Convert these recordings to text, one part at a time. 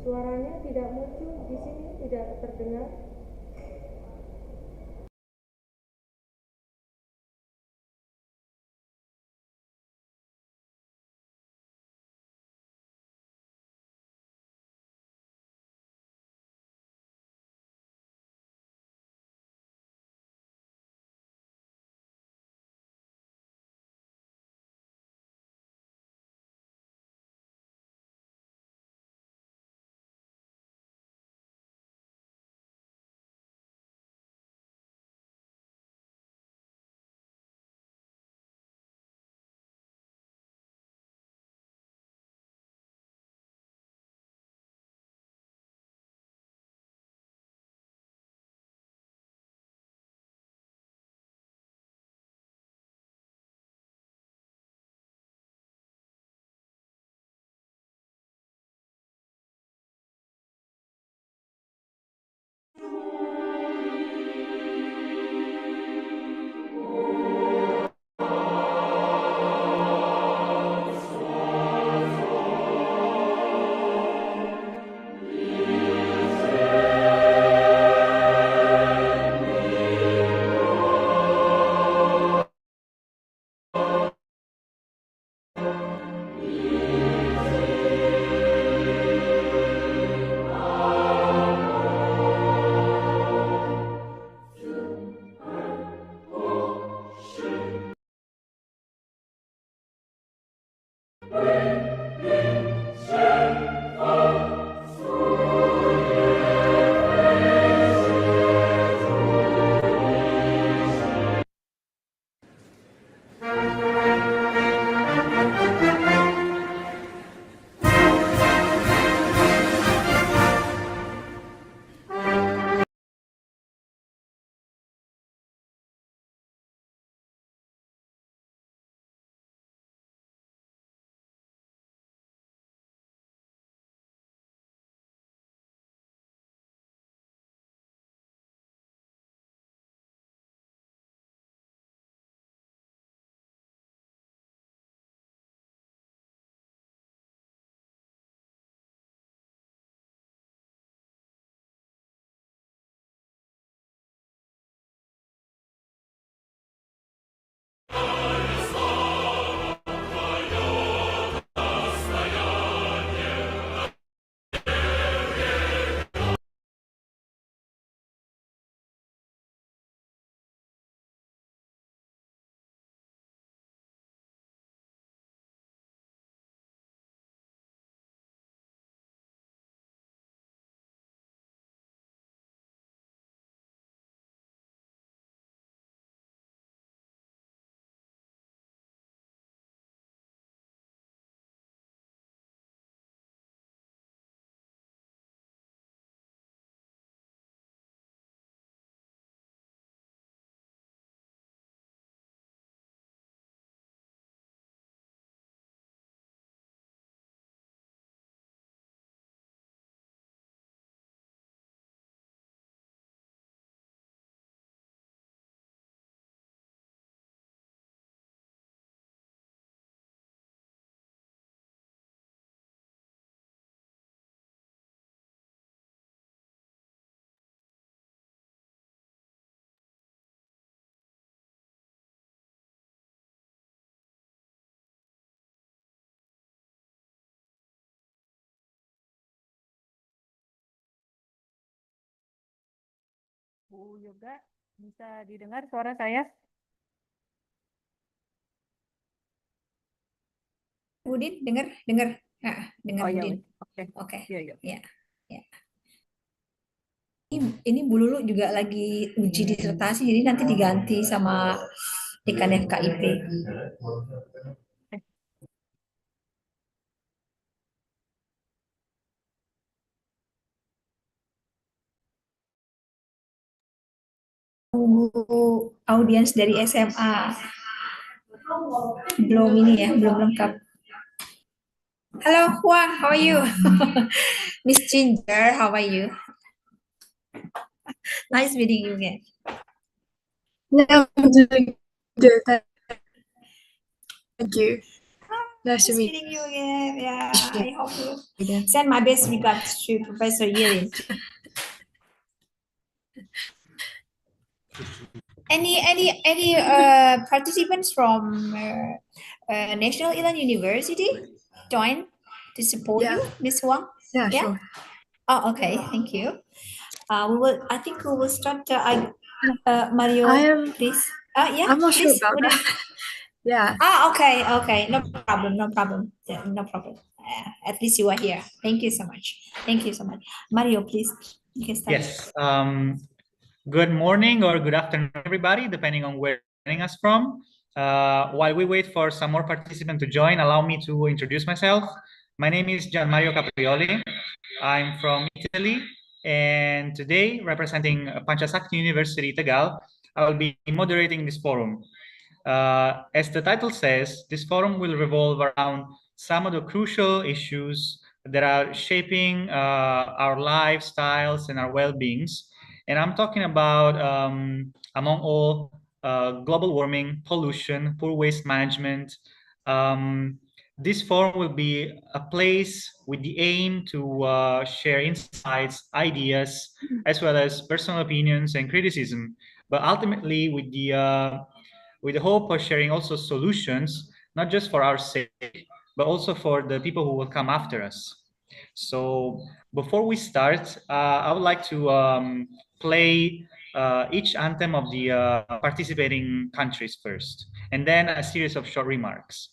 Suaranya tidak muncul di sini, tidak terdengar. Bu Yoga, bisa didengar suara saya? Udin, dengar. Dengar Oh ya, Udin. oke. Oke, Iya, iya. ya, ya. Ini Bu Lulu juga lagi uji disertasi, jadi nanti diganti sama dekan FKIP. Eh, Tunggu audiens dari SMA. Belum ini ya, belum lengkap. Halo Huang, how are you? Miss Ginger, how are you? Nice meeting you again. Yeah, I'm doing good. Thank you. Nice to meet you again. Yeah, I hope you send my best regards to Professor Yirin. Any participants from National Ilan University join to support you, Miss Huang? Yeah, Yeah? sure. Oh, okay. Thank you. I think we will start. Mario, I am. please. Yeah, I'm not sure please. about Would you- that. Yeah. Okay, okay. No problem, no problem. Yeah, no problem. At least you are here. Thank you so much. Thank you so much. Mario, please. You can start. Yes. Good morning or good afternoon, everybody, depending on where you're joining us from. While we wait for some more participants to join, allow me to introduce myself. My name is Gian Mario Caprioli. I'm from Italy, and today, representing Panchasakti University, Tagal, I will be moderating this forum. As the title says, this forum will revolve around some of the crucial issues that are shaping our lifestyles and our well-beings. And I'm talking about, among all, global warming, pollution, poor waste management. This forum will be a place with the aim to share insights, ideas, as well as personal opinions and criticism, but ultimately with the hope of sharing also solutions, not just for our sake, but also for the people who will come after us. So before we start, I would like to play each anthem of the participating countries first, and then a series of short remarks.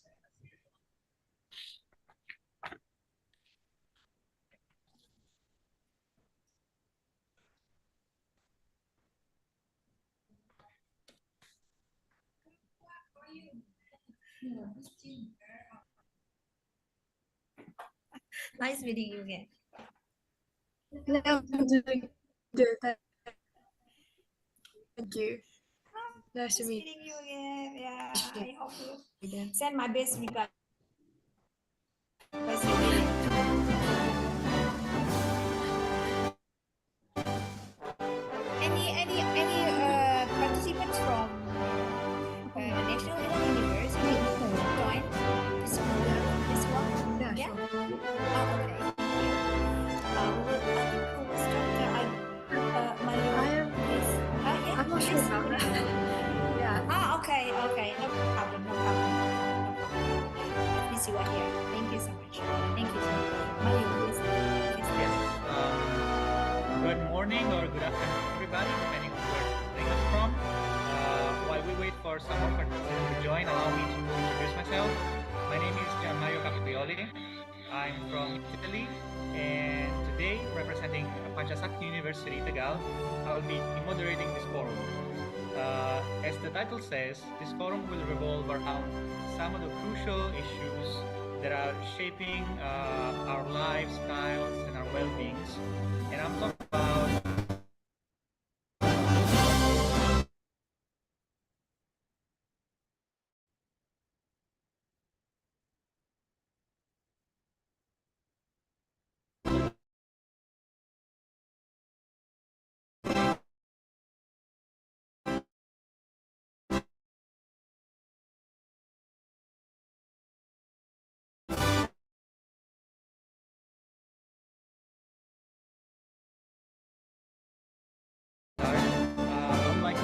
Nice meeting you again. Hello. Good. Thank you. Nice to meet Meeting you again. Yeah, I hope you you again. send my best regards. Professor Yirin. Any participants from National Ilan University join to support this one? Yeah, Yeah? sure. Oh, okay. I think we will start. Mario, I am. please. Yeah, I'm not sure please. about that. Yeah. Okay, okay. No problem, no problem. No problem. At least you are here. Thank you so much. Thank you so much. Mario, please. Yes. Good morning or good afternoon, everybody, depending on where you're joining us from. While we wait for some more participants to join, allow me to introduce myself. My name is Gian Mario Caprioli. I'm from Italy, and today, representing Panchasakti University, Tagal, I will be moderating this forum. As the title says, this forum will revolve around some of the crucial issues that are shaping our lifestyles and our well-beings. And I'm talking about I would like to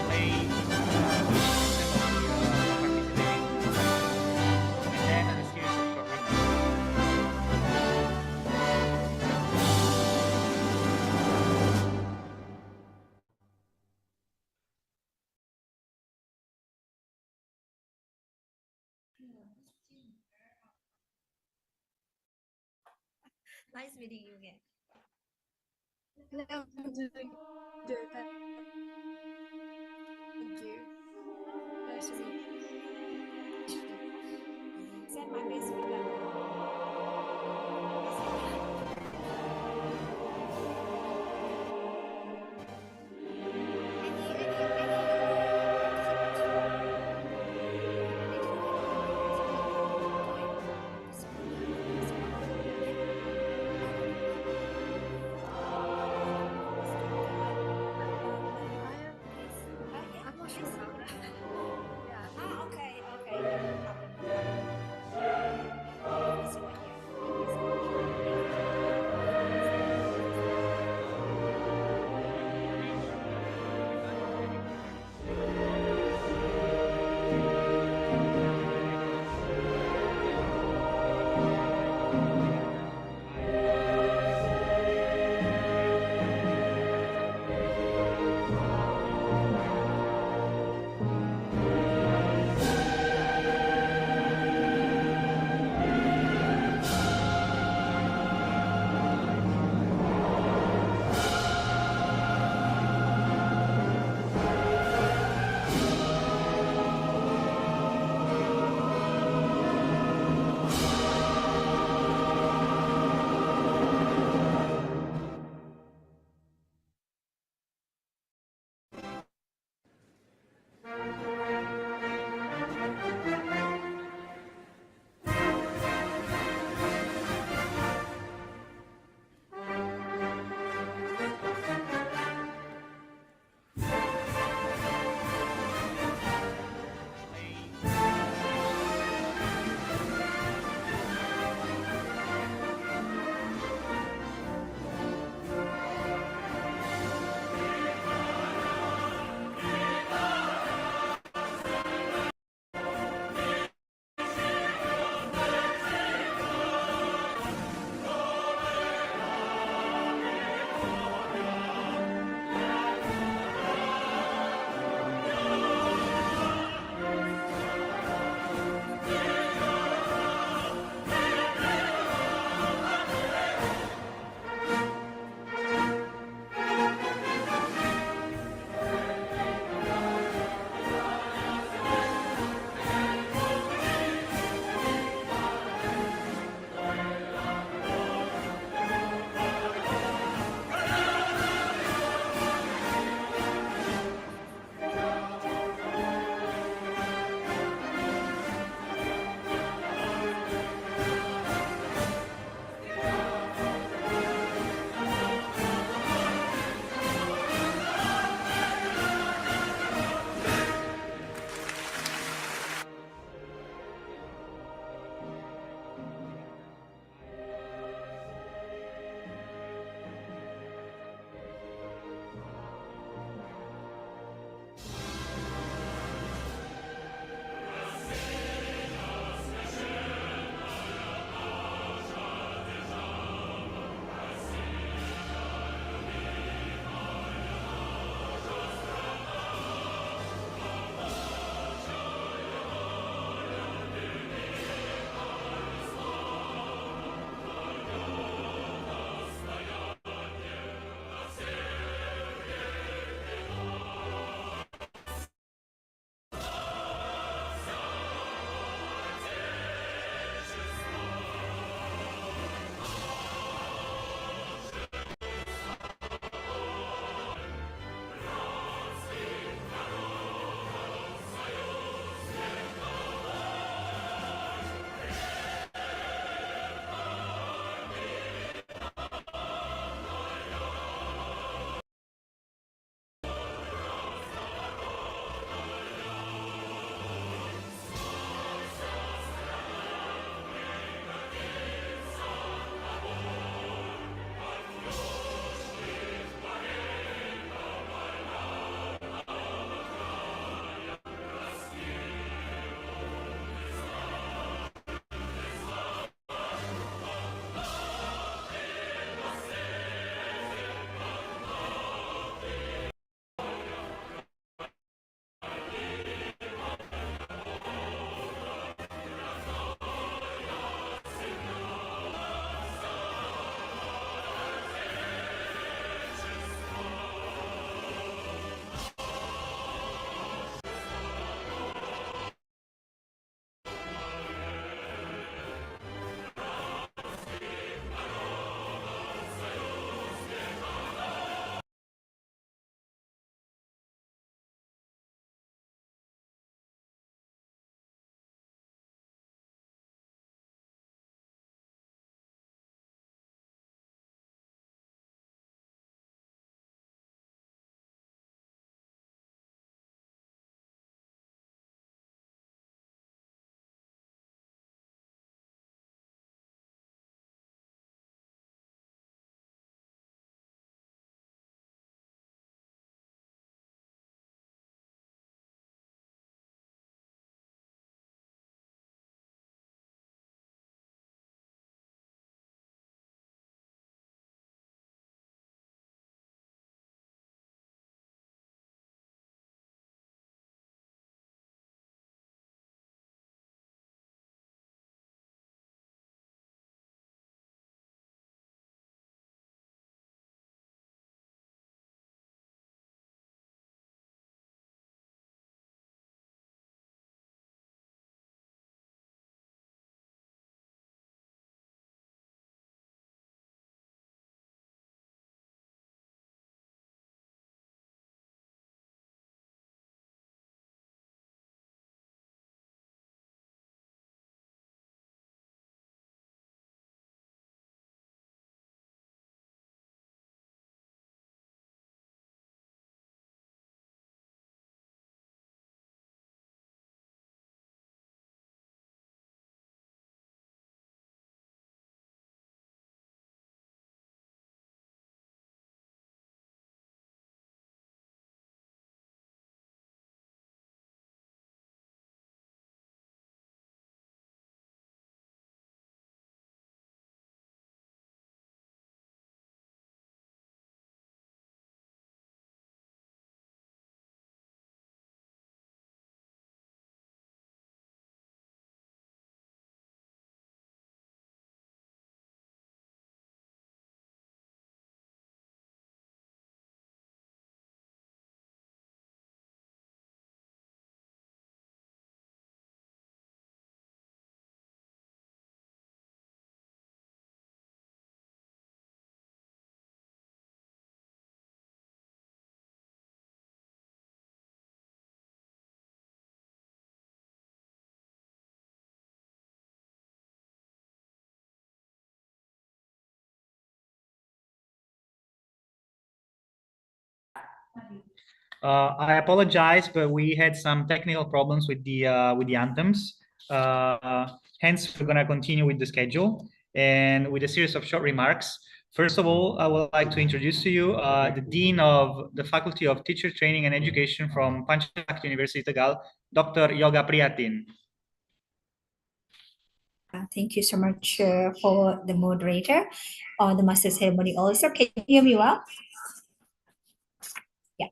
play each anthem of the participating countries, and then a series of short remarks. Nice meeting you again. Hello. Good. Thank you. Nice to meet you. Send my best regards. I'm not sure about that. Yeah. Okay, okay. No problem. I apologize, but we had some technical problems with the anthems. Hence, we're gonna continue with the schedule and with a series of short remarks. First of all, I would like to introduce to you the Dean of the Faculty of Teacher Training and Education from Pancasila University Tegal, Dr. Yoga Priyatin. Thank you so much for the moderator or the master ceremony also. Can you hear me well? Yeah.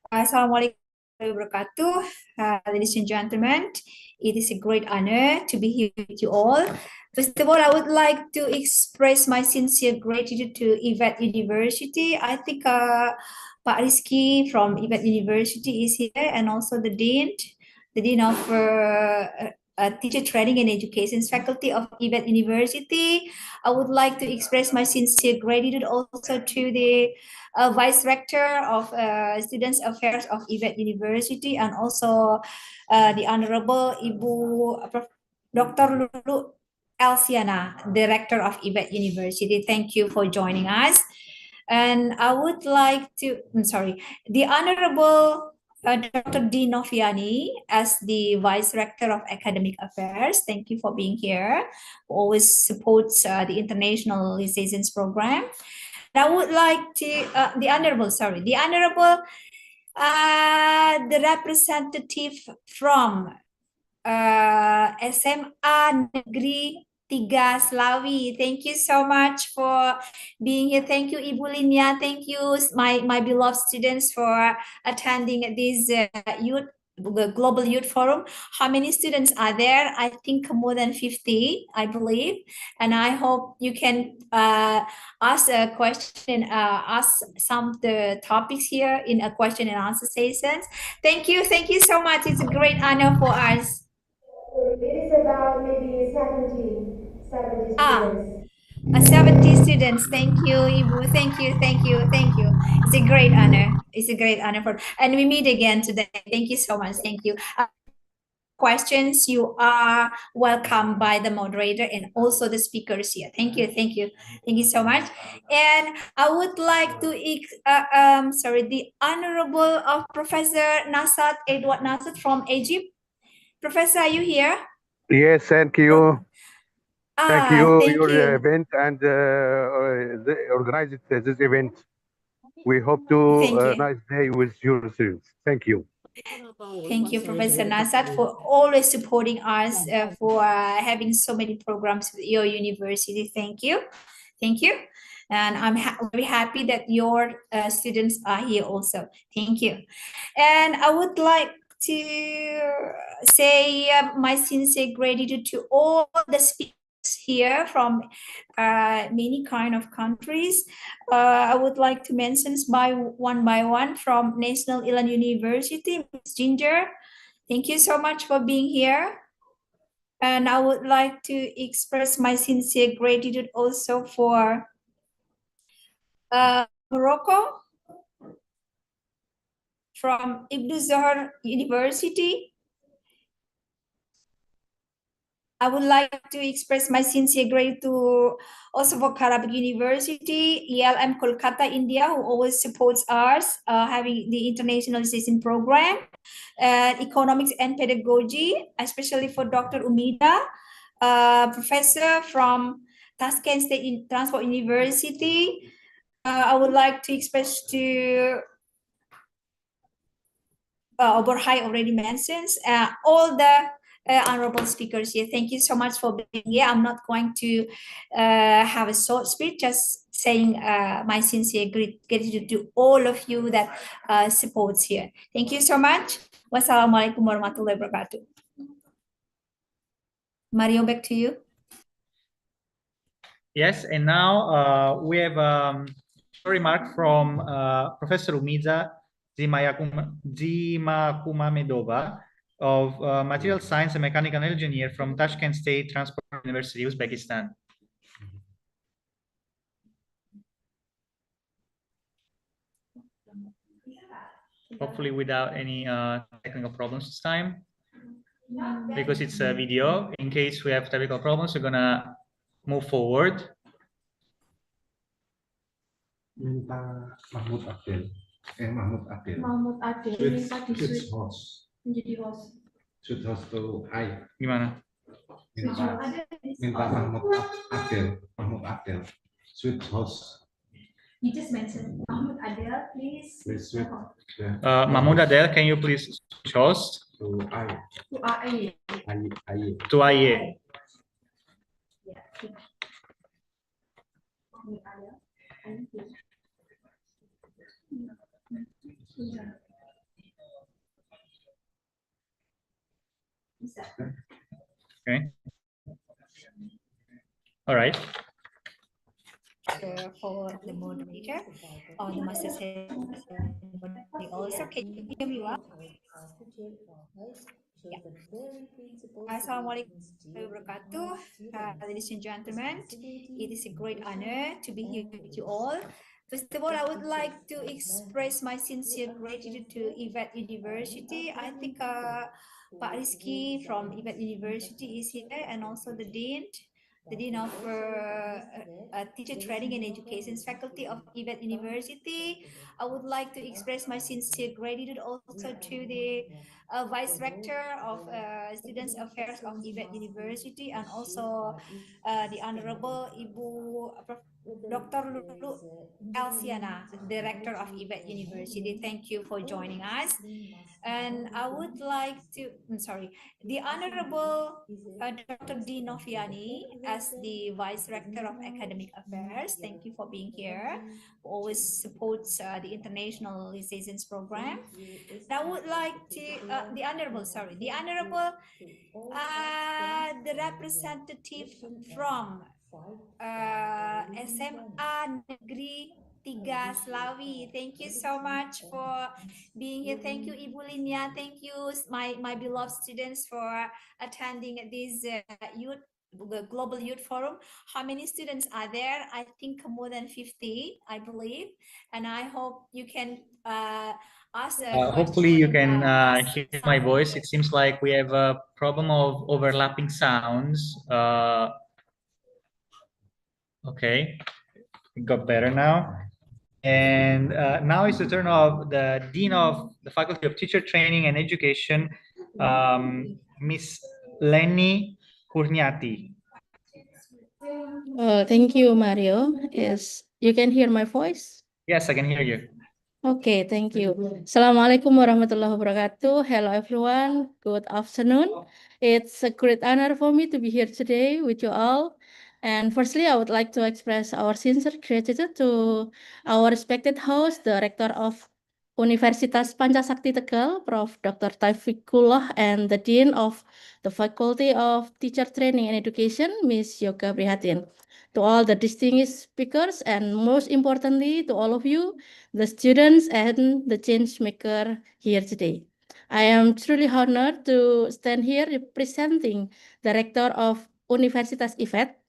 Assalamualaikum warahmatullahi wabarakatuh. Ladies and gentlemen, it is a great honor to be here with you all. First of all, I would like to express my sincere gratitude to IVET University. I think Pak Rizky from IVET University is here, and also the Dean of Teacher Training and Education Faculty of IVET University. I would like to express my sincere gratitude also to the Vice Rector of Students Affairs of IVET University, and also the Honorable Ibu Dr. Lulu Elsiana, Director of IVET University. Thank you for joining us. And I would like to, the Honorable Dr. D. Noviani as the Vice Rector of Academic Affairs. Thank you for being here. Always supports the internationalizations program. I would like to, the representative from SMA Negeri 3 Slawi. Thank you so much for being here. Thank you, Ibu Linya. Thank you, my beloved students, for attending this Global Youth Forum. How many students are there? I think more than 50, I believe. And I hope you can ask a question, ask some of the topics here in a question and answer sessions. Thank you so much. It's a great honor for us. It is about maybe 70 students. 70 students. Thank you, Ibu. Thank you. It's a great honor. And we meet again today. Thank you so much. Thank you. Questions, you are welcome by the moderator and also the speakers here. Thank you so much. And I would like to the Honorable of Professor Nasat Edward Nasat from Egypt. Professor, are you here? Yes, thank you. Thank you thank your you. event and organize this event. We hope to Thank you. nice day with your students. Thank you. Thank you, Professor Nasat, for always supporting us, for having so many programs with your university. Thank you. And I'm very happy that your students are here also. Thank you. And I would like to say my sincere gratitude to all the speakers here from many kind of countries. I would like to mention by one from National Ilan University, Ms. Ginger. Thank you so much for being here. And I would like to express my sincere gratitude also for Morocco, from Ibn Zohar University. I would like to express my sincere gratitude to also for Karabic University, ELM Kolkata, India, who always supports us, having the internationalization program, economics and pedagogy, especially for Dr. Umida, professor from Tashkent State Transport University. I would like to express to Oberhai already mentions, all the honorable speakers here. Thank you so much for being here. I'm not going to have a short speech, just saying my sincere gratitude to all of you that supports here. Thank you so much. Wassalamualaikum warahmatullahi wabarakatuh. Mario, back to you. Yes, and now we have a remark from Professor Umida Zimakumamedova of Material Science and Mechanical Engineer from Tashkent State Transport University, Uzbekistan. Hopefully without any technical problems this time, because it's a video. In case we have technical problems, we're gonna move forward. Mahmud Adil. Mahmud Adil minta di Switch switch host. menjadi host. Switch host to I. Gimana? Minta Mahmud Adil. Switch host. You just mentioned Mahmud Adil, please. Please switch. Mahmud Adel, can you please switch host To I. To AI. to IE? Yeah. Mahmud Adil. Bisa. Okay. All right. For the moderator on the master session. Also, can you hear me well? Yeah. Assalamualaikum warahmatullahi wabarakatuh. Ladies and gentlemen, it is a great honor to be here with you all. First of all, I would like to express my sincere gratitude to IVET University. I think Pak Rizky from IVET University is here, and also the Dean of Teacher Training and Education Faculty of IVET University. I would like to express my sincere gratitude also to the Vice Rector of Students Affairs of IVET University, and also the Honorable Ibu Dr. Lulu Elsiana, Director of IVET University. Thank you for joining us. And I would like to, the Honorable Dr. D. Noviani as the Vice Rector of Academic Affairs. Thank you for being here. Who always supports the internationalizations program. And I would like to, the Honorable, the representative from SMA Negeri 3 Slawi. Thank you so much for being here. Thank you, Ibu Linya. Thank you, my beloved students, for attending this the Global Youth Forum. How many students are there? I think more than 50, I believe. And I hope you can ask. Hopefully you can hear my voice. It seems like we have a problem of overlapping sounds. Okay, it got better now. And now it's the turn of the Dean of the Faculty of Teacher Training and Education, Miss Leni Kurniati. Thank you, Mario. Yes, you can hear my voice? Yes, I can hear you. Okay, thank you. Assalamualaikum warahmatullahi wabarakatuh. Hello, everyone. Good afternoon. It's a great honor for me to be here today with you all. And firstly, I would like to express our sincere gratitude to our respected host, the Rector of Universitas Pancasakti Tegal, Prof. Dr. Taufikullah, and the Dean of the Faculty of Teacher Training and Education, Ms. Yoga Prihatin. To all the distinguished speakers, and most importantly, to all of you, the students and the change maker here today. I am truly honored to stand here representing the Rector of Universitas IVET.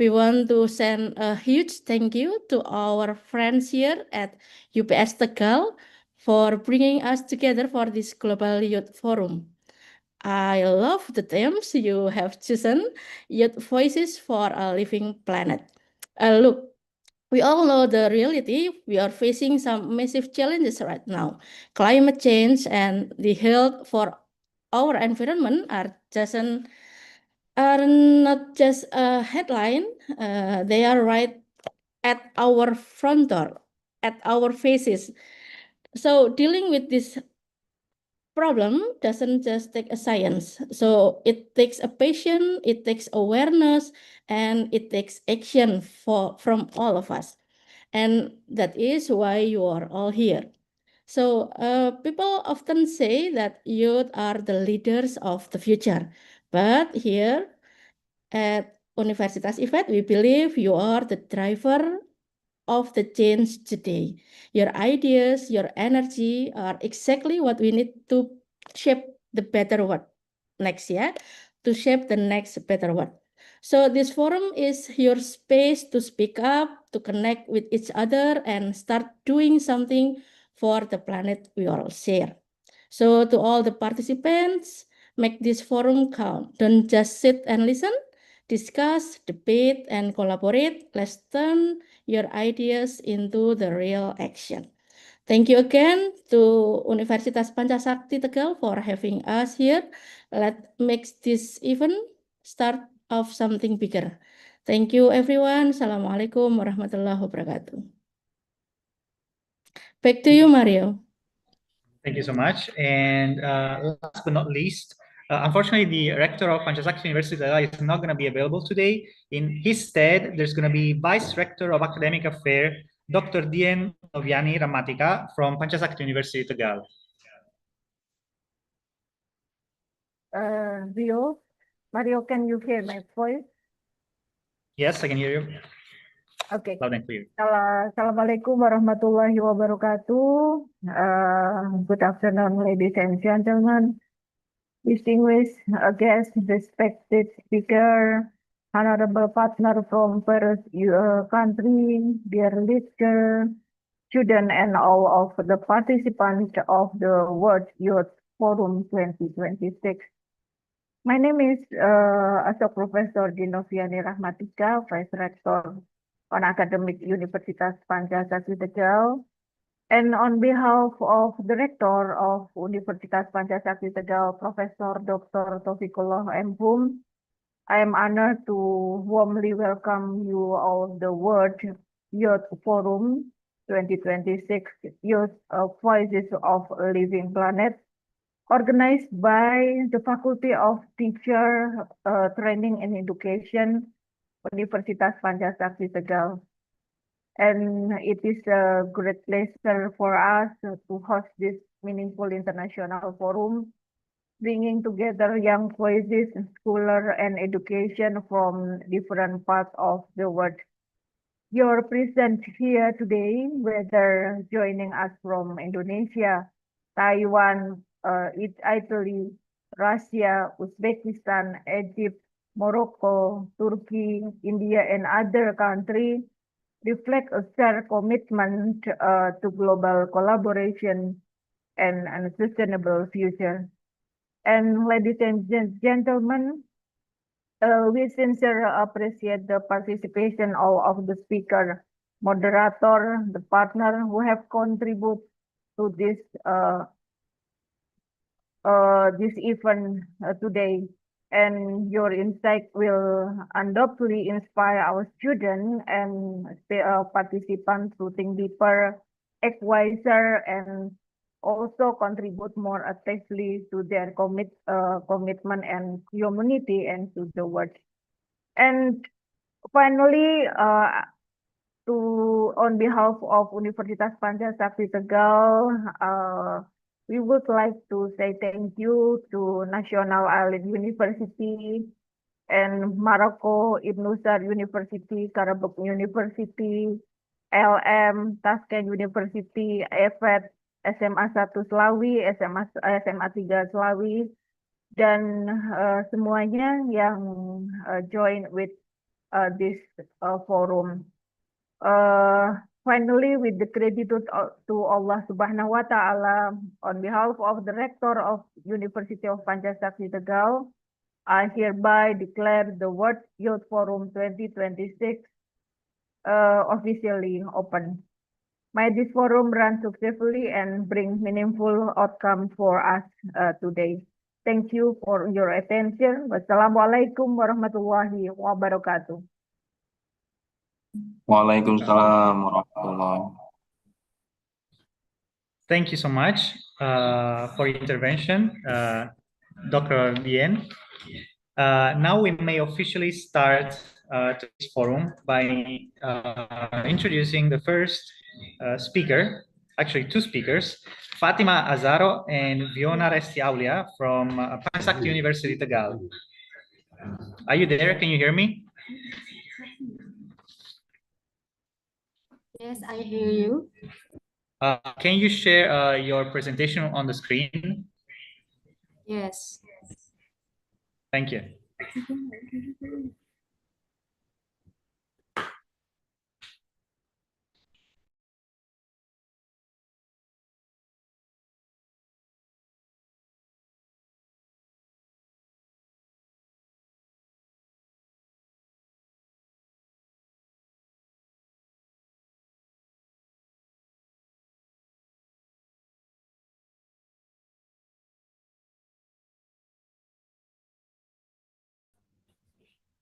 We want to send a huge thank you to our friends here at UPS Tegal for bringing us together for this Global Youth Forum. I love the themes you have chosen, Youth Voices for a Living Planet. Look, we all know the reality. We are facing some massive challenges right now. Climate change and the health for our environment are not just a headline. They are right at our front door, at our faces. So dealing with this problem doesn't just take a science. So it takes a passion, it takes awareness, and it takes action from all of us. And that is why you are all here. So people often say that youth are the leaders of the future. But here at Universitas IVET, we believe you are the driver of the change today. Your ideas, your energy are exactly what we need to shape the better world next year, to shape the next better world. So this forum is your space to speak up, to connect with each other, and start doing something for the planet we all share. So to all the participants, make this forum count. Don't just sit and listen. Discuss, debate, and collaborate. Let's turn your ideas into the real action. Thank you again to Universitas Pancasakti Tegal for having us here. Let's make this event start of something bigger. Thank you everyone. Assalamualaikum warahmatullahi wabarakatuh. Back to you, Mario. Thank you so much. And last but not least, unfortunately, the rector of Pancasakti University is not going to be available today. In his stead, there's going to be Vice Rector of Academic Affairs, Dr. Dien Noviani Ramatika from Pancasakti University Tegal. Mario, can you hear my voice? Yes, I can hear you. Okay. Loud and clear. Assalamualaikum warahmatullahi wabarakatuh. Good afternoon, ladies and gentlemen, distinguished guests, respected speaker, honorable partner from various country, dear listener, student, and all of the participants of the World Youth Forum 2026. My name is Asok Professor Dinoviani Rahmatika, Vice Rector on Academic Universitas Pancasakti Tegal. And on behalf of the Rector of Universitas Pancasakti Tegal, Professor Dr. Taufikullah M. Hum, I am honored to warmly welcome you all the World Youth Forum 2026 Youth Voices of a Living Planet, organized by the Faculty of Teacher Training and Education, Universitas Pancasakti Tegal. And it is a great pleasure for us to host this meaningful international forum, bringing together young voices, scholars, and education from different parts of the world. Your presence here today, whether joining us from Indonesia, Taiwan, Italy, Russia, Uzbekistan, Egypt, Morocco, Turkey, India, and other countries, reflect a shared commitment to global collaboration and a sustainable future. And ladies and gentlemen, we sincerely appreciate the participation of the speaker, moderator, the partner who have contributed to this event today. And your insight will undoubtedly inspire our students and participants to think deeper, act wiser, and also contribute more actively to their commitment and community and to the world. And finally, on behalf of Universitas Pancasakti Tegal, we would like to say thank you to National Island University and Morocco Ibn Saud University, Karabakh University, LM, Tashkent University, EFET, SMA 1 Slawi, SMA 3 Slawi, dan semuanya yang join with this forum. Finally, with the gratitude to Allah Subhanahu wa Ta'ala, on behalf of the Rector of University of Pancasakti Tegal, I hereby declare the World Youth Forum 2026 officially open. May this forum run successfully and bring meaningful outcome for us today. Thank you for your attention. Wassalamualaikum warahmatullahi wabarakatuh. Waalaikumsalam warahmatullahi. Thank you so much for your intervention, Dr. Dien. Now we may officially start today's forum by introducing the first speaker, actually two speakers, Fatima Azaro and Viona Restiaulia from Pancasakti University Tegal. Are you there? Can you hear me? Yes, I hear you. Can you share your presentation on the screen? Yes. Thank you.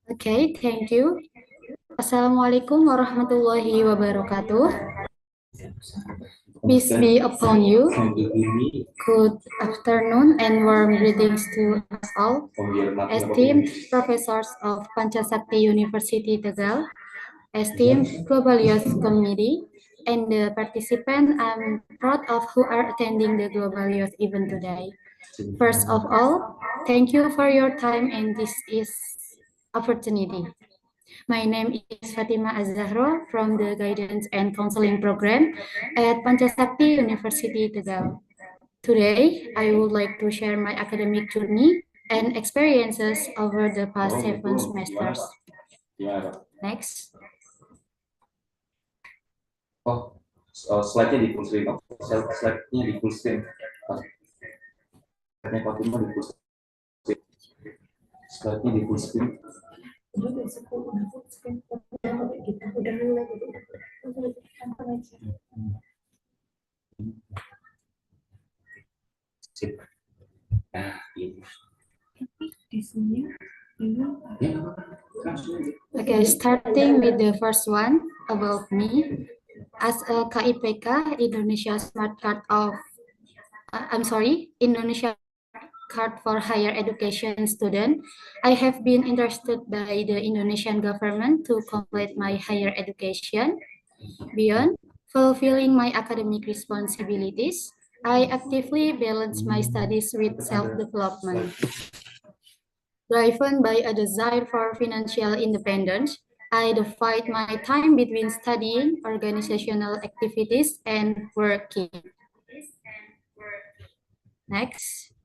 Okay, thank you. Assalamualaikum warahmatullahi wabarakatuh. Peace be upon you. Good afternoon and warm greetings to us all, esteemed professors of Pancasakti University Tegal, esteemed Global Youth Committee, and the participants I'm proud of who are attending the Global Youth event today. First of all, thank you for your time and this is opportunity. My name is Fatima Azahro from the Guidance and Counseling Program at Pancasakti University Tegal. Today, I would like to share my academic journey and experiences over the past 7 semesters. Next. Slide-nya di full screen. Slide-nya di full screen. Slide-nya Fatima di full screen. Slide-nya di full screen. Sip. Nah, ini. Okay, starting with the first one about me. As a KIPK, Indonesia Smart Card of, Indonesia Card for Higher Education student, I have been interested by the Indonesian government to complete my higher education. Beyond fulfilling my academic responsibilities, I actively balance my studies with self-development. Driven by a desire for financial independence, I divide my time between studying, organizational activities, and working. Next.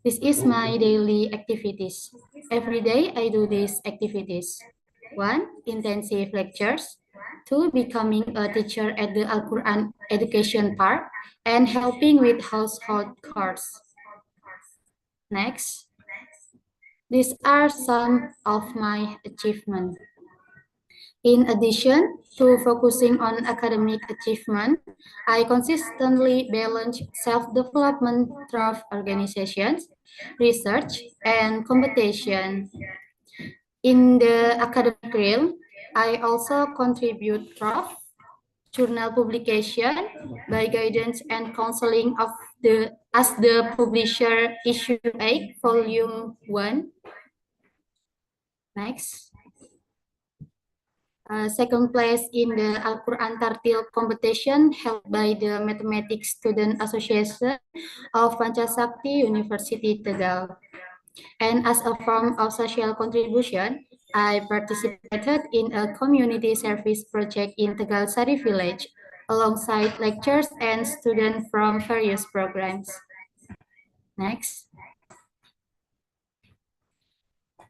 This is my daily activities. Every day I do these activities. 1. Intensive lectures. 2. Becoming a teacher at the Al-Quran Education Park and helping with household chores. Next. These are some of my achievements. In addition to focusing on academic achievement, I consistently balance self-development through organizations, research, and competition. In the academic realm, I also contribute through journal publication by guidance and counseling of as the publisher issue 8, volume 1. Next. Second place in the Al-Quran Tartil competition held by the Mathematics Student Association of Pancasakti University Tegal. And as a form of social contribution, I participated in a community service project in Tegal Sari Village, alongside lecturers and students from various programs. Next.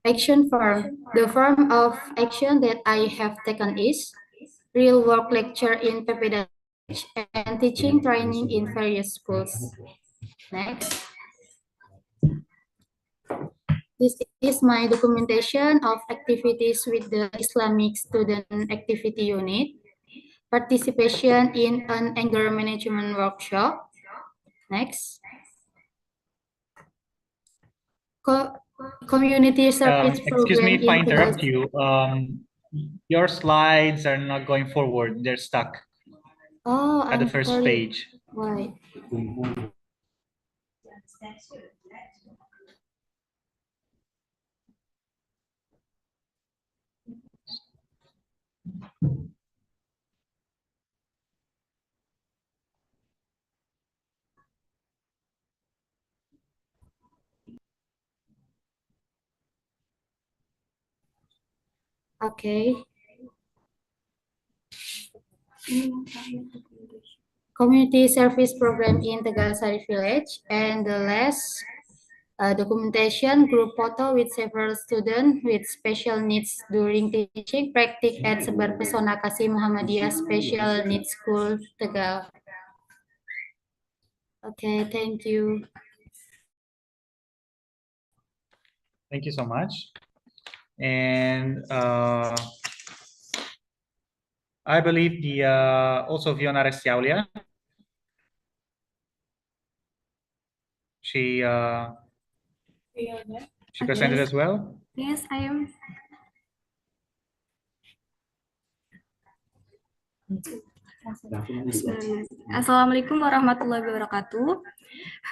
Action form. The form of action that I have taken is real work lecture in PPDH and teaching training in various schools. Next. This is my documentation of activities with the Islamic Student Activity Unit, participation in an anger management workshop. Next. Community service Excuse program. me if I interrupt you. Your slides are not going forward. They're stuck at the first page. Why? Okay. Community service program in Tegal Sari Village, and the last documentation group photo with several students with special needs during teaching practice at Sebar Pesona Kasih Muhammadiyah Special Needs School Tegal. Okay, thank you. Thank you so much. And I believe the also Fiona Restiaulia. She presented as well. Yes, I am. Assalamualaikum warahmatullahi wabarakatuh.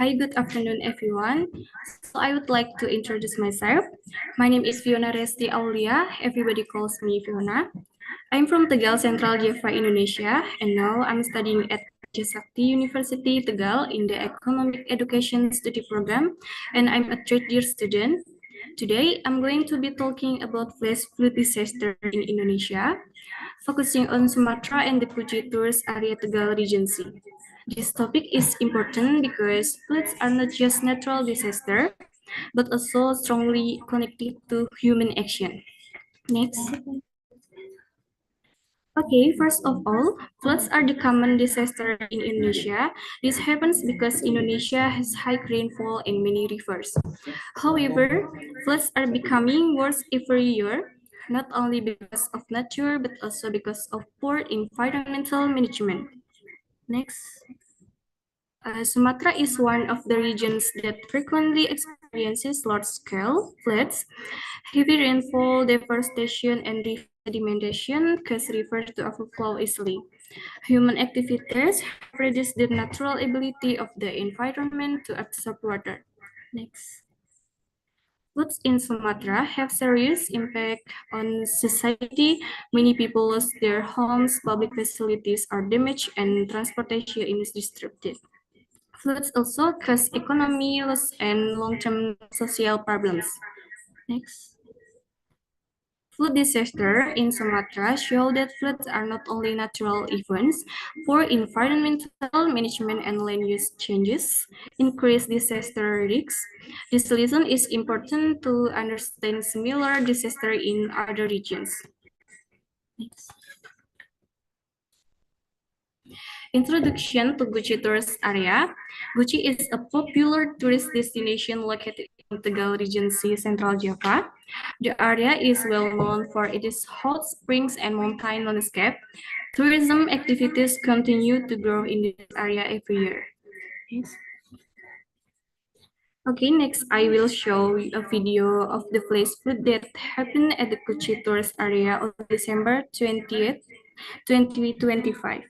Hi, good afternoon, everyone. So I would like to introduce myself. My name is Fiona Resti Aulia. Everybody calls me Fiona. I'm from Tegal, Central Java, Indonesia, and now I'm studying at Sakti University, Tegal, in the Economic Education Study Program, and I'm a third-year student. Today, I'm going to be talking about flash flood disaster in Indonesia, focusing on Sumatra and the Puji Tourist Area Tegal Regency. This topic is important because floods are not just natural disaster, but also strongly connected to human action. Next. Okay, first of all, floods are the common disaster in Indonesia. This happens because Indonesia has high rainfall and many rivers. However, floods are becoming worse every year, not only because of nature, but also because of poor environmental management. Next. Sumatra is one of the regions that frequently experiences large-scale floods. Heavy rainfall, deforestation, and sedimentation cause rivers to overflow easily. Human activities have reduced the natural ability of the environment to absorb water. Next. Floods in Sumatra have serious impact on society. Many people lost their homes, public facilities are damaged, and transportation is disrupted. Floods also cause economic loss and long-term social problems. Next. Flood disaster in Sumatra show that floods are not only natural events, poor environmental management and land use changes increase disaster risks. This lesson is important to understand similar disaster in other regions. Next. Introduction to Guci Tourist Area. Guci is a popular tourist destination located in Tegal Regency, Central Java. The area is well known for its hot springs and mountain landscape. Tourism activities continue to grow in this area every year. Okay, next I will show a video of the flash flood that happened at the Guci Tourist Area on December 20th, 2025.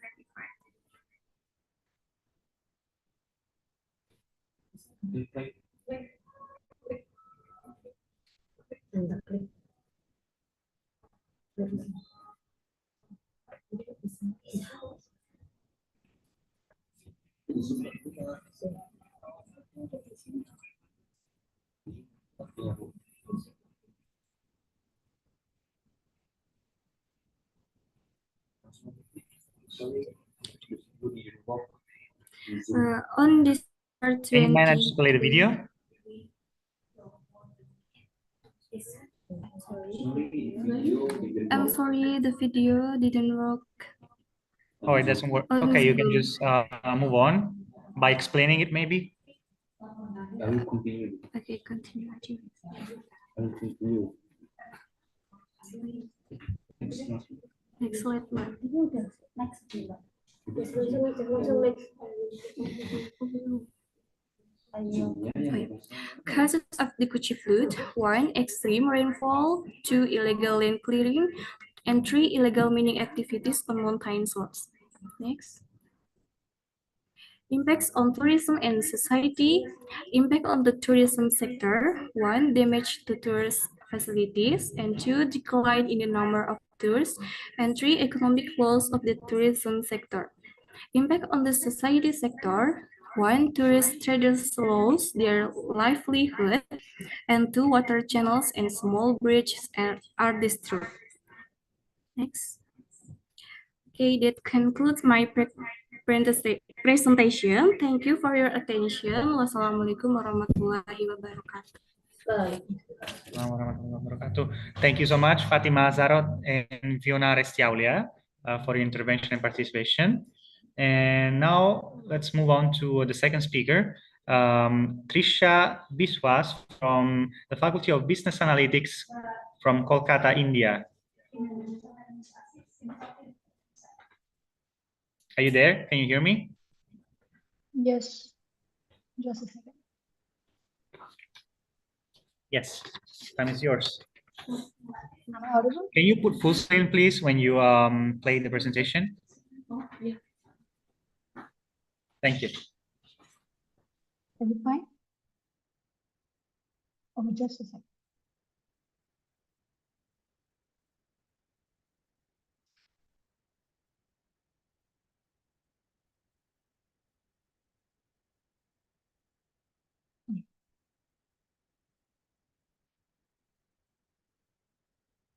On December 20. Can you manage to play the video? I'm sorry, the video didn't work. Oh, it doesn't work. Oh, Okay, you can just move on by explaining it maybe. Okay, continue. Next slide. Causes of the Guci flood: 1. Extreme rainfall, 2. Illegal land clearing, and 3. Illegal mining activities on mountain slopes. Next. Impacts on tourism and society. Impact on the tourism sector: 1. Damage to tourist facilities, and 2. Decline in the number of tourists, and 3. Economic loss of the tourism sector. Impact on the society sector: 1. Tourist traders lose their livelihood, and 2. Water channels and small bridges are destroyed. Next. Okay, that concludes my presentation. Thank you for your attention. Wassalamualaikum warahmatullahi wabarakatuh. Thank you so much, Fatima Zarot and Fiona Restiaulia, for your intervention and participation. And now let's move on to the second speaker, Trisha Biswas from the Faculty of Business Analytics from Kolkata, India. Are you there? Can you hear me? Yes. Just a second. Yes, time is yours. Am I audible? Can you put full screen, please, when you play the presentation? Oh, yeah. Thank you. Is it fine? Oh, just a second.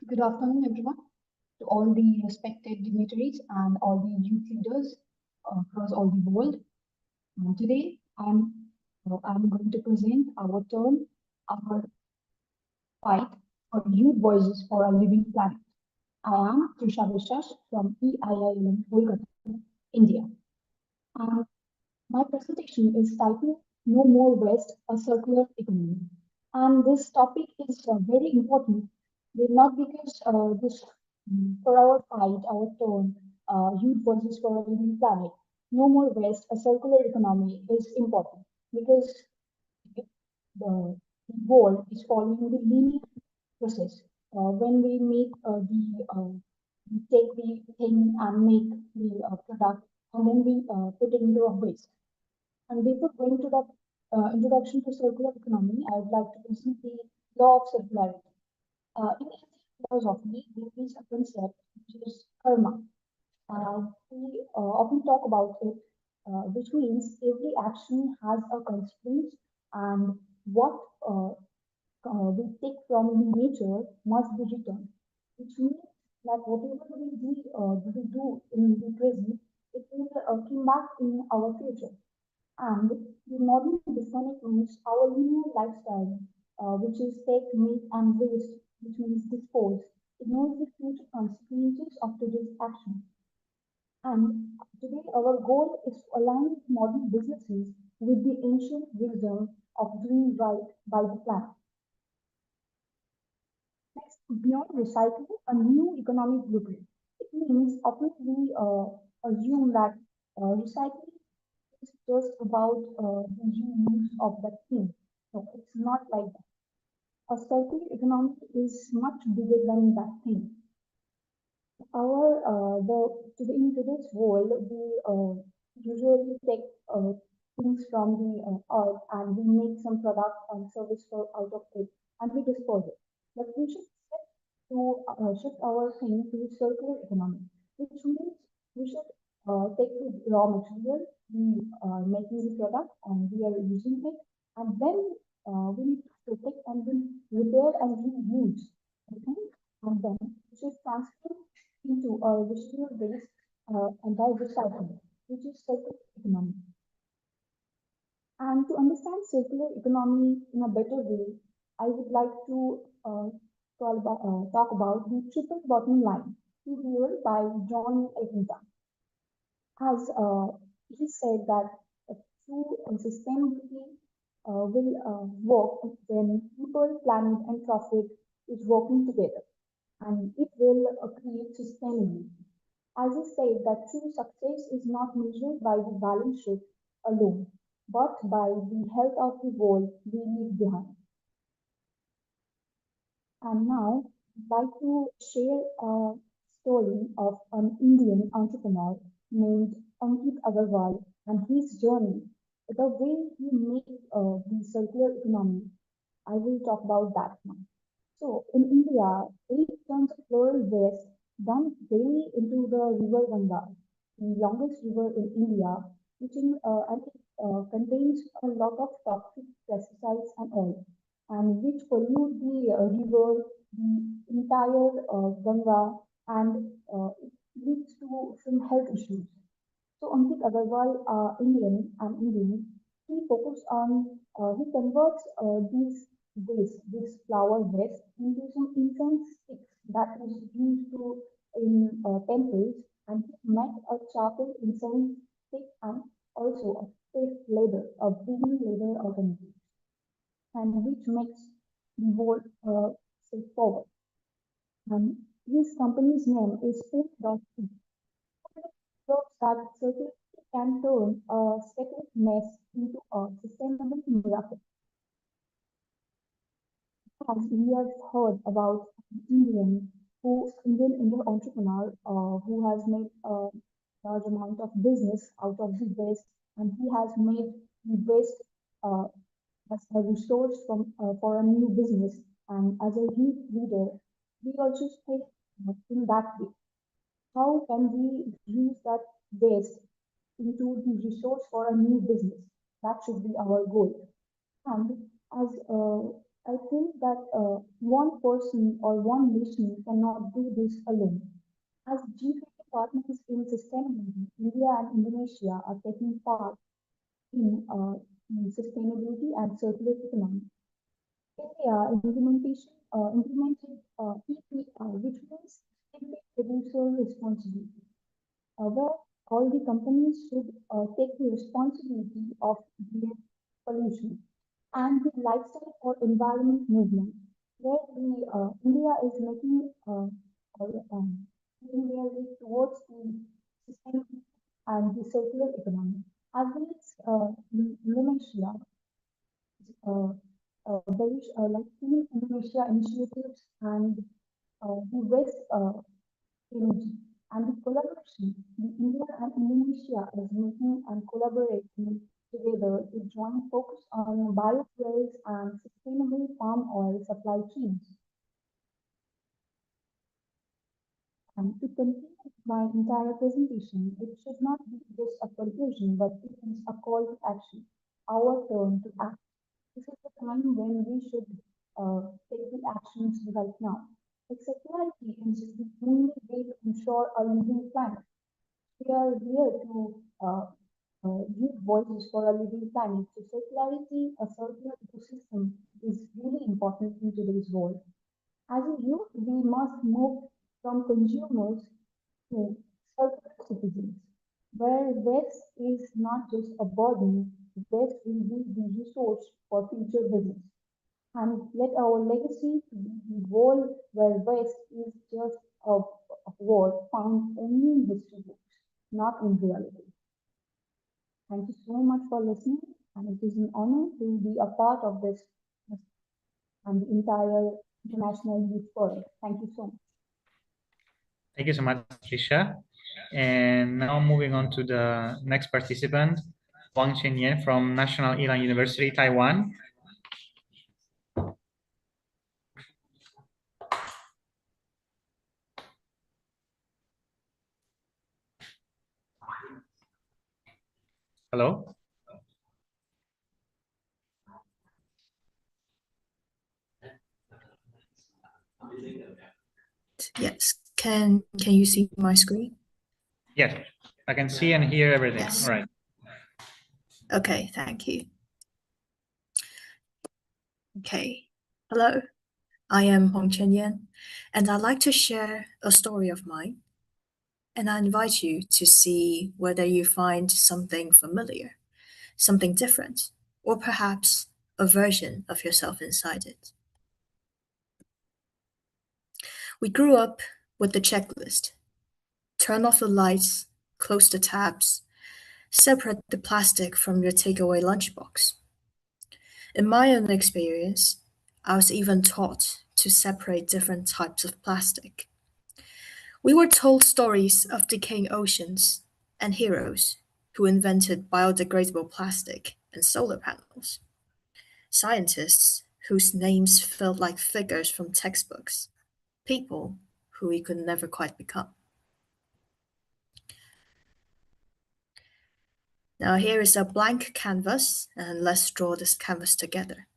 Good afternoon, everyone, to all the respected dignitaries and all the youth leaders across all the world. Today, I'm going to present our turn, our fight for youth voices for a living planet. I am Trisha Vishwas from EIILM, Kolkata, India. And my presentation is titled No More Waste, a Circular Economy. And this topic is very important, not because for our fight, our turn, youth voices for a living planet, no more waste, a circular economy is important because the world is following the linear process. When we make we take the thing and make the product, and then we put it into a waste. And before going to the introduction to circular economy, I would like to present the law of circularity. In philosophy, there is a concept which is karma. We often talk about it, which means every action has a consequence, and what we take from nature must be returned. Which means that whatever we do in the present, it will come back in our future. And the modern disconnect means our linear lifestyle, which is take, make, and waste, which means dispose, ignores the future consequences of today's action. And today, our goal is to align modern businesses with the ancient wisdom of doing right by the planet. Next, beyond recycling, a new economic blueprint. It means often we assume that recycling is just about the reuse of that thing. No, it's not like that. A circular economy is much bigger than that thing. In today's world, we usually take things from the earth and we make some product and service out of it and we dispose it. But we should shift our thing to circular economy, which means we should take the raw material, we are making the product and we are using it, and then we need to protect and then repair and reuse the thing, and then we should transfer into a residual waste and by recycling, which is circular economy. And to understand circular economy in a better way, I would like to talk about the triple bottom line, here by John Elkington. As he said that true sustainability will work when people, planet, and profit is working together, and it will create sustainability. As he said, that true success is not measured by the balance sheet alone, but by the health of the world we leave behind. And now, I'd like to share a story of an Indian entrepreneur named Ankit Agarwal and his journey, the way he made the circular economy. I will talk about that now. So, in India, 8 tons of floral waste dumped daily into the river Ganga, the longest river in India, and it contains a lot of toxic pesticides and oil, and which pollute the river, the entire Ganga, and it leads to some health issues. So Ankit Agarwal, Indian, he focused on, he converts this flower waste into some incense sticks that is used in temples, and he made a charcoal incense stick and also a safe leather, a vegan leather alternative, and which makes the world safe forward. And his company's name is Food.C. Proves that circularity can turn a static mess into a sustainable miracle. As we have heard about Indian entrepreneur who has made a large amount of business out of the waste, and he has made the waste uh, as a resource for a new business. And as a youth leader, we also think in that way. How can we use that waste into the resource for a new business? That should be our goal. And as I think that one person or one nation cannot do this alone. As G20 partners in sustainability, India and Indonesia are taking part in sustainability and circular economy. India implemented EPR, which means Impact Producer Responsibility, where all the companies should take the responsibility of their pollution, and the lifestyle for environment movement, where India is making their way towards the sustainability and the circular economy, as well as Indonesia, very like Team Indonesia initiatives and the West energy and the collaboration the India and Indonesia is making and collaborating together to join focus on biofuels and sustainable palm oil supply chains. And to continue my entire presentation, it should not be just a conclusion, but it is a call to action, our turn to act. This is the time when we should take the actions right now. Circularity is the only way to ensure a living planet. We are here to give voices for a living planet. So circularity, a circular ecosystem is really important in today's world. As a youth, we must move from consumers to circular citizens, where waste is not just a burden, waste will be the resource for future business. And let our legacy be the world where waste is just a word found only in history books, not in reality. Thank you so much for listening, and it is an honor to be a part of this and the entire International Youth Forum. Thank you so much. Thank you so much, Trisha. And now moving on to the next participant, Wang Chenyan from National Ilan University, Taiwan. Hello. Yes. Can you see my screen? Yes, I can see and hear everything. Yes. All right. Okay, thank you. Okay. Hello, I am Hong Chenyan, and I'd like to share a story of mine. And I invite you to see whether you find something familiar, something different, or perhaps a version of yourself inside it. We grew up with the checklist. Turn off the lights, close the tabs, separate the plastic from your takeaway lunchbox. In my own experience, I was even taught to separate different types of plastic. We were told stories of decaying oceans and heroes who invented biodegradable plastic and solar panels. Scientists whose names felt like figures from textbooks. People who we could never quite become. Now here is a blank canvas, and let's draw this canvas together.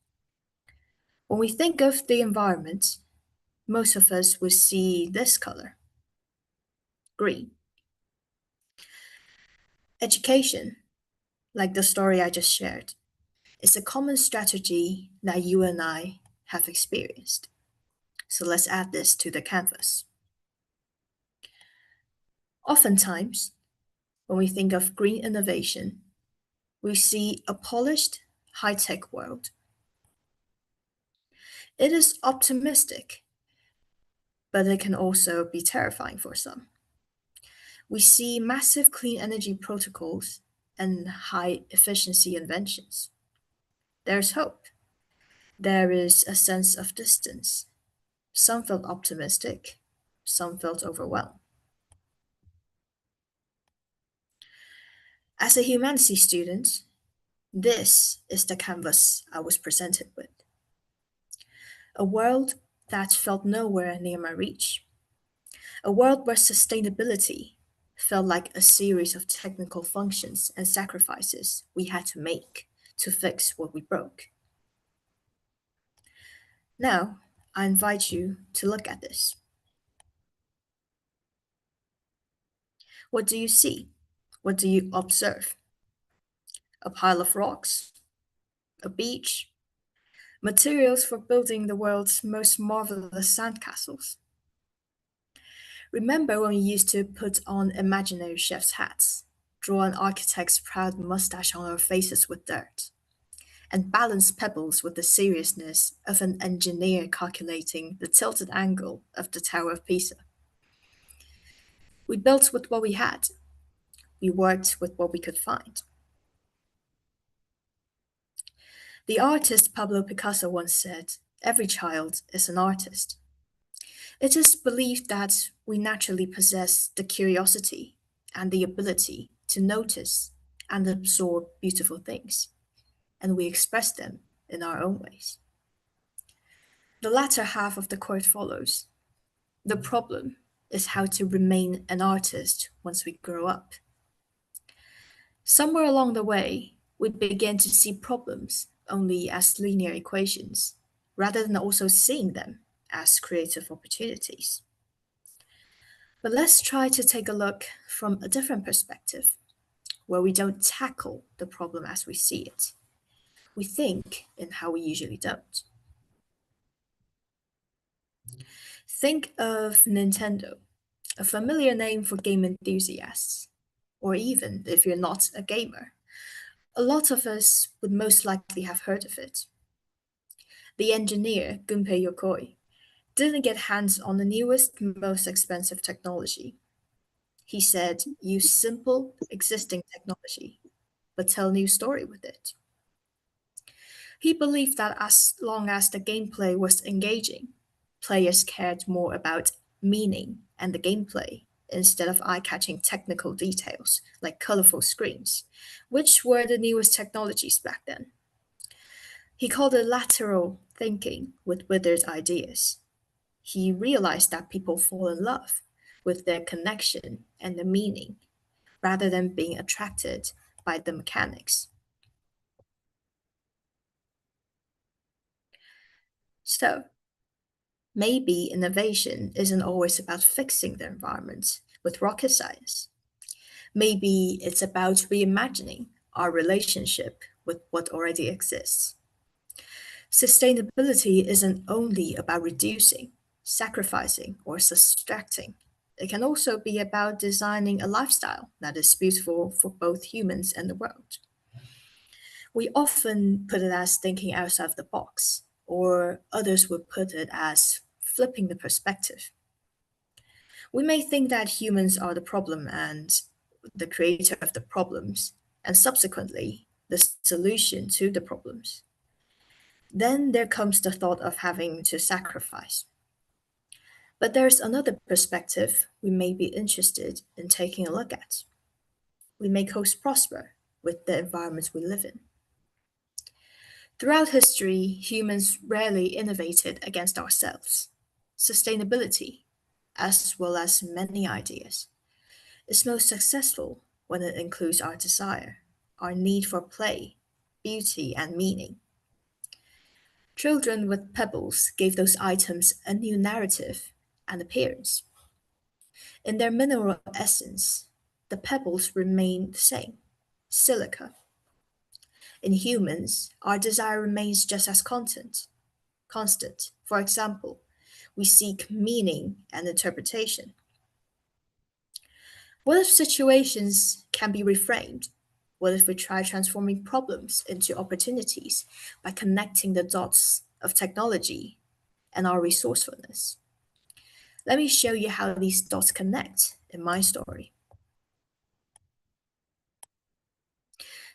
When we think of the environment, most of us would see this color, green. Education, like the story I just shared, is a common strategy that you and I have experienced. So let's add this to the canvas. Oftentimes, when we think of green innovation, we see a polished, high-tech world. It is optimistic, but it can also be terrifying for some. We see massive clean energy protocols and high efficiency inventions. There's hope, there is a sense of distance. Some felt optimistic, some felt overwhelmed. As a humanities student, this is the canvas I was presented with. A world that felt nowhere near my reach. A world where sustainability felt like a series of technical functions and sacrifices we had to make to fix what we broke. Now, I invite you to look at this. What do you see? What do you observe? A pile of rocks? A beach? Materials for building the world's most marvelous sandcastles? Remember when we used to put on imaginary chef's hats, draw an architect's proud mustache on our faces with dirt, and balance pebbles with the seriousness of an engineer calculating the tilted angle of the Tower of Pisa? We built with what we had. We worked with what we could find. The artist Pablo Picasso once said, "Every child is an artist." It is believed that we naturally possess the curiosity and the ability to notice and absorb beautiful things, and we express them in our own ways. The latter half of the quote follows. The problem is how to remain an artist once we grow up. Somewhere along the way, we begin to see problems only as linear equations, rather than also seeing them as creative opportunities. But let's try to take a look from a different perspective, where we don't tackle the problem as we see it. We think in how we usually don't. Think of Nintendo, a familiar name for game enthusiasts, or even if you're not a gamer. A lot of us would most likely have heard of it. The engineer, Gunpei Yokoi, didn't get hands on the newest, most expensive technology. He said, use simple, existing technology, but tell a new story with it. He believed that as long as the gameplay was engaging, players cared more about meaning and the gameplay instead of eye-catching technical details like colorful screens, which were the newest technologies back then. He called it lateral thinking with withered ideas. He realized that people fall in love with their connection and the meaning, rather than being attracted by the mechanics. So, maybe innovation isn't always about fixing the environment with rocket science. Maybe it's about reimagining our relationship with what already exists. Sustainability isn't only about reducing, sacrificing, or subtracting. It can also be about designing a lifestyle that is beautiful for both humans and the world. We often put it as thinking outside of the box, or others would put it as flipping the perspective. We may think that humans are the problem and the creator of the problems, and subsequently the solution to the problems. Then there comes the thought of having to sacrifice. But there's another perspective we may be interested in taking a look at. We may co-prosper with the environment we live in. Throughout history, humans rarely innovated against ourselves. Sustainability, as well as many ideas, is most successful when it includes our desire, our need for play, beauty, and meaning. Children with pebbles gave those items a new narrative and appearance. In their mineral essence, the pebbles remain the same, silica. In humans, our desire remains just as constant. For example, we seek meaning and interpretation. What if situations can be reframed? What if we try transforming problems into opportunities by connecting the dots of technology and our resourcefulness? Let me show you how these dots connect in my story.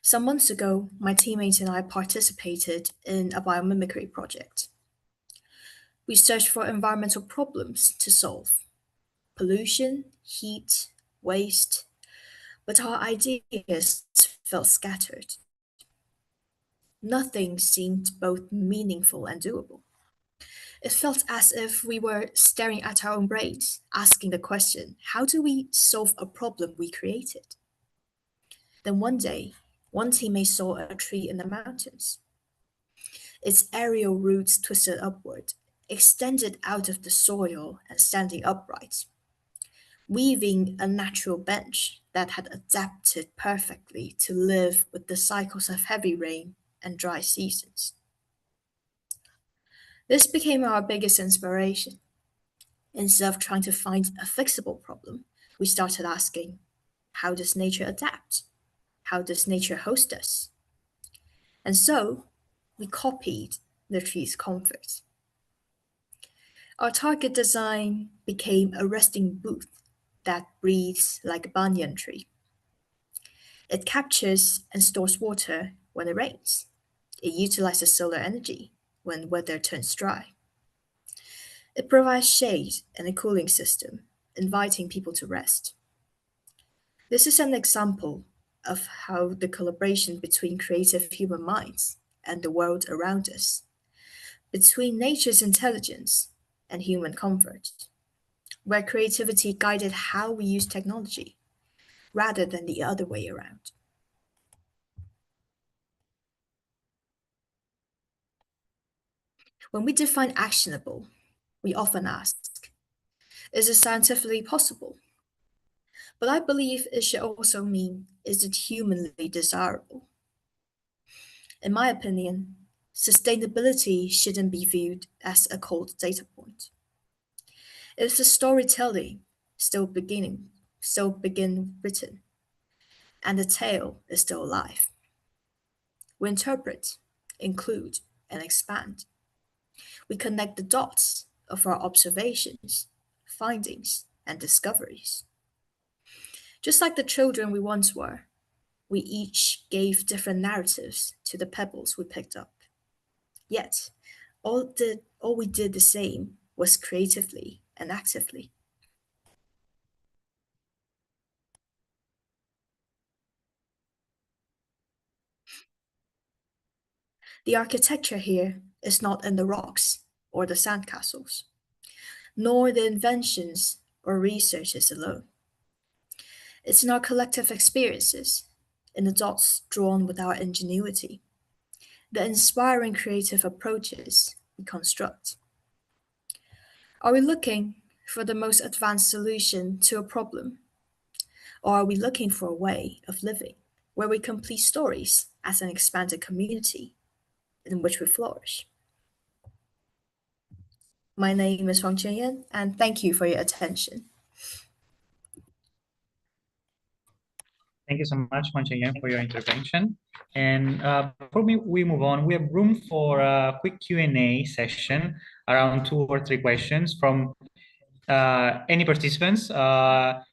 Some months ago, my teammates and I participated in a biomimicry project. We searched for environmental problems to solve: pollution, heat, waste, but our ideas felt scattered. Nothing seemed both meaningful and doable. It felt as if we were staring at our own brains, asking the question, how do we solve a problem we created? Then one day, one teammate saw a tree in the mountains. Its aerial roots twisted upward, extended out of the soil and standing upright, weaving a natural bench that had adapted perfectly to live with the cycles of heavy rain and dry seasons. This became our biggest inspiration. Instead of trying to find a fixable problem, we started asking, how does nature adapt? How does nature host us? And so, we copied the tree's comfort. Our target design became a resting booth that breathes like a banyan tree. It captures and stores water when it rains. It utilizes solar energy when weather turns dry. It provides shade and a cooling system, inviting people to rest. This is an example of how the collaboration between creative human minds and the world around us, between nature's intelligence and human comfort, where creativity guided how we use technology rather than the other way around. When we define actionable, we often ask, is it scientifically possible? But I believe it should also mean, is it humanly desirable? In my opinion, sustainability shouldn't be viewed as a cold data point. If the storytelling still begin written, and the tale is still alive, we interpret, include, and expand. We connect the dots of our observations, findings, and discoveries. Just like the children we once were, we each gave different narratives to the pebbles we picked up. Yet, all we did the same was creatively and actively. The architecture here is not in the rocks or the sandcastles, nor the inventions or researches alone. It's in our collective experiences, in the dots drawn with our ingenuity, the inspiring creative approaches we construct. Are we looking for the most advanced solution to a problem? Or are we looking for a way of living where we complete stories as an expanded community in which we flourish? My name is Huang Chenyan, and thank you for your attention. Thank you so much, Manchayan, for your intervention. And before we move on, we have room for a quick Q&A session, around 2 or 3 questions from any participants.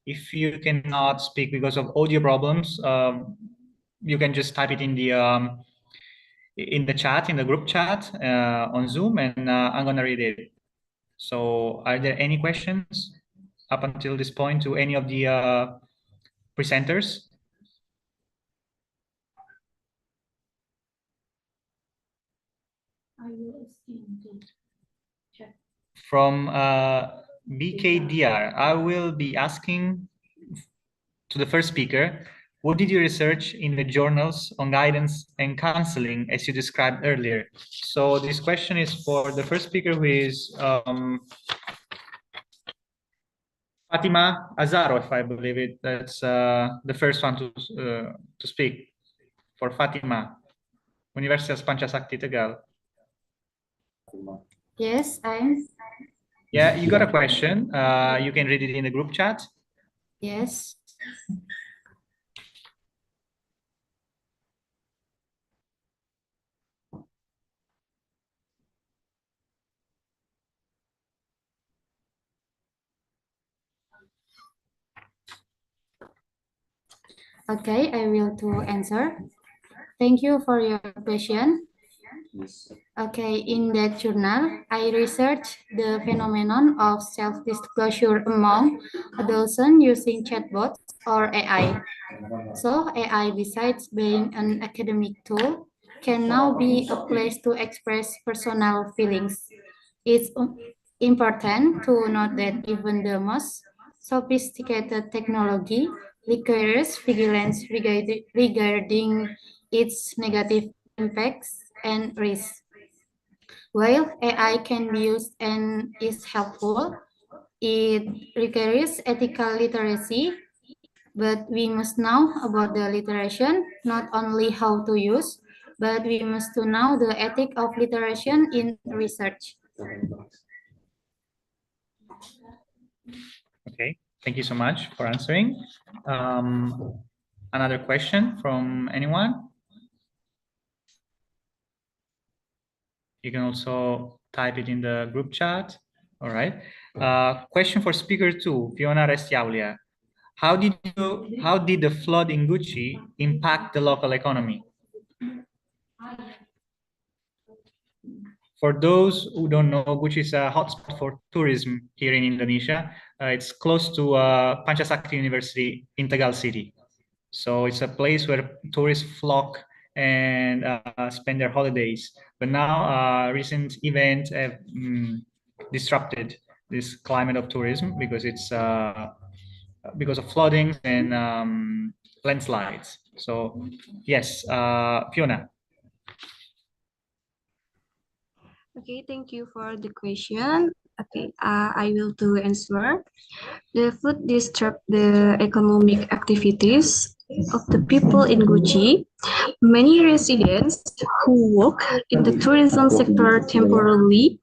If you cannot speak because of audio problems, you can just type it in the chat, in the group chat on Zoom, and I'm gonna read it. So, are there any questions up until this point to any of the presenters? From BKDR, I will be asking to the first speaker, what did you research in the journals on guidance and counseling as you described earlier? So this question is for the first speaker, who is Fatima Azaro, if I believe it. That's the first one to speak, for Fatima, Universitas Pancasakti Tegal. Yes, I am. Yeah, you got a question. You can read it in the group chat. Yes. Okay, I will to answer. Thank you for your question. Okay, in that journal, I researched the phenomenon of self-disclosure among adolescents using chatbots or AI. So AI, besides being an academic tool, can now be a place to express personal feelings. It's important to note that even the most sophisticated technology requires vigilance regarding its negative impacts and risks. While AI can be used and is helpful, it requires ethical literacy, but we must know about the literation, not only how to use, but we must to know the ethic of literation in research. Okay, thank you so much for answering. Another question from anyone? You can also type it in the group chat. All right. Question for speaker 2, Fiona Restiaulia. How did the flood in Gucci impact the local economy? For those who don't know, Gucci is a hotspot for tourism here in Indonesia. It's close to Pancasakti University in Tegal City. So it's a place where tourists flock and spend their holidays. But now recent events have disrupted this climate of tourism because it's because of flooding and landslides. So yes, Fiona. Okay, thank you for the question. Okay, I will do answer. The flood disrupt the economic activities of the people in Gucci. Many residents who work in the tourism sector temporarily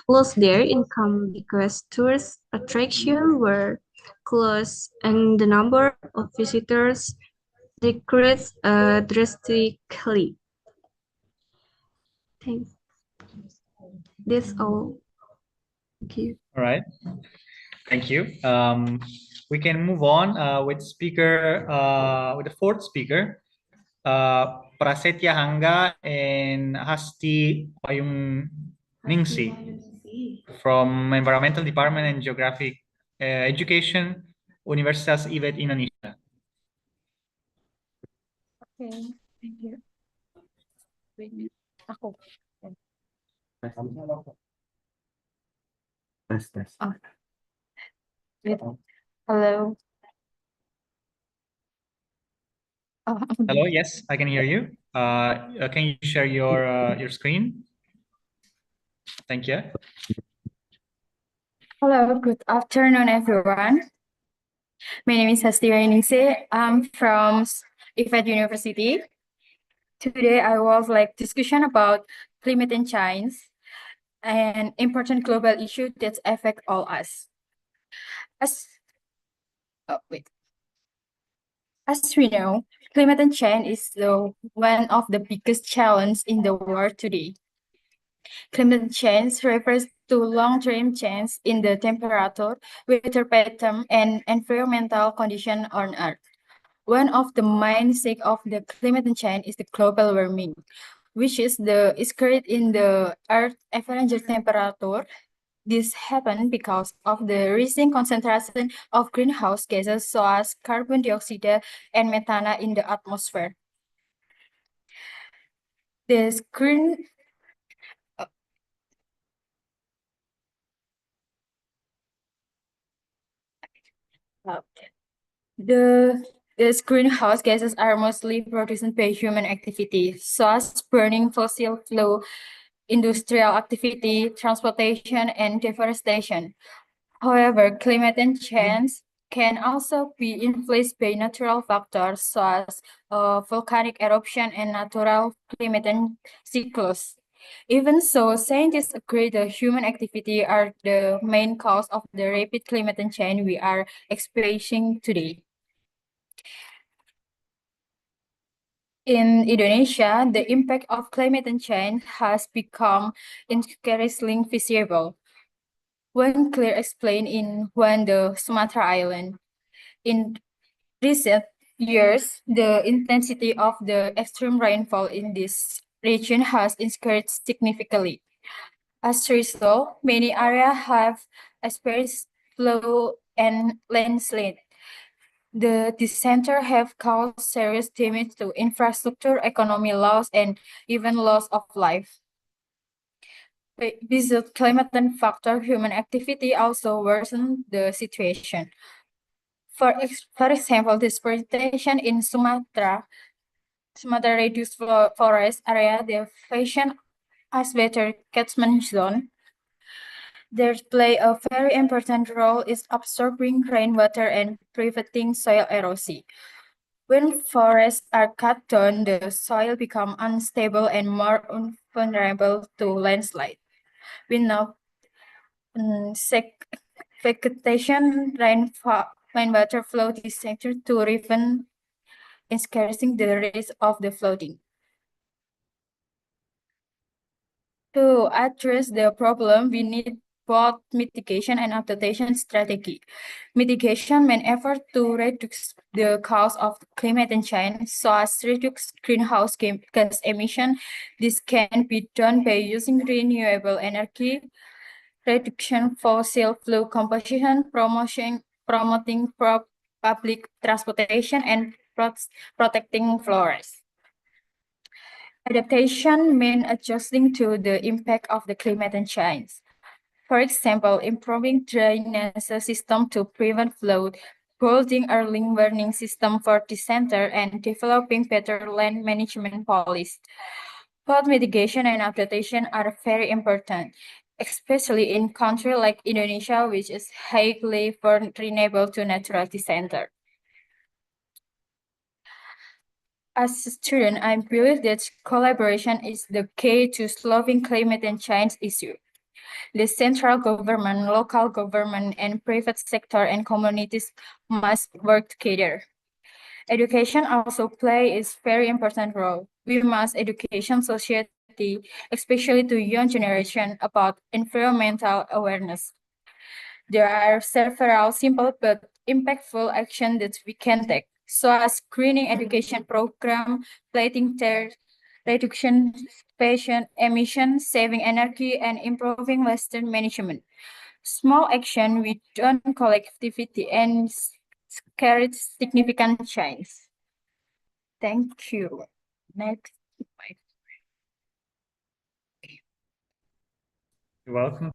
lost their income because tourist attractions were closed and the number of visitors decreased drastically. Thanks. That's all. Thank you. All right. Thank you. We can move on with the fourth speaker, Prasetya Hangga and Hasti Payung Ningsi from Environmental Department and Geographic Education, Universitas IVET Indonesia. Okay, thank you. Aku. Oh. Hello. Hello, yes, I can hear you. Can you share your screen? Thank you. Hello, good afternoon, everyone. My name is Hasti Ningsi. I'm from IVET University. Today, I will like discussion about climate change, an important global issue that affects all us. As we know, climate change is one of the biggest challenges in the world today. Climate change refers to long-term change in the temperature, weather pattern, and environmental conditions on Earth. One of the main effects of the climate change is the global warming, which is created in the Earth's average temperature. This happens because of the rising concentration of greenhouse gases such as carbon dioxide and methane in the atmosphere. These greenhouse gases are mostly produced by human activity, such as burning fossil fuel, industrial activity, transportation, and deforestation. However, climate change can also be influenced by natural factors such as volcanic eruption and natural climate cycles. Even so, scientists agree that human activity are the main cause of the rapid climate change we are experiencing today. In Indonesia, the impact of climate change has become increasingly visible. One clear explain in the Sumatra Island. In recent years, the intensity of the extreme rainfall in this region has increased significantly. As a result, many areas have experienced flood and landslide. The disaster have caused serious damage to infrastructure, economic loss, and even loss of life. Besides climate factor, human activity also worsen the situation. For example, deforestation in Sumatra reduced forest area, the fashion as better catchment zone. They play a very important role in absorbing rainwater and preventing soil erosion. When forests are cut down, the soil becomes unstable and more vulnerable to landslide. Without vegetation, rainwater flow this sector to river, increasing the risk of the flooding. To address the problem, we need both mitigation and adaptation strategy. Mitigation means effort to reduce the cause of climate change, so as reduce greenhouse gas emission. This can be done by using renewable energy, reduction fossil fuel composition, promoting public transportation, and protecting forests. Adaptation means adjusting to the impact of the climate change. For example, improving drainage system to prevent flood, building early warning system for disaster, and developing better land management policies. Both mitigation and adaptation are very important, especially in countries like Indonesia, which is highly vulnerable to natural disaster. As a student, I believe that collaboration is the key to solving climate change issue. The central government, local government, and private sector and communities must work together. Education also plays a very important role. We must education society, especially to young generation, about environmental awareness. There are several simple but impactful actions that we can take, so as greening education program, plating tear, reduction patient emissions, saving energy, and improving waste management. Small action with done collectivity and carried significant change. Thank you. Next. You're welcome.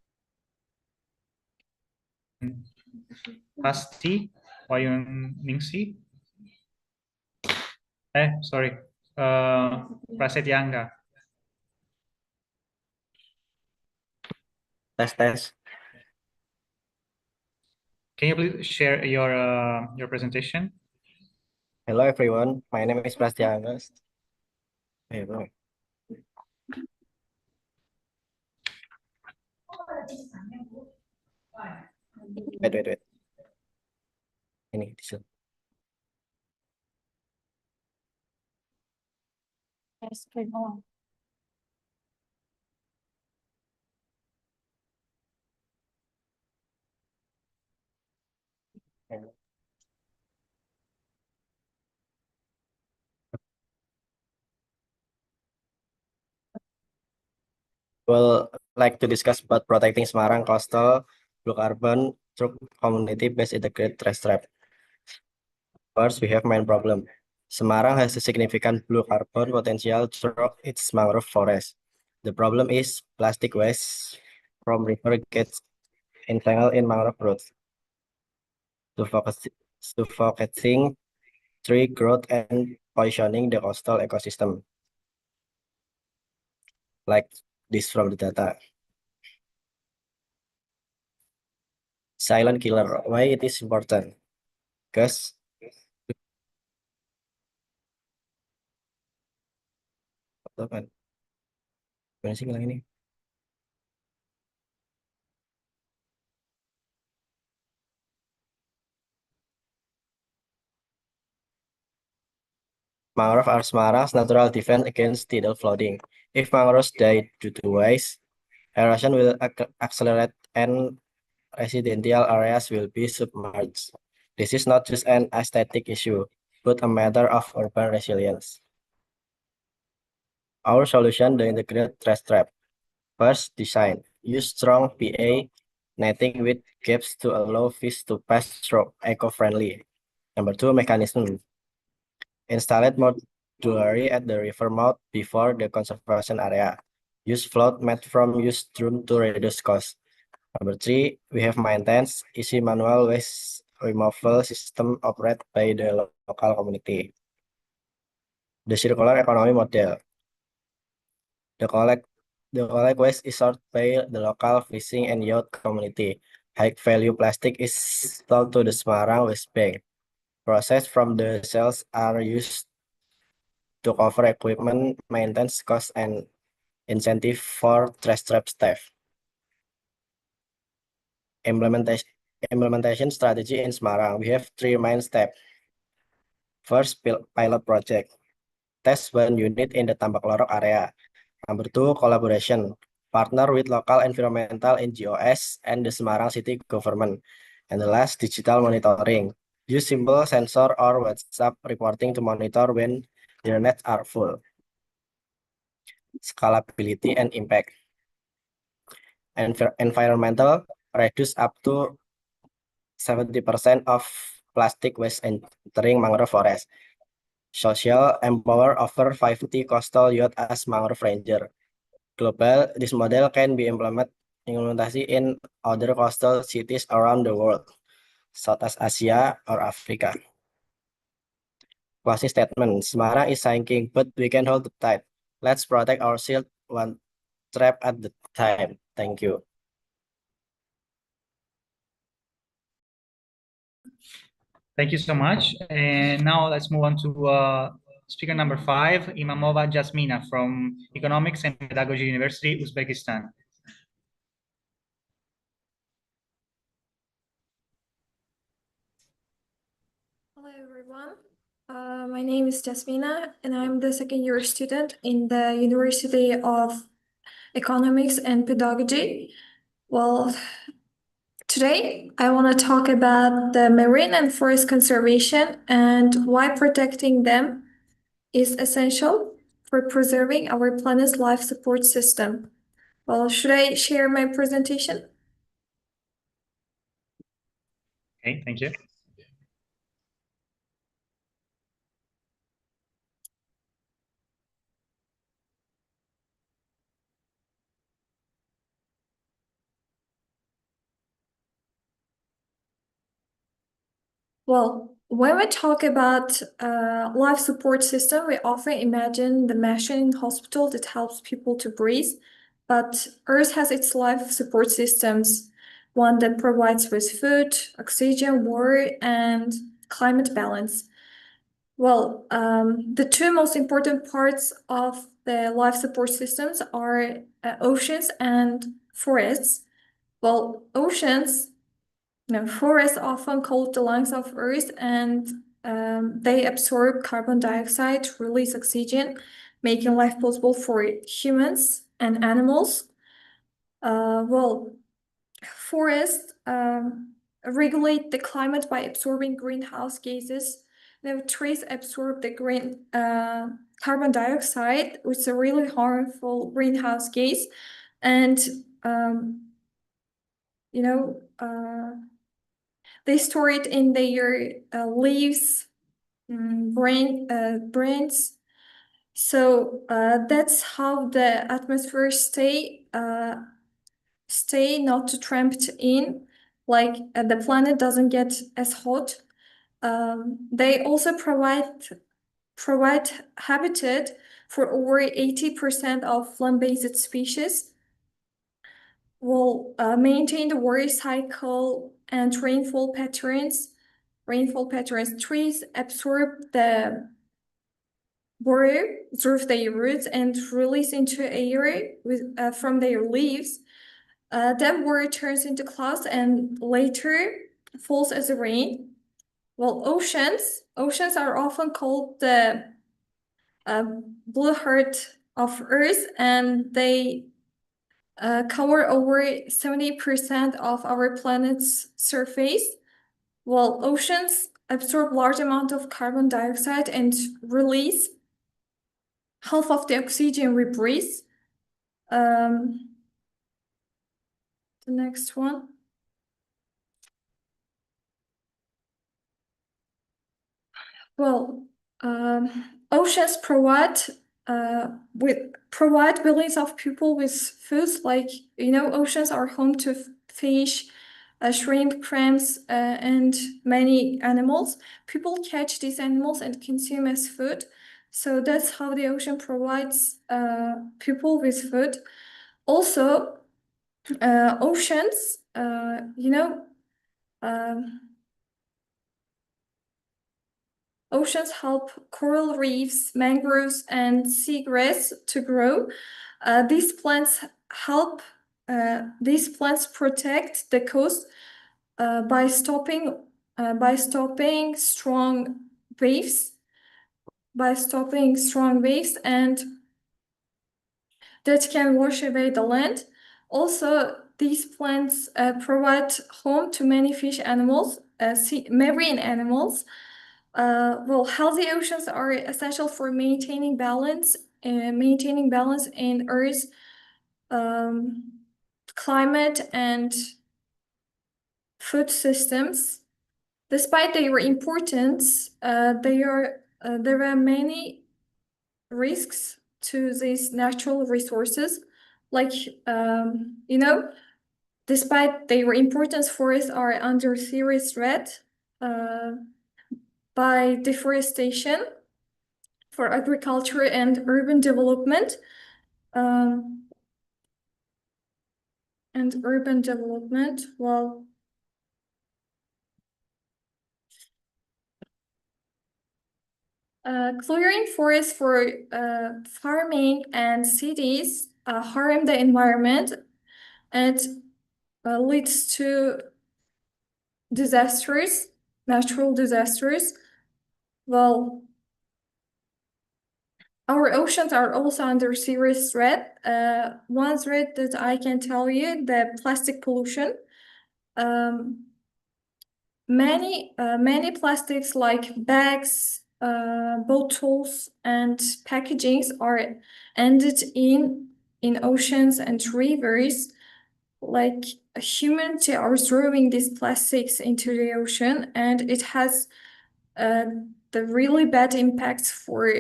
Pasti Wayuningsi. Sorry. Prasetyangga. Tes. Can you please share your presentation? Hello everyone, my name is Prasetyangga. Hello. Wait. Ini di sini. Screen on. We'll like to discuss about protecting Semarang coastal blue carbon through community-based integrated trash trap. First, we have main problem. Semarang has a significant blue carbon potential through its mangrove forest. The problem is plastic waste from river gets entangled in mangrove roots, suffocating tree growth and poisoning the coastal ecosystem. Like this from the data. Silent killer, why it is important? Because gimana sih bilang ini? Mangrove are Semarang's natural defense against tidal flooding. If mangroves die due to waste, erosion will accelerate and residential areas will be submerged. This is not just an aesthetic issue, but a matter of urban resilience. Our solution, the integrated trash trap. First, design. Use strong PA netting with gaps to allow fish to pass through eco-friendly. Number 2, mechanism. Install it modularly at the river mouth before the conservation area. Use float mat from used drum to reduce cost. Number 3, we have maintenance, easy manual waste removal system operated by the local community. The circular economy model. The collect waste is sorted by the local fishing and yacht community. High value plastic is sold to the Semarang Waste Bank. Process from the sales are used to cover equipment, maintenance costs, and incentive for trash trap staff. Implementation strategy in Semarang. We have 3 main steps. First, pilot project. Test 1 unit in the Tambak Lorok area. Number 2, collaboration. Partner with local environmental NGOs and the Semarang city government. And the last, digital monitoring. Use simple sensor or WhatsApp reporting to monitor when their nets are full. Scalability and impact. Environmental, reduce up to 70% of plastic waste entering mangrove forest. Social, empower over 50 coastal yacht as mangrove ranger. Global, this model can be implemented in other coastal cities around the world, Southeast Asia or Africa. Closing statement, Semarang is sinking, but we can hold it tight. Let's protect our shield one trap at the time. Thank you. Thank you so much. And now let's move on to speaker number 5, Imamova Jasmina from Economics and Pedagogy University, Uzbekistan. Hello, everyone. My name is Jasmina, and I'm the second-year student in the University of Economics and Pedagogy. Well, today I want to talk about the marine and forest conservation and why protecting them is essential for preserving our planet's life support system. Well, should I share my presentation? Okay, thank you. Well, when we talk about life support system, we often imagine the machine in hospital that helps people to breathe. But Earth has its life support systems, one that provides with food, oxygen, water, and climate balance. Well, the 2 most important parts of the life support systems are oceans and forests. Well, oceans, forests often called the lungs of Earth, and they absorb carbon dioxide, release oxygen, making life possible for humans and animals. Well, forests regulate the climate by absorbing greenhouse gases. Trees absorb the carbon dioxide, which is a really harmful greenhouse gas, and they store it in their leaves, brains. So that's how the atmosphere stay not trapped in, like the planet doesn't get as hot. They also provide habitat for over 80% of land-based species. Will maintain the water cycle and rainfall patterns. Trees absorb the water through their roots and release into air from their leaves. That water turns into clouds and later falls as rain. Well, oceans are often called the blue heart of Earth, and they cover over 70% of our planet's surface. Well, oceans absorb large amount of carbon dioxide and release half of the oxygen we breathe. The next one. Well, oceans provide billions of people with food. Like, you know, oceans are home to fish, shrimp, crabs, and many animals. People catch these animals and consume as food. So that's how the ocean provides people with food. Also, oceans, you know, oceans help coral reefs, mangroves, and seagrass to grow. These plants protect the coast by stopping strong waves, and that can wash away the land. Also, these plants provide home to many fish animals, marine animals. Well, healthy oceans are essential for maintaining balance in Earth's climate and food systems. Despite their importance, there are many risks to these natural resources. Like, you know, despite their importance, forests are under serious threat by deforestation for agriculture and urban development. Well, clearing forests for farming and cities harm the environment and leads to disasters, natural disasters. Well, our oceans are also under serious threat. One threat that I can tell you, the plastic pollution. Many plastics like bags, bottles, and packagings are ended in oceans and rivers. Like, humanity are throwing these plastics into the ocean, and it has the really bad impacts for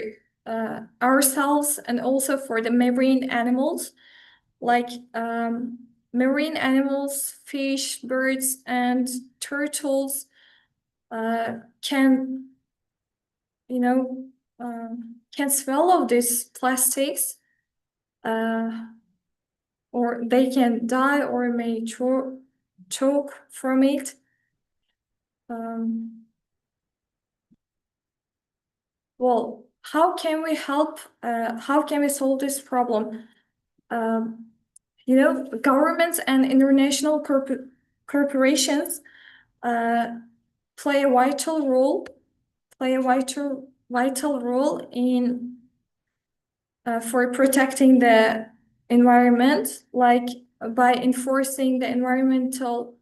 ourselves and also for the marine animals. Like, marine animals, fish, birds, and turtles can, you know, can swallow these plastics, or they can die or may choke from it. Well, how can we help? How can we solve this problem? You know, governments and international corporations play a vital role in for protecting the environment, like by enforcing environmental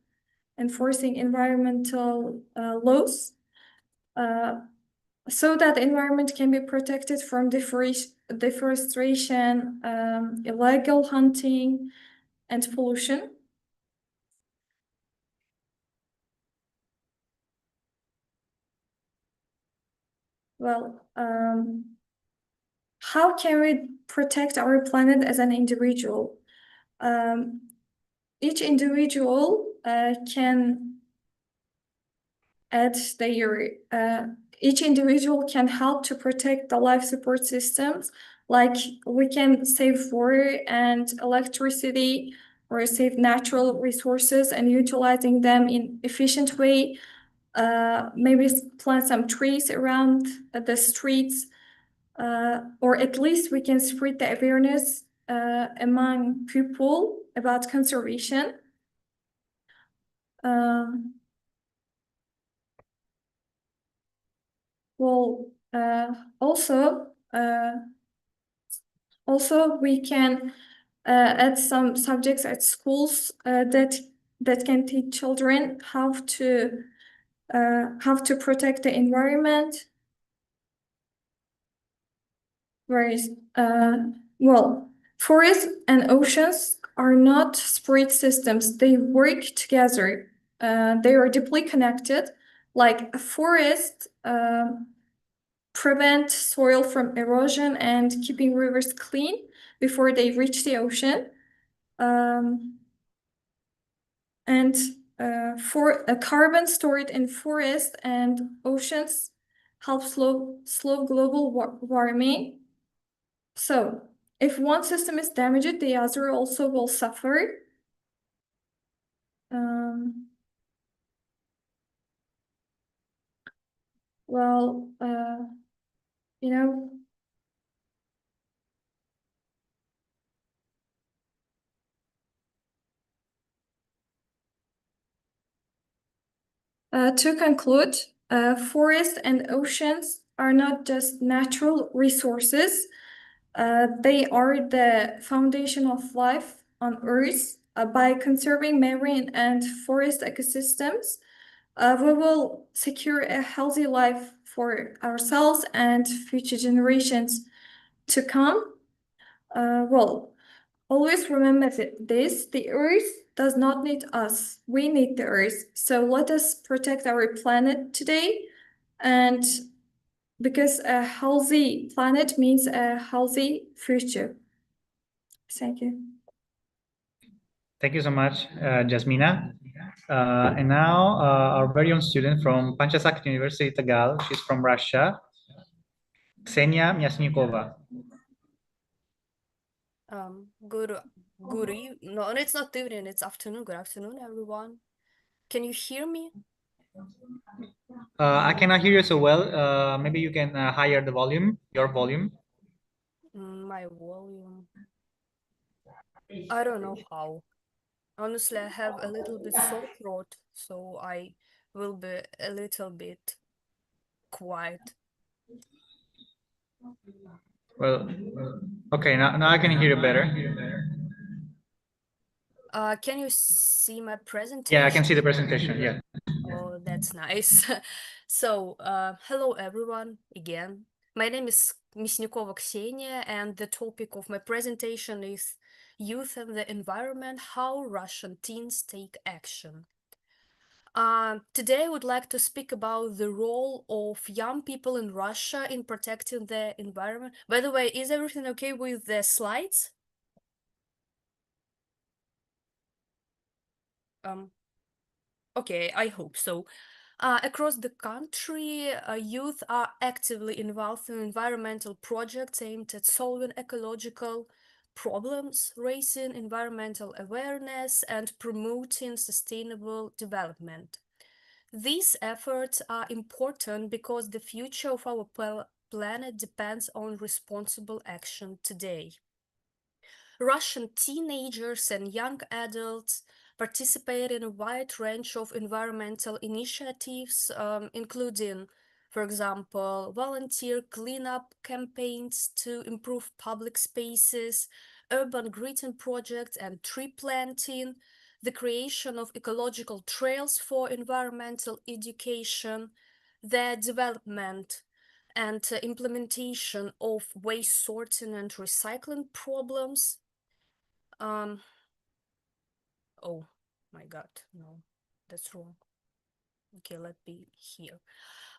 laws, so that the environment can be protected from deforestation, illegal hunting, and pollution. Well, how can we protect our planet as an individual? Each individual can add each individual can help to protect the life support systems. Like, we can save water and electricity, or save natural resources and utilizing them in efficient way. Maybe plant some trees around the streets, or at least we can spread the awareness among people about conservation. Well, also we can add some subjects at schools that can teach children how to how to protect the environment. Whereas, well, forests and oceans are not separate systems. They work together. They are deeply connected. Like a forest prevent soil from erosion and keeping rivers clean before they reach the ocean. And for a carbon stored in forests and oceans helps slow global warming. So if one system is damaged, the other also will suffer. Well, you know, to conclude, forests and oceans are not just natural resources. They are the foundation of life on Earth. By conserving marine and forest ecosystems, we will secure a healthy life for ourselves and future generations to come. Well, always remember this, the Earth does not need us. We need the Earth. So let us protect our planet today. And because a healthy planet means a healthy future. Thank you. Thank you so much, Jasmina. And now our very own student from Panchasakti University, Tagal. She's from Russia, Ksenia Myasnikova. No, it's not evening, it's afternoon. Good afternoon, everyone. Can you hear me? I cannot hear you so well. Maybe you can higher the volume, your volume. My volume. I don't know how. Honestly, I have a little bit sore throat, so I will be a little bit quiet. Well, okay, now I can hear you better. Can you see my presentation? Yeah, I can see the presentation, yeah. Oh, that's nice. So, hello everyone again. My name is Mysnikova Ksenia, and the topic of my presentation is Youth and the Environment, How Russian Teens Take Action. Today I would like to speak about the role of young people in Russia in protecting the environment. By the way, is everything okay with the slides? Okay, I hope so. Across the country, youth are actively involved in environmental projects aimed at solving ecological problems, raising environmental awareness, and promoting sustainable development. These efforts are important because the future of our planet depends on responsible action today. Russian teenagers and young adults participate in a wide range of environmental initiatives, including, for example, volunteer cleanup campaigns to improve public spaces, urban greening projects and tree planting, the creation of ecological trails for environmental education, the development and implementation of waste sorting and recycling problems. Oh my God, no, that's wrong. Okay, let me here.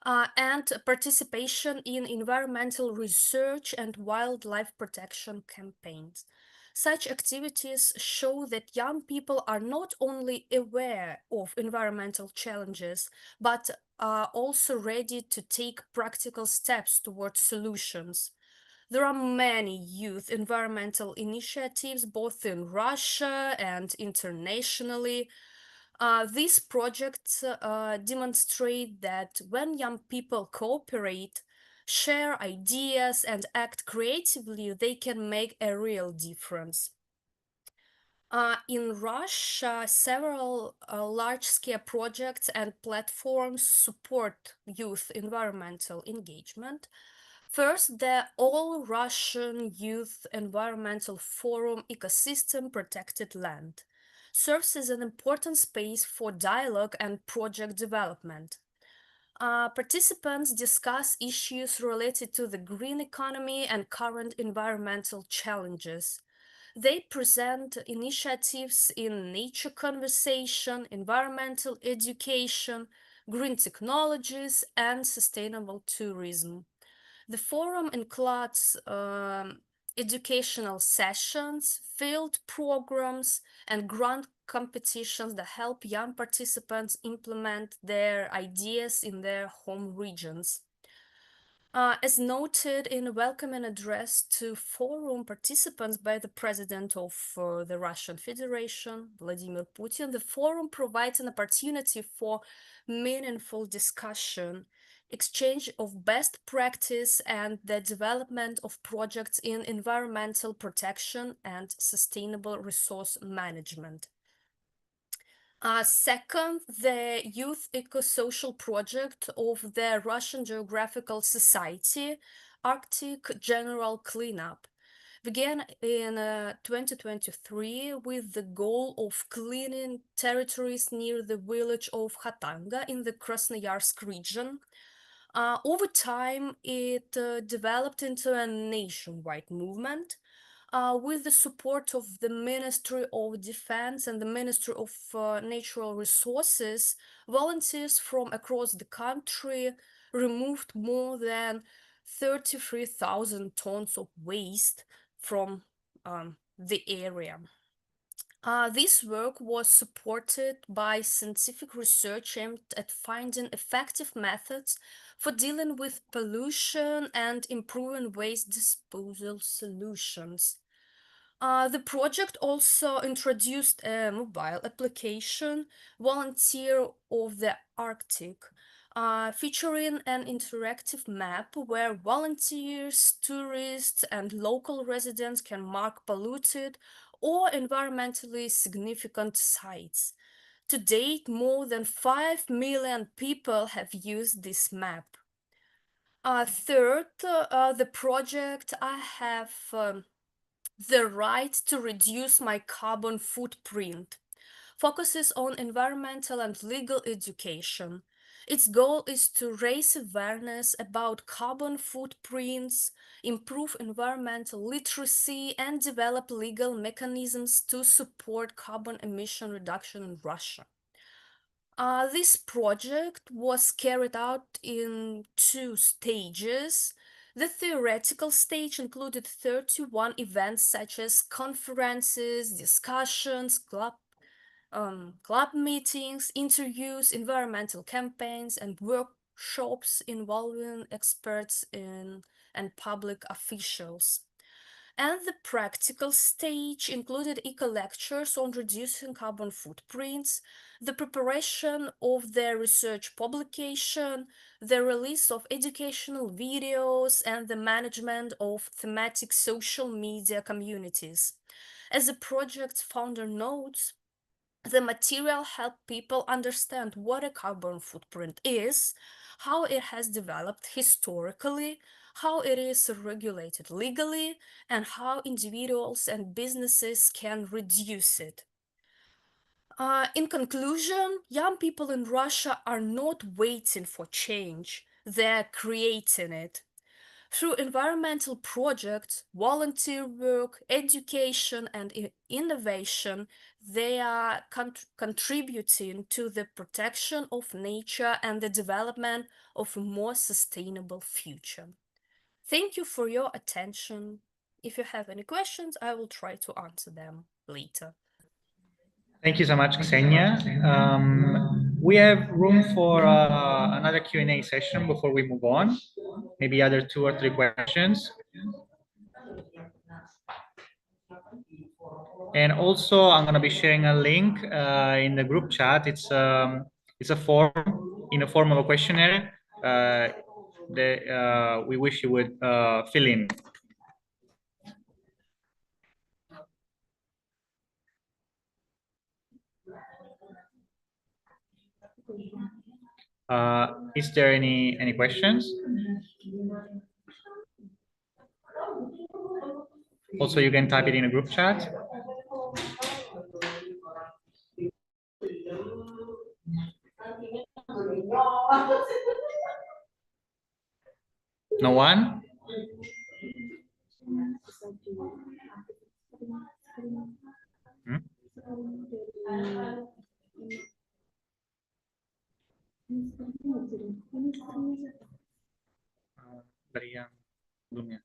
And participation in environmental research and wildlife protection campaigns. Such activities show that young people are not only aware of environmental challenges, but are also ready to take practical steps towards solutions. There are many youth environmental initiatives, both in Russia and internationally. These projects demonstrate that when young people cooperate, share ideas, and act creatively, they can make a real difference. In Russia, several large-scale projects and platforms support youth environmental engagement. First, the All-Russian Youth Environmental Forum Ecosystem Protected Land serves as an important space for dialogue and project development. Participants discuss issues related to the green economy and current environmental challenges. They present initiatives in nature conservation, environmental education, green technologies, and sustainable tourism. The forum includes educational sessions, field programs, and grant competitions that help young participants implement their ideas in their home regions. As noted in a welcoming address to forum participants by the President of the Russian Federation, Vladimir Putin, the forum provides an opportunity for meaningful discussion, exchange of best practice, and the development of projects in environmental protection and sustainable resource management. Second, the Youth Eco-Social Project of the Russian Geographical Society, Arctic General Cleanup, began in 2023 with the goal of cleaning territories near the village of Khatanga in the Krasnoyarsk region. Over time, it developed into a nationwide movement. With the support of the Ministry of Defense and the Ministry of Natural Resources, volunteers from across the country removed more than 33,000 tons of waste from the area. This work was supported by scientific research aimed at finding effective methods for dealing with pollution and improving waste disposal solutions. The project also introduced a mobile application, Volunteer of the Arctic, featuring an interactive map where volunteers, tourists, and local residents can mark polluted or environmentally significant sites. To date, more than 5 million people have used this map. Third, the project I have the right to reduce my carbon footprint focuses on environmental and legal education. Its goal is to raise awareness about carbon footprints, improve environmental literacy, and develop legal mechanisms to support carbon emission reduction in Russia. This project was carried out in 2 stages. The theoretical stage included 31 events such as conferences, discussions, club meetings, interviews, environmental campaigns, and workshops involving experts and public officials. And the practical stage included eco-lectures on reducing carbon footprints, the preparation of the research publication, the release of educational videos, and the management of thematic social media communities. As the project's founder notes, the material helped people understand what a carbon footprint is, how it has developed historically, how it is regulated legally, and how individuals and businesses can reduce it. In conclusion, young people in Russia are not waiting for change, they're creating it. Through environmental projects, volunteer work, education, and innovation, they are contributing to the protection of nature and the development of a more sustainable future. Thank you for your attention. If you have any questions, I will try to answer them later. Thank you so much, Ksenia. We have room for another Q&A session before we move on. Maybe other 2 or 3 questions. And also, I'm going to be sharing a link in the group chat. It's a form in a form of a questionnaire that we wish you would fill in. Is there any questions? Also, you can type it in a group chat. No one? Hmm? Dari yang sebelumnya.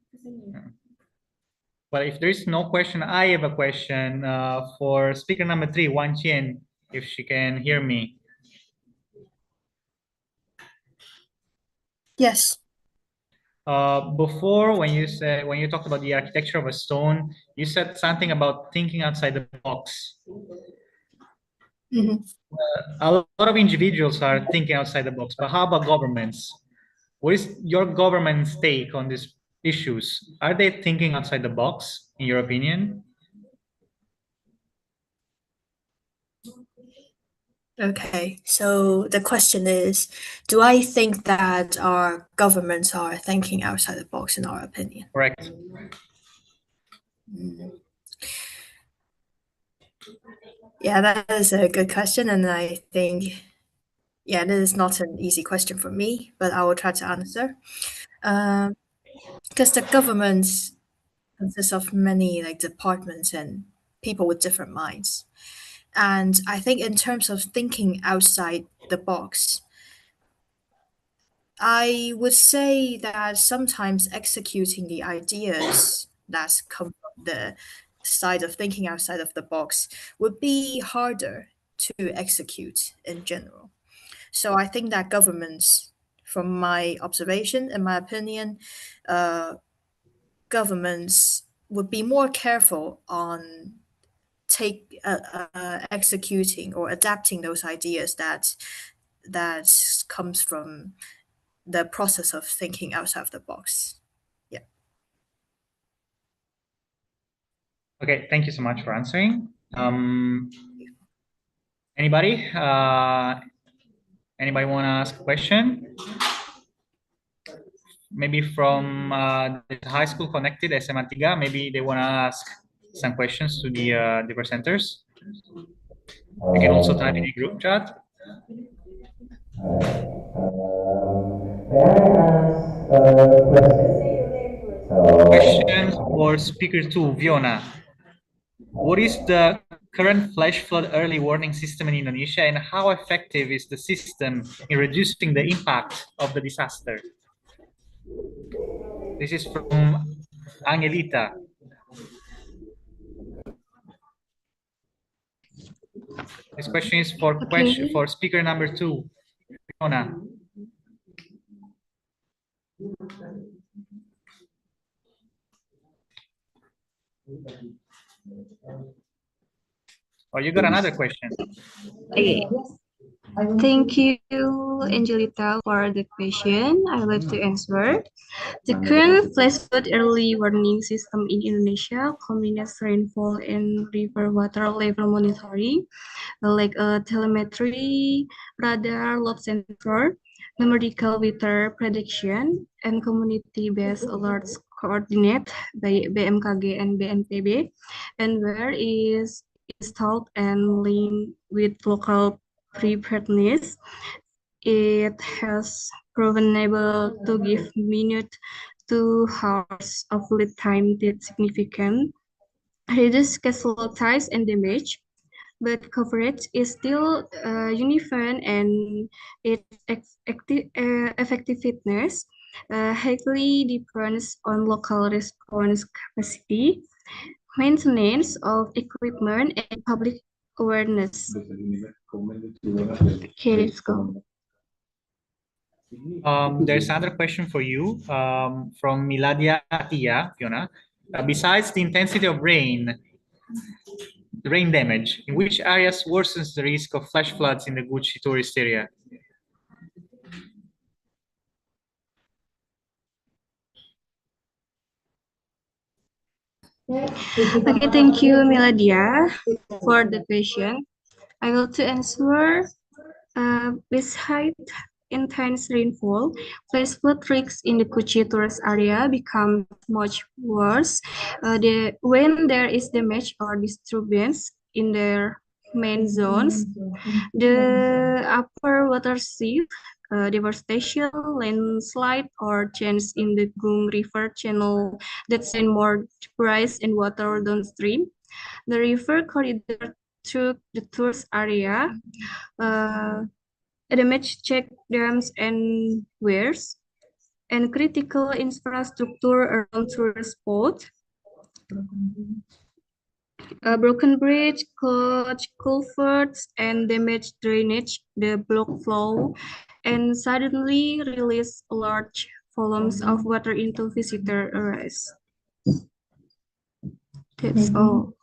Well, if there is no question, I have a question for speaker number 3, Wan Qian, if she can hear me. Yes. Before, when you talked about the architecture of a stone, you said something about thinking outside the box. Mhm. A lot of individuals are thinking outside the box, but how about governments? What is your government's take on these issues? Are they thinking outside the box, in your opinion? Okay, so the question is, do I think that our governments are thinking outside the box in our opinion? Correct. Yeah, that is a good question, and I think, yeah, this is not an easy question for me, but I will try to answer. Because the government consists of many like departments and people with different minds. And I think in terms of thinking outside the box, I would say that sometimes executing the ideas that come from the side of thinking outside of the box would be harder to execute in general. So I think that governments, from my observation and my opinion, governments would be more careful on executing or adapting those ideas that comes from the process of thinking outside of the box. Yeah. Okay, thank you so much for answering. Anybody? Anybody want to ask a question? Maybe from the high school connected, SMA 3, maybe they want to ask some questions to the presenters. You can also type in the group chat. Question for speaker 2, Fiona. What is the current flash flood early warning system in Indonesia, and how effective is the system in reducing the impact of the disaster? This is from Angelita. This question is for for speaker number 2, Fiona. Or you got another question? Okay. Thank you, Angelita, for the question. I would like to answer. The current flash flood early warning system in Indonesia combines rainfall and river water level monitoring, like telemetry, radar, load sensor, numerical weather prediction, and community-based alerts coordinated by BMKG and BNPB, and where is installed and linked with local preparedness. It has proven able to give minute to hours of lead time that significant reduce casualties and damage, but coverage is still uneven and its effectiveness highly depends on local response capacity, maintenance of equipment, and public awareness. Okay, let's go. There's another question for you from Miladia Atia, Fiona. Besides the intensity of rain damage, in which areas worsens the risk of flash floods in the Gucci tourist area? Okay, thank you, Miladia, for the question. I will to answer. Besides intense rainfall, flash flood risks in the Gucci tourist area become much worse when there is damage or disturbance in their main zones. The upper water sheet deforestation, landslide, or change in the Gung River channel that send more rice and water downstream. The river corridor through the tourist area, damage check dams and weirs, and critical infrastructure around tourist spots. Broken bridge, clogged culverts, and damaged drainage, the block flow, and suddenly release large volumes of water into visitor areas. That's all.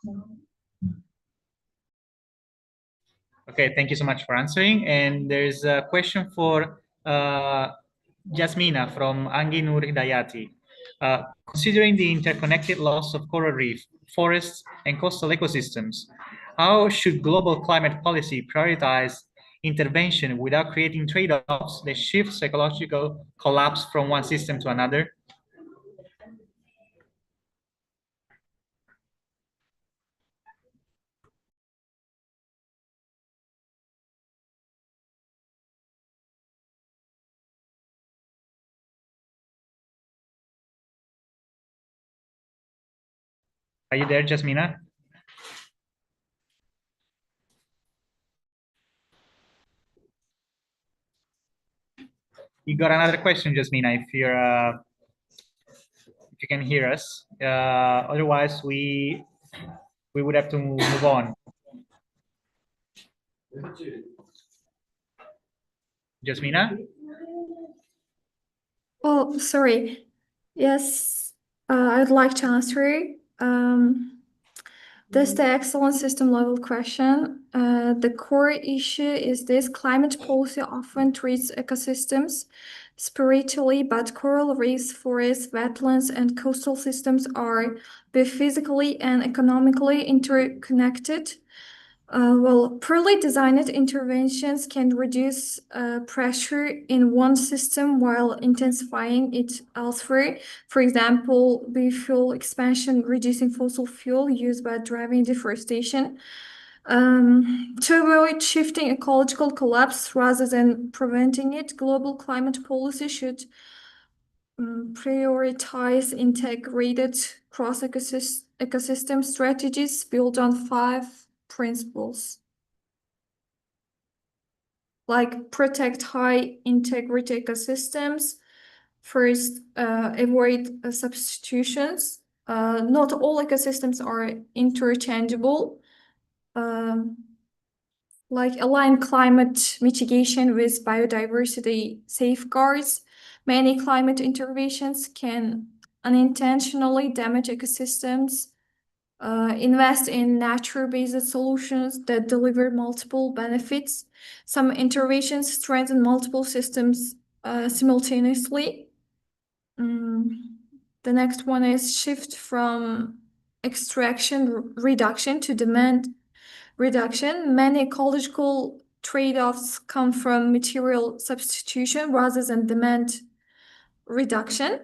Okay, thank you so much for answering. And there's a question for Jasmina from Anggi Nur Hidayati. Considering the interconnected loss of coral reef, forests, and coastal ecosystems, how should global climate policy prioritize intervention without creating trade-offs that shift ecological collapse from one system to another? Are you there, Jasmina? You got another question, Jasmina, if you can hear us. Otherwise, we would have to move on. Jasmina? Oh, sorry. Yes, I'd like to answer. That's the excellent system level question. The core issue is this: climate policy often treats ecosystems spiritually, but coral reefs, forests, wetlands, and coastal systems are both physically and economically interconnected. Poorly designed interventions can reduce pressure in one system while intensifying it elsewhere. For example, biofuel expansion, reducing fossil fuel use by driving deforestation. To avoid shifting ecological collapse rather than preventing it, global climate policy should prioritize integrated cross-ecosystem strategies built on 5 principles, like protect high integrity ecosystems. First, avoid substitutions. Not all ecosystems are interchangeable. Like align climate mitigation with biodiversity safeguards. Many climate interventions can unintentionally damage ecosystems. Invest in nature-based solutions that deliver multiple benefits. Some interventions strengthen multiple systems simultaneously. The next one is shift from extraction reduction to demand reduction. Many ecological trade-offs come from material substitution rather than demand reduction.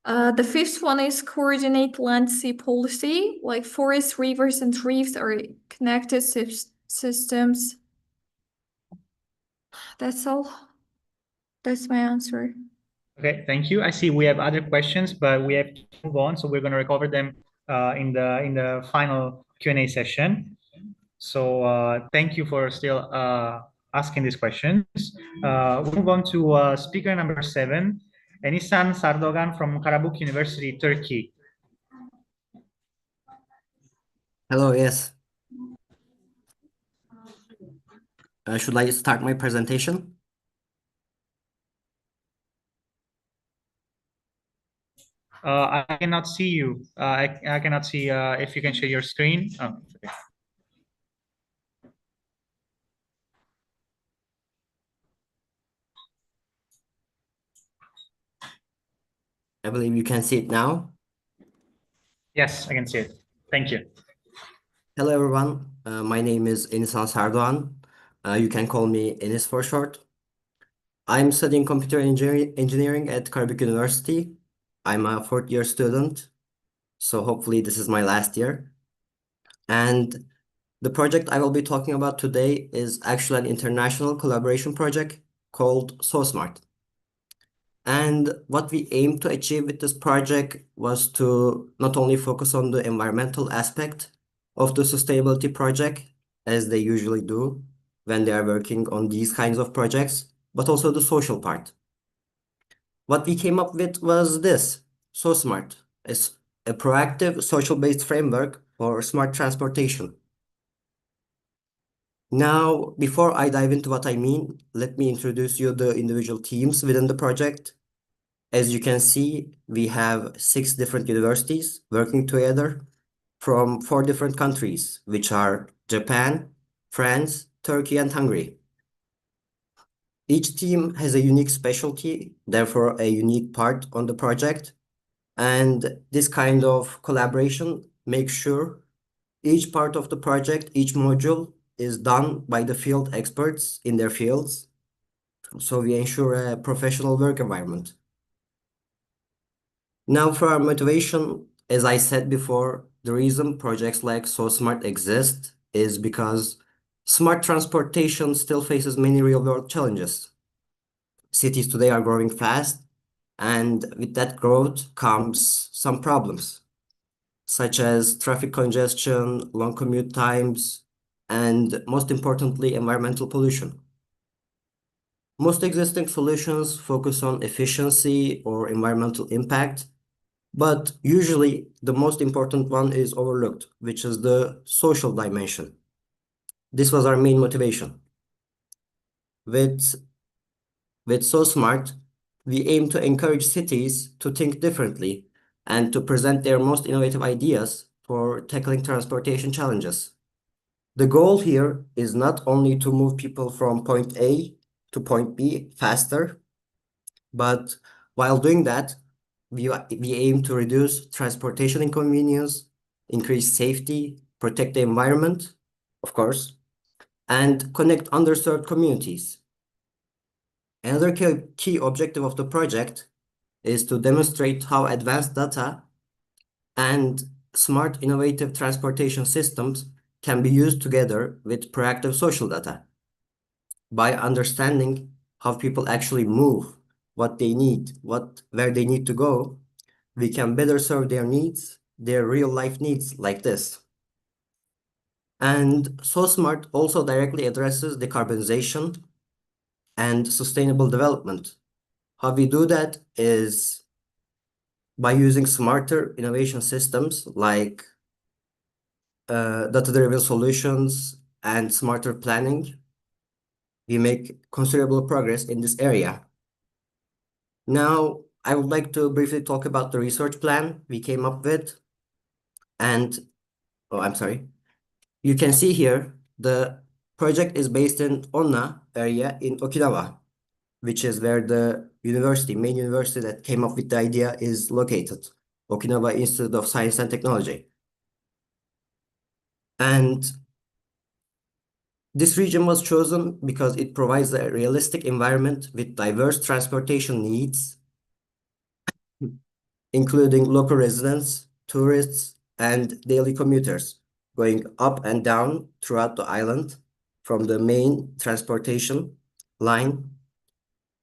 The 5th one is coordinate land-sea policy, like forests, rivers, and reefs are connected systems. That's all. That's my answer. Okay, thank you. I see we have other questions, but we have to move on, so we're going to recover them in the final Q&A session. So thank you for still asking these questions. We'll move on to speaker number 7, Enisan Sardogan from Karabük University, Turkey. Hello, yes. Should I start my presentation? I cannot see you. I cannot see if you can share your screen. Oh, okay. I believe you can see it now. Yes, I can see it. Thank you. Hello, everyone. My name is Enisan Sardoğan. You can call me Enis for short. I'm studying computer engineering at Karabük University. I'm a 4th-year student, so hopefully this is my last year. And the project I will be talking about today is actually an international collaboration project called SoSmart. And what we aimed to achieve with this project was to not only focus on the environmental aspect of the sustainability project, as they usually do when they are working on these kinds of projects, but also the social part. What we came up with was this, SoSmart, is a proactive social-based framework for smart transportation. Now, before I dive into what I mean, let me introduce you the individual teams within the project. As you can see, we have 6 different universities working together from 4 different countries, which are Japan, France, Turkey, and Hungary. Each team has a unique specialty, therefore a unique part on the project. And this kind of collaboration makes sure each part of the project, each module is done by the field experts in their fields. So we ensure a professional work environment. Now for our motivation, as I said before, the reason projects like SoSmart exist is because smart transportation still faces many real-world challenges. Cities today are growing fast, and with that growth comes some problems, such as traffic congestion, long commute times, and most importantly, environmental pollution. Most existing solutions focus on efficiency or environmental impact, but usually the most important one is overlooked, which is the social dimension. This was our main motivation. With SoSmart, we aim to encourage cities to think differently and to present their most innovative ideas for tackling transportation challenges. The goal here is not only to move people from point A to point B faster, but while doing that, we aim to reduce transportation inconvenience, increase safety, protect the environment, of course, and connect underserved communities. Another key objective of the project is to demonstrate how advanced data and smart innovative transportation systems can be used together with proactive social data. By understanding how people actually move, what they need, where they need to go, we can better serve their needs, their real life needs like this. And SoSmart also directly addresses decarbonization and sustainable development. How we do that is by using smarter innovation systems like data-driven solutions and smarter planning. We make considerable progress in this area. Now, I would like to briefly talk about the research plan we came up with. And, I'm sorry. You can see here, the project is based in Onna area in Okinawa, which is where the main university that came up with the idea is located, Okinawa Institute of Science and Technology. And this region was chosen because it provides a realistic environment with diverse transportation needs, including local residents, tourists, and daily commuters going up and down throughout the island from the main transportation line.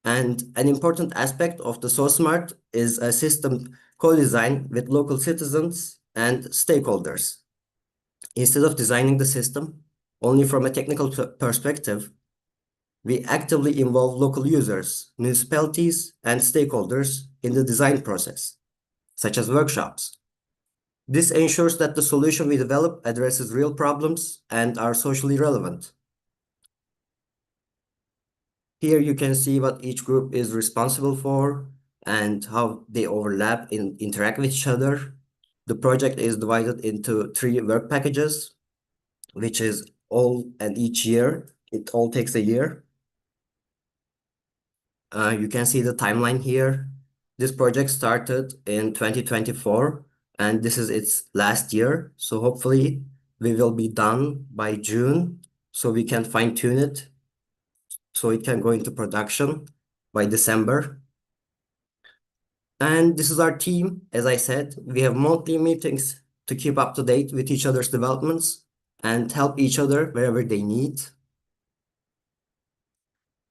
And an important aspect of the SoSmart is a system co-designed with local citizens and stakeholders. Instead of designing the system only from a technical perspective, we actively involve local users, municipalities, and stakeholders in the design process, such as workshops. This ensures that the solution we develop addresses real problems and are socially relevant. Here you can see what each group is responsible for and how they overlap and interact with each other. The project is divided into 3 work packages, which is each year. It all takes a year. You can see the timeline here. This project started in 2024, and this is its last year. So hopefully we will be done by June, so we can fine-tune it, so it can go into production by December. And this is our team. As I said, we have monthly meetings to keep up to date with each other's developments and help each other wherever they need.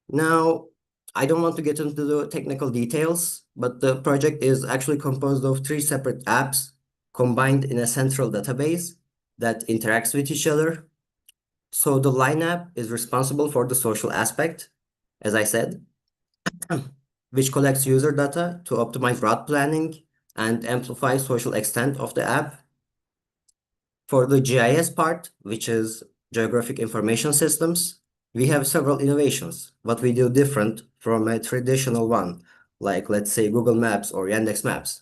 Now, I don't want to get into the technical details, but the project is actually composed of 3 separate apps combined in a central database that interacts with each other. So the Line app is responsible for the social aspect, as I said, which collects user data to optimize route planning and amplify social extent of the app. For the GIS part, which is Geographic Information Systems, we have several innovations, but we do different from a traditional one, like let's say Google Maps or Yandex Maps.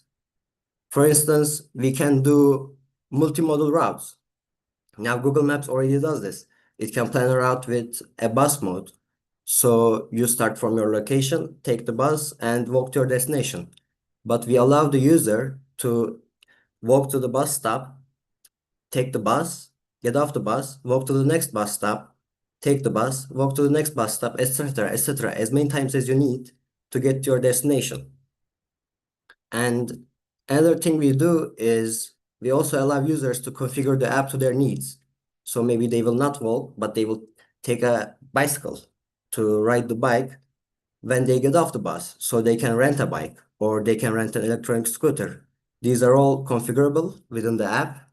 For instance, we can do multimodal routes. Now Google Maps already does this. It can plan a route with a bus mode. So you start from your location, take the bus, and walk to your destination. But we allow the user to walk to the bus stop, take the bus, get off the bus, walk to the next bus stop, take the bus, walk to the next bus stop, etc., etc., as many times as you need to get to your destination. And another thing we do is we also allow users to configure the app to their needs. So maybe they will not walk, but they will take a bicycle to ride the bike when they get off the bus. So they can rent a bike or they can rent an electronic scooter. These are all configurable within the app.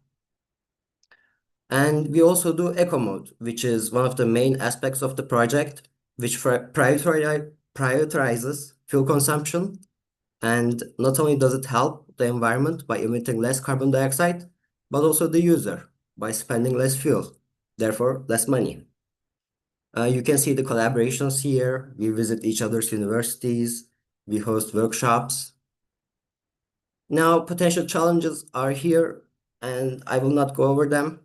And we also do eco mode, which is one of the main aspects of the project, which prioritizes fuel consumption. And not only does it help the environment by emitting less carbon dioxide, but also the user by spending less fuel, therefore less money. You can see the collaborations here. We visit each other's universities. We host workshops. Now, potential challenges are here, and I will not go over them.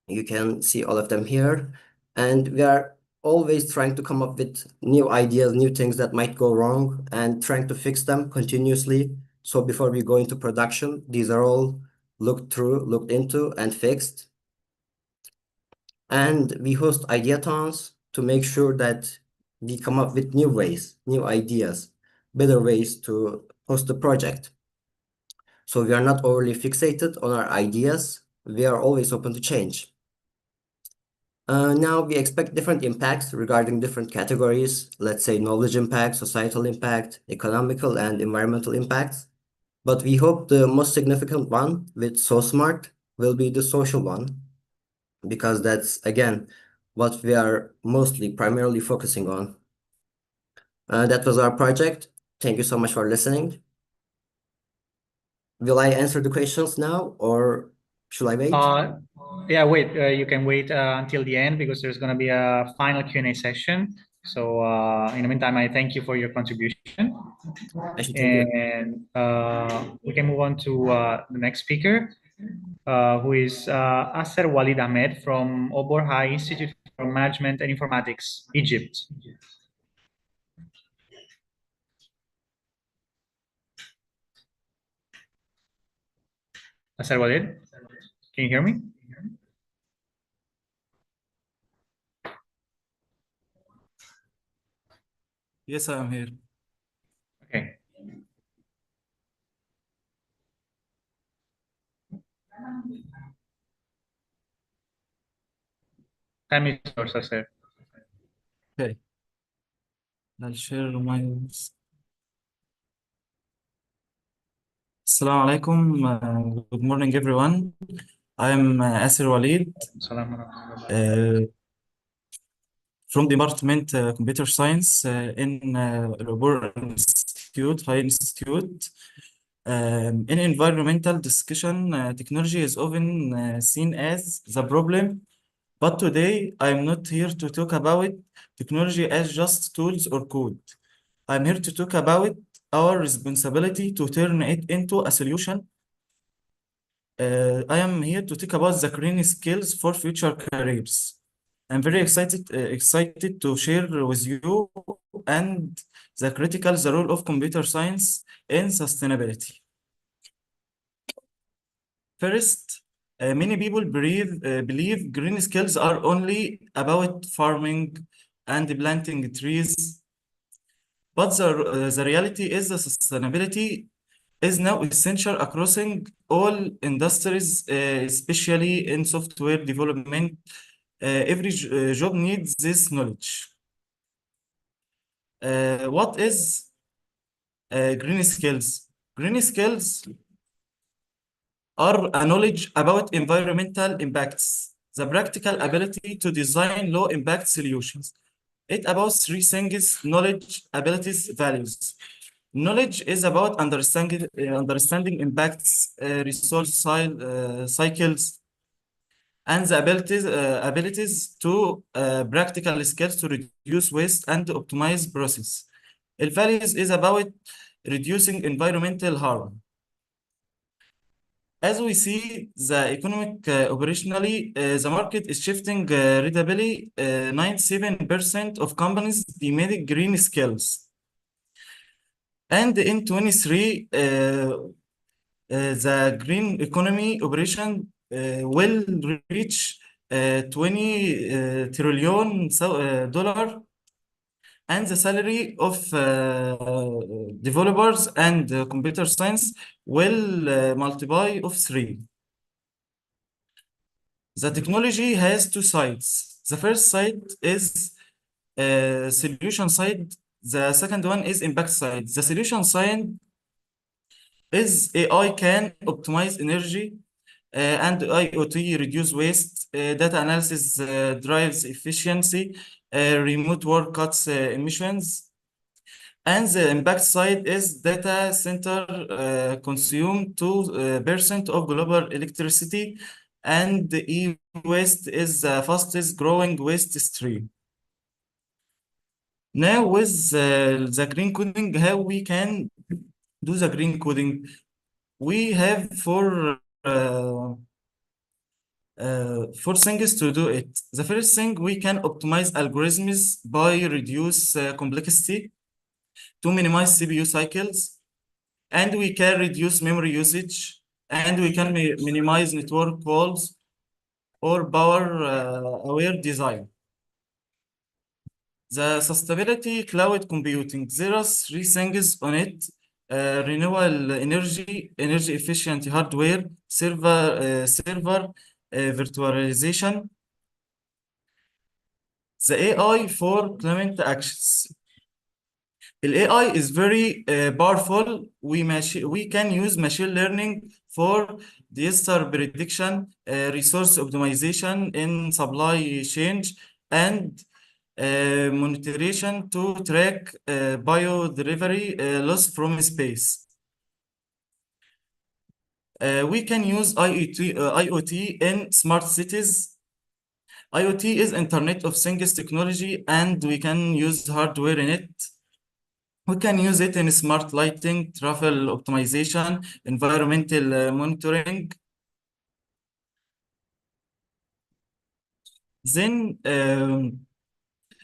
You can see all of them here. And we are always trying to come up with new ideas, new things that might go wrong, and trying to fix them continuously. So before we go into production, these are all looked into, and fixed. And we host ideathons to make sure that we come up with new ways, new ideas, better ways to host the project. So we are not overly fixated on our ideas. We are always open to change. Now we expect different impacts regarding different categories, let's say knowledge impact, societal impact, economical and environmental impacts. But we hope the most significant one with SoSmart will be the social one, because that's, again, what we are primarily focusing on. That was our project. Thank you so much for listening. Will I answer the questions now, or should I wait? Yeah, wait. You can wait until the end because there's going to be a final Q&A session. So in the meantime, I thank you for your contribution. And we can move on to the next speaker, who is Asser Walid Ahmed from Obor High Institute for Management and Informatics, Egypt. Asser Walid, can you hear me? Yes, I am here. Okay. Time is yours, Asser. Okay. I'll share my. Assalamu alaikum. Good morning, everyone. I'm Asser Walid from Department Computer Science in Obor Institute, High Institute. In environmental discussion, technology is often seen as the problem, but today I'm not here to talk about technology as just tools or code. I'm here to talk about our responsibility to turn it into a solution. I am here to talk about the green skills for future careers. I'm very excited to share with you and the role of computer science in sustainability. First, many people believe green skills are only about farming and planting trees, but the reality is that sustainability is now essential across all industries, especially in software development. Every job needs this knowledge. What is green skills? Green skills are a knowledge about environmental impacts, the practical ability to design low impact solutions. It about three things: knowledge, abilities, values. Knowledge is about understanding impacts, resource cycles, and the abilities to practical skills to reduce waste and optimize process. The values is about reducing environmental harm. As we see, the economic operationally, the market is shifting rapidly. 97% of companies demanding green skills. And in 23, the green economy operation will reach 20 trillion dollar, and the salary of developers and computer science will multiply of 3. The technology has two sides. The first side is solution side. The second one is impact side. The solution side is AI can optimize energy and IoT reduce waste, data analysis drives efficiency, remote work cuts emissions. And the impact side is data center consume 2% of global electricity, and the e-waste is the fastest growing waste stream. Now with the green coding, how we can do the green coding? We have four things to do it. The first thing, we can optimize algorithms by reduce complexity to minimize CPU cycles, and we can reduce memory usage, and we can minimize network calls or power aware design. The sustainability cloud computing, there are three things on it: renewable energy, energy efficient hardware, server virtualization. The AI for climate actions. The AI is very powerful. We can use machine learning for disaster prediction, resource optimization in supply chain, and monitoring to track biodiversity loss from space. We can use IoT in smart cities. IoT is Internet of Things technology, and we can use hardware in it. We can use it in smart lighting, travel optimization, environmental monitoring. Then,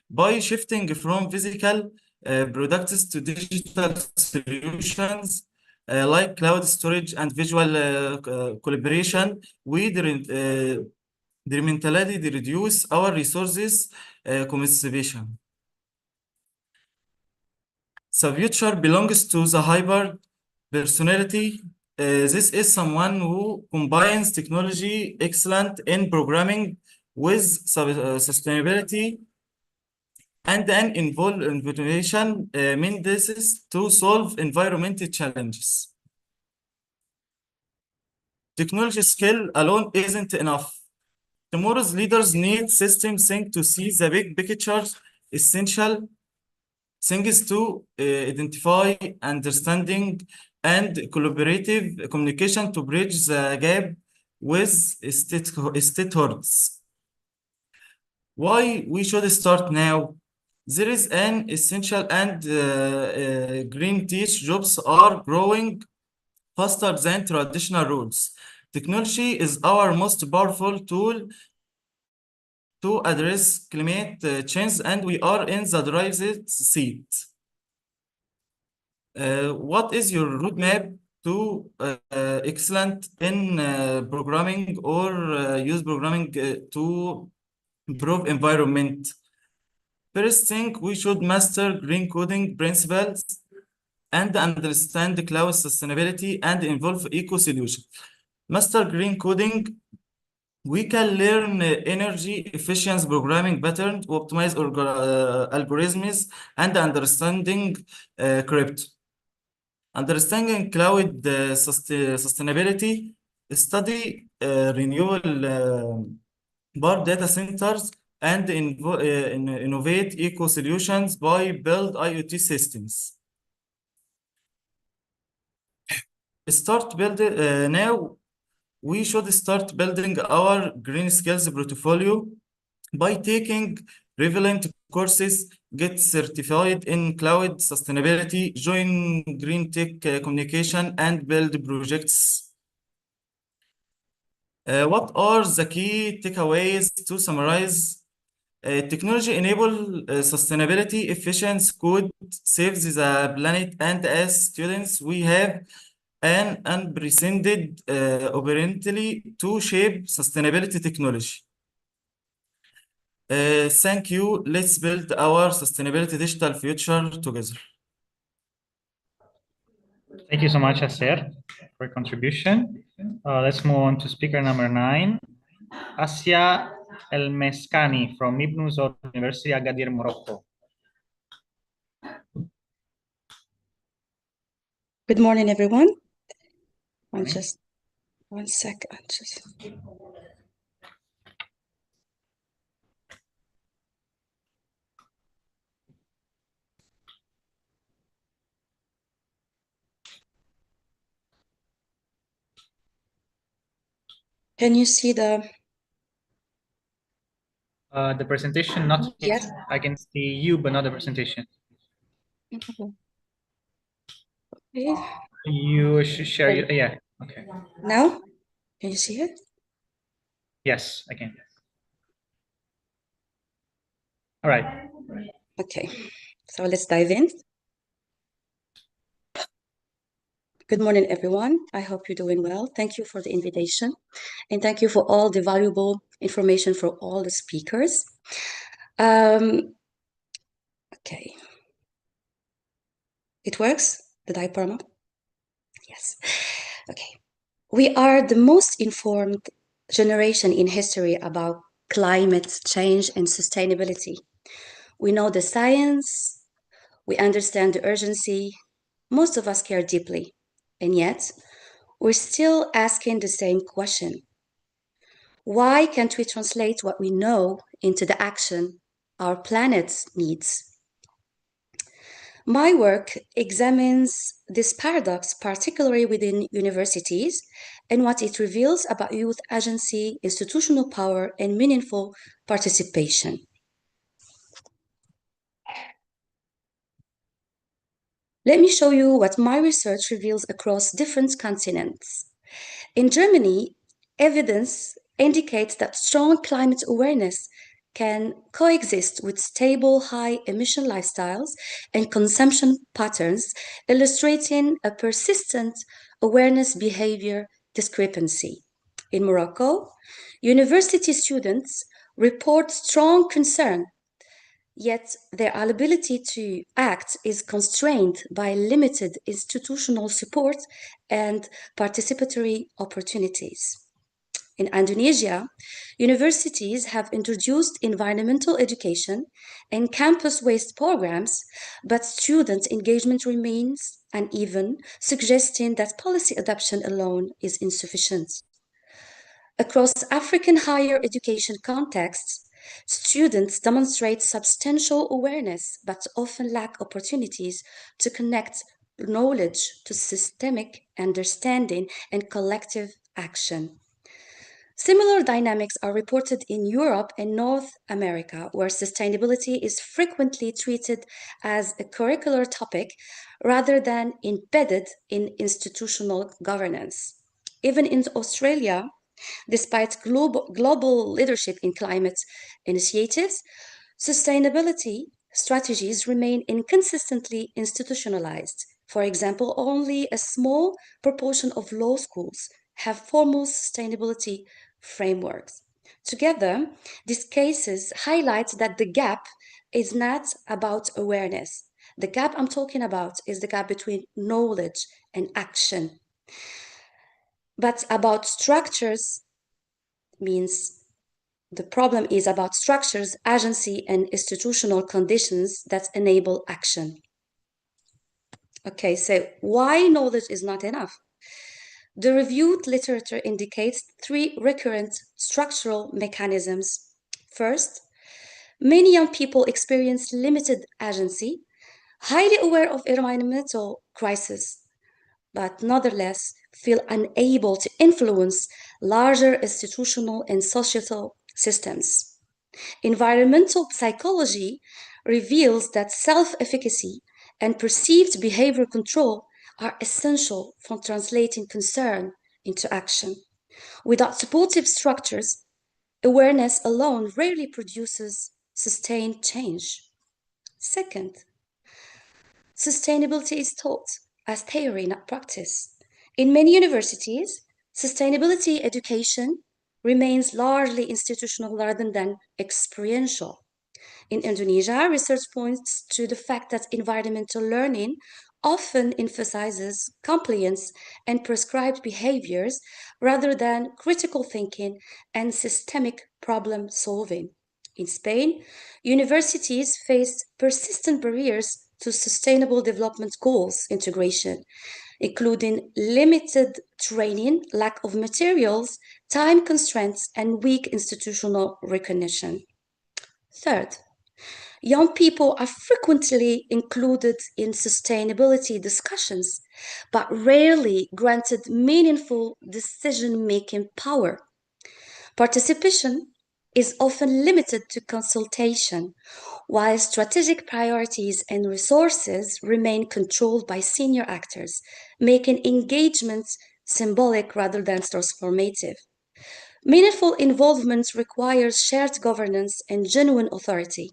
by shifting from physical products to digital solutions like cloud storage and visual collaboration, we incrementally reduce our resources consumption. The future belongs to the hyper personality. This is someone who combines technology excellent in programming with sustainability and an innovation means to solve environmental challenges. Technology skill alone isn't enough. Tomorrow's leaders need system think to see the big picture, essential things to identify, understanding, and collaborative communication to bridge the gap with stakeholders. Why we should start now? There is an essential and green teach jobs are growing faster than traditional roles. Technology is our most powerful tool to address climate change, and we are in the driver's seat. What is your roadmap to excellent in programming or use programming to improve environment? First thing, we should master green coding principles and understand the cloud sustainability and involve eco solution. Master green coding we can learn energy efficient programming patterns, optimize algorithms, and understanding crypto. Understanding cloud sustainability, study renewable power data centers, and innovate eco solutions by build IoT systems. Now we should start building our green skills portfolio by taking relevant courses, get certified in cloud sustainability, join green tech communication, and build projects. What are the key takeaways to summarize? Technology enable sustainability, efficient code saves the planet, and as students, we have an unprecedented opportunity to shape sustainability technology. Thank you. Let's build our sustainability digital future together. Thank you so much, Aser, for your contribution. Let's move on to speaker number 9, Asia El Meskani from Ibn Zor University, Agadir, Morocco. Good morning, everyone. Morning. Just 1 second. Can you see the presentation? Not yet. Yes. I can see you, but not the presentation. Okay. You should share your, yeah, okay. Now? Can you see it? Yes, I can. All right. Okay, so let's dive in. Good morning, everyone. I hope you're doing well. Thank you for the invitation, and thank you for all the valuable information for all the speakers. Okay. It works? Did I perma? Yes. Okay. We are the most informed generation in history about climate change and sustainability. We know the science, we understand the urgency, most of us care deeply, and yet we're still asking the same question. Why can't we translate what we know into the action our planet needs? My work examines this paradox, particularly within universities, and what it reveals about youth agency, institutional power, and meaningful participation. Let me show you what my research reveals across different continents. In Germany, evidence indicates that strong climate awareness can coexist with stable high emission lifestyles and consumption patterns, illustrating a persistent awareness behavior discrepancy. In Morocco, university students report strong concern, yet their ability to act is constrained by limited institutional support and participatory opportunities. In Indonesia, universities have introduced environmental education and campus waste programs, but student engagement remains uneven, suggesting that policy adoption alone is insufficient. Across African higher education contexts, students demonstrate substantial awareness but often lack opportunities to connect knowledge to systemic understanding and collective action. Similar dynamics are reported in Europe and North America, where sustainability is frequently treated as a curricular topic rather than embedded in institutional governance. Even in Australia, despite global leadership in climate initiatives, sustainability strategies remain inconsistently institutionalized. For example, only a small proportion of law schools have formal sustainability frameworks. Together, these cases highlight that the gap is not about awareness. The gap I'm talking about is the gap between knowledge and action, but about structures means the problem is about structures, agency, and institutional conditions that enable action. Okay, so why knowledge is not enough? The reviewed literature indicates 3 recurrent structural mechanisms. First, many young people experience limited agency, highly aware of environmental crisis, but nonetheless feel unable to influence larger institutional and societal systems. Environmental psychology reveals that self-efficacy and perceived behavior control are essential for translating concern into action. Without supportive structures, awareness alone rarely produces sustained change. Second, sustainability is taught as theory, not practice. In many universities, sustainability education remains largely institutional rather than experiential. In Indonesia, research points to the fact that environmental learning often emphasizes compliance and prescribed behaviors rather than critical thinking and systemic problem solving. In Spain, universities face persistent barriers to sustainable development goals integration, including limited training, lack of materials, time constraints, and weak institutional recognition. Third, young people are frequently included in sustainability discussions, but rarely granted meaningful decision-making power. Participation is often limited to consultation, while strategic priorities and resources remain controlled by senior actors, making engagement symbolic rather than transformative. Meaningful involvement requires shared governance and genuine authority.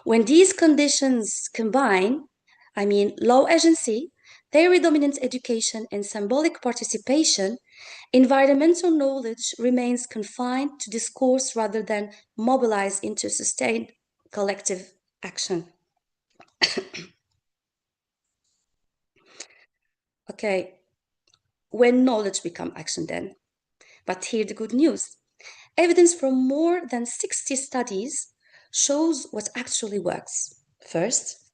When these conditions combine, low agency, theory-dominant education, and symbolic participation, environmental knowledge remains confined to discourse rather than mobilized into sustained collective action. Okay, when knowledge becomes action then? But here the good news. Evidence from more than 60 studies shows what actually works. First,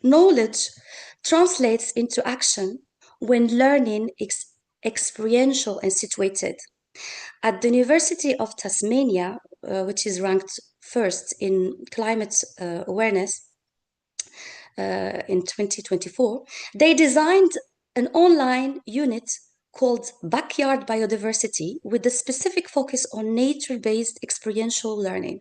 knowledge translates into action when learning is experiential and situated. At the University of Tasmania, which is ranked first in climate awareness in 2024, they designed an online unit called Backyard Biodiversity with a specific focus on nature-based experiential learning.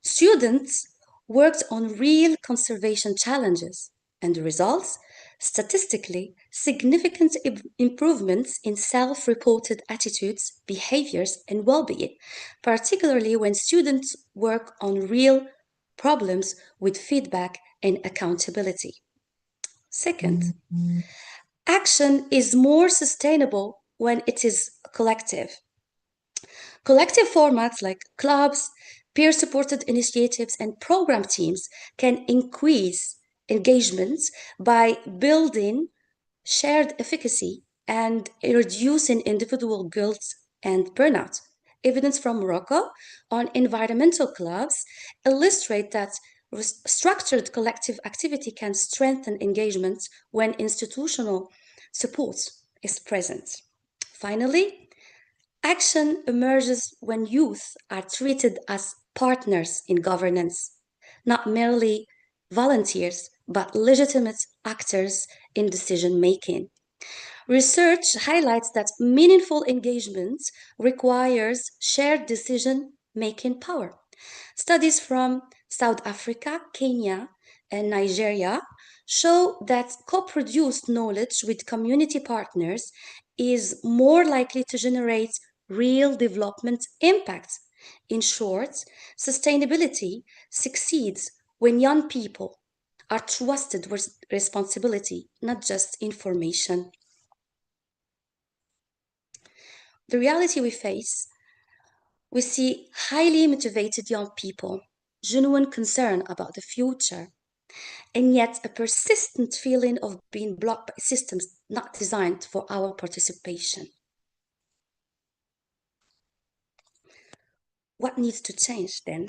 Students worked on real conservation challenges, and the results, statistically, significant improvements in self-reported attitudes, behaviors, and well-being, particularly when students work on real problems with feedback and accountability. Second, action is more sustainable when it is collective. Collective formats like clubs, peer-supported initiatives, and program teams can increase engagement by building shared efficacy and reducing individual guilt and burnout. Evidence from Morocco on environmental clubs illustrate that structured collective activity can strengthen engagement when institutional support is present. Finally, action emerges when youth are treated as partners in governance, not merely volunteers, but legitimate actors in decision-making. Research highlights that meaningful engagement requires shared decision-making power. Studies from South Africa, Kenya, and Nigeria show that co-produced knowledge with community partners is more likely to generate real development impact. In short, sustainability succeeds when young people are trusted with responsibility, not just information. The reality we face, we see highly motivated young people, genuine concern about the future, and yet a persistent feeling of being blocked by systems not designed for our participation. what needs to change then?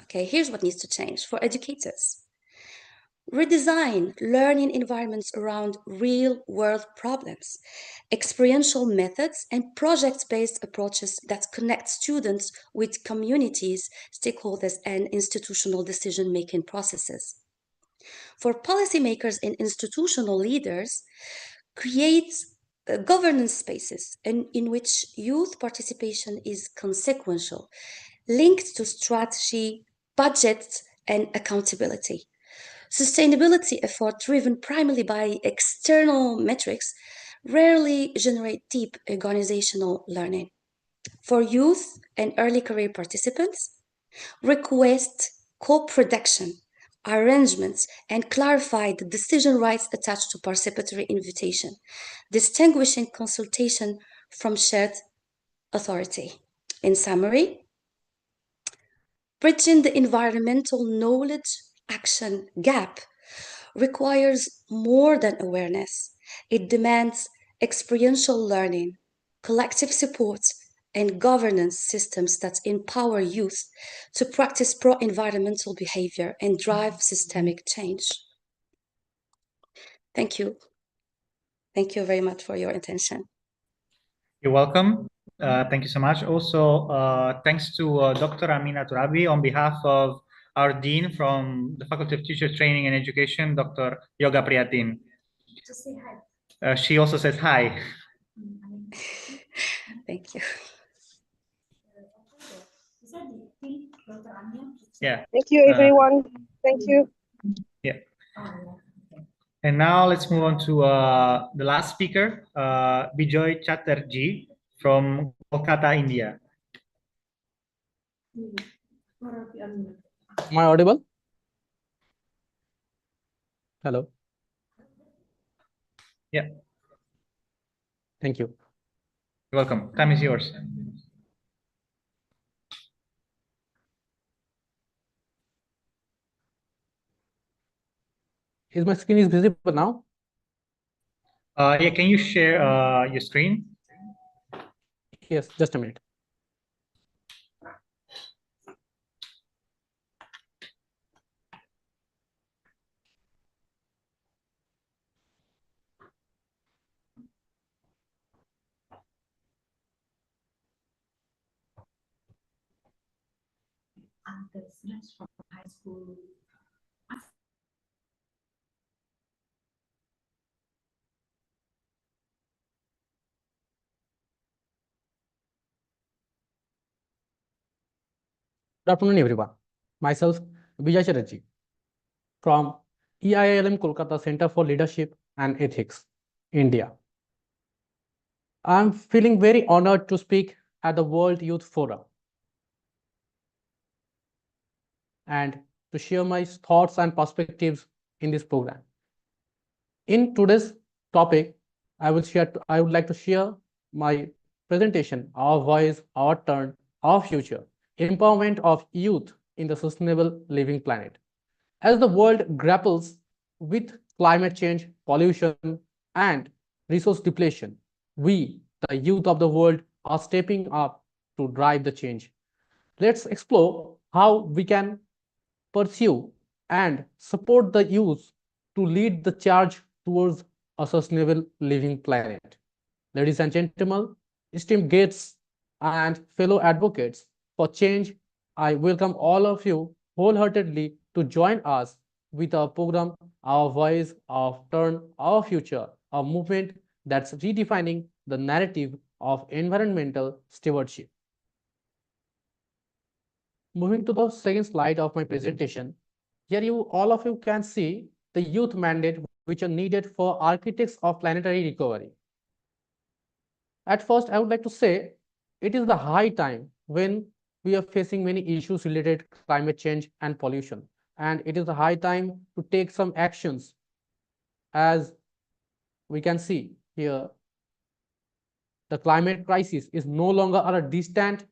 Okay, here's what needs to change for educators. Redesign learning environments around real-world problems, experiential methods, and project-based approaches that connect students with communities, stakeholders, and institutional decision-making processes. For policymakers and institutional leaders, create governance spaces in which youth participation is consequential, linked to strategy, budget, and accountability. Sustainability efforts driven primarily by external metrics rarely generate deep organizational learning. For youth and early career participants, request co-production, arrangements, and clarify the decision rights attached to participatory invitation, distinguishing consultation from shared authority. In summary, bridging the environmental knowledge action gap requires more than awareness. It demands experiential learning, collective support, and governance systems that empower youth to practice pro-environmental behavior and drive systemic change. Thank you. Thank you very much for your attention. You're welcome. Thank you so much. Also, thanks to Dr. Amina Turabi on behalf of our Dean from the Faculty of Teacher Training and Education, Dr. Yoga Priyatin. Just say hi. She also says hi. Thank you. Yeah. Thank you, everyone. Thank you. Yeah. And now let's move on to the last speaker, Bijoy Chatterjee from Kolkata, India. Am I audible? Hello. Yeah. Thank you. You're welcome. Time is yours. Is my screen visible now? Yeah, can you share your screen? Yes, just a minute. The students from high school. Good afternoon, everyone. Myself, Bijoy Chatterjee from EIILM Kolkata Center for Leadership and Ethics, India. I'm feeling very honored to speak at the World Youth Forum and to share my thoughts and perspectives in this program. In today's topic, I would like to share my presentation, Our Voice, Our Turn, Our Future, Empowerment of Youth in the Sustainable Living Planet. As the world grapples with climate change, pollution, and resource depletion, we, the youth of the world, are stepping up to drive the change. Let's explore how we can pursue and support the youth to lead the charge towards a sustainable living planet. Ladies and gentlemen, esteemed guests and fellow advocates for change, I welcome all of you wholeheartedly to join us with our program, Our Voice, Our Turn, Our Future, a movement that's redefining the narrative of environmental stewardship. Moving to the second slide of my presentation, here all of you can see the youth mandate which are needed for architects of planetary recovery. At first, I would like to say it is the high time when we are facing many issues related to climate change and pollution, and it is the high time to take some actions. As we can see here, the climate crisis is no longer a distant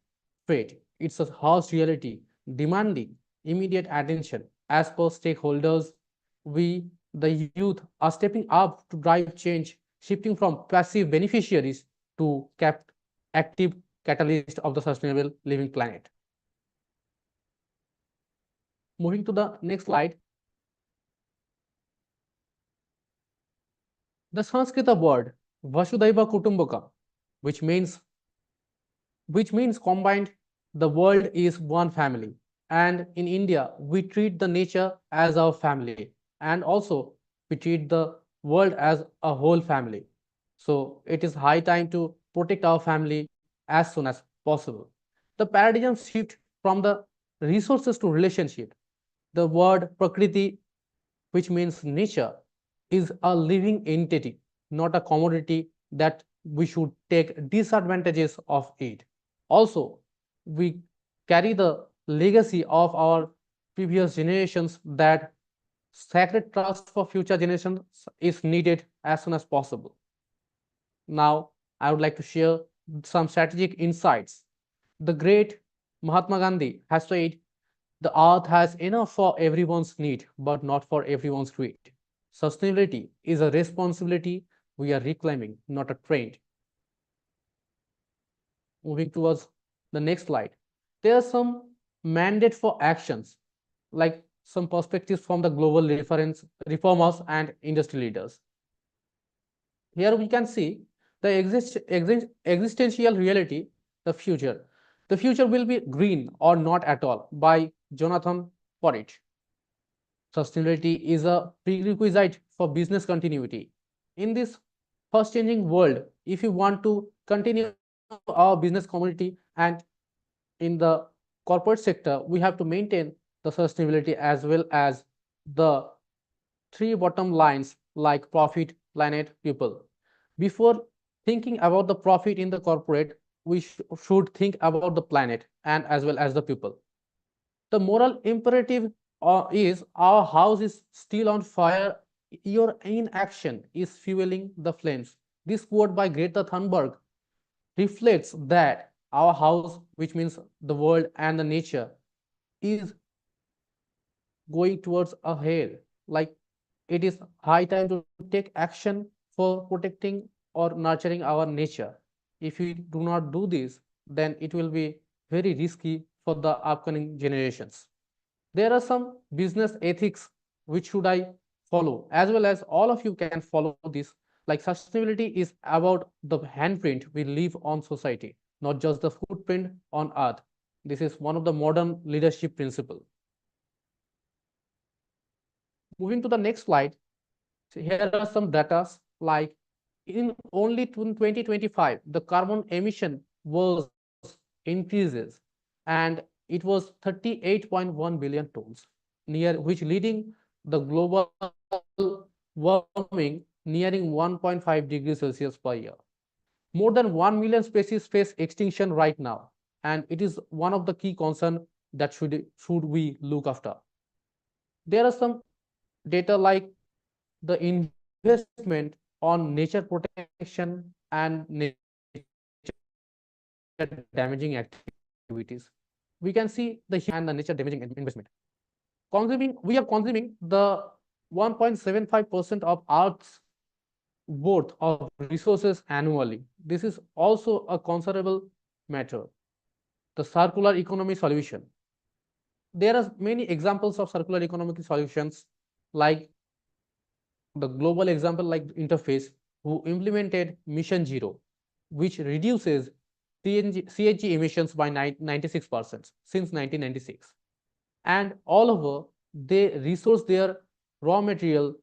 fate. It's a harsh reality demanding immediate attention. As per stakeholders, we, the youth, are stepping up to drive change, shifting from passive beneficiaries to active catalyst of the sustainable living planet. Moving to the next slide. The Sanskrit word Vasudhaiva Kutumbakam, which means combined, the world is one family. And in India, we treat the nature as our family, and also we treat the world as a whole family. So it is high time to protect our family as soon as possible. The paradigm shift from the resources to relationship. The word Prakriti, which means nature, is a living entity, not a commodity that we should take disadvantages of it. Also, we carry the legacy of our previous generations that sacred trust for future generations is needed as soon as possible. Now, I would like to share some strategic insights. The great Mahatma Gandhi has said, the earth has enough for everyone's need, but not for everyone's greed. Sustainability is a responsibility we are reclaiming, not a trend. Moving towards the next slide. There are some mandate for actions, like some perspectives from the global reformers and industry leaders. Here we can see the existential reality, the future. The future will be green or not at all by Jonathan Porritt. Sustainability is a prerequisite for business continuity. In this fast changing world, if you want to continue our business community and in the corporate sector, we have to maintain the sustainability as well as the three bottom lines like profit, planet, people. Before thinking about the profit in the corporate, we should think about the planet and as well as the people. The moral imperative is our house is still on fire. Your inaction is fueling the flames. This quote by Greta Thunberg reflects that our house, which means the world and the nature, is going towards a hell. Like it is high time to take action for protecting or nurturing our nature. If we do not do this, then it will be very risky for the upcoming generations. There are some business ethics which should I follow, as well as all of you can follow this. Like sustainability is about the handprint we leave on society, not just the footprint on earth. This is one of the modern leadership principles. Moving to the next slide, so here are some data like in only 2025, the carbon emission was increases and it was 38.1 billion tons, which leading the global warming nearing 1.5 degrees Celsius per year. More than 1 million species face extinction right now, and it is one of the key concerns that should we look after. There are some data like the investment on nature protection and nature damaging activities. We can see the and the nature damaging investment. We are consuming the 1.75% of Earth's worth of resources annually. This is also a considerable matter. The circular economy solution. There are many examples of circular economic solutions, like the global example like Interface, who implemented Mission Zero, which reduces CNG emissions by 96% since 1996. And all over, they resource their raw material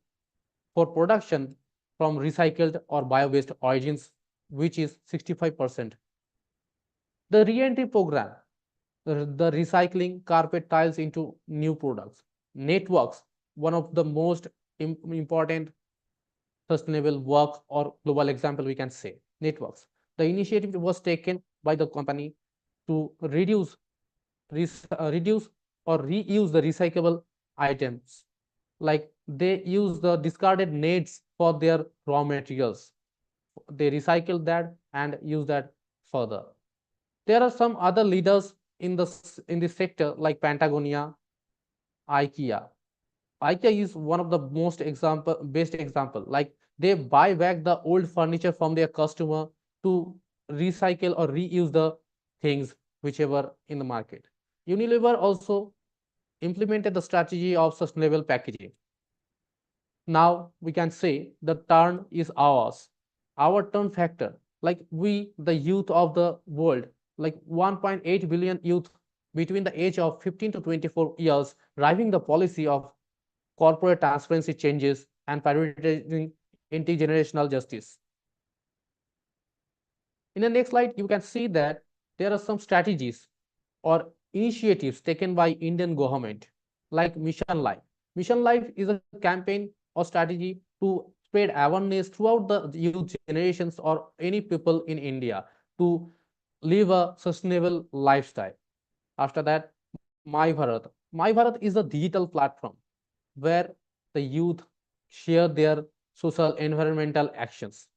for production from recycled or bio-based origins, which is 65%. The re-entry program, the recycling carpet tiles into new products. Networks, one of the most important sustainable work or global example we can say. Networks. The initiative was taken by the company to reduce or reuse the recyclable items. Like they use the discarded nets for their raw materials. They recycle that and use that further. There are some other leaders in this sector like Patagonia, IKEA. IKEA is one of the best example. Like they buy back the old furniture from their customer to recycle or reuse the things whichever in the market. Unilever also implemented the strategy of sustainable packaging. Now we can say the turn is ours. Our turn factor, like we, the youth of the world, like 1.8 billion youth between the age of 15 to 24 years, driving the policy of corporate transparency changes and prioritizing intergenerational justice. In the next slide, you can see that there are some strategies or initiatives taken by Indian government, like Mission Life. Mission Life is a campaign or strategy to spread awareness throughout the youth generations or any people in India to live a sustainable lifestyle. After that, My Bharat. My Bharat is a digital platform where the youth share their social environmental actions.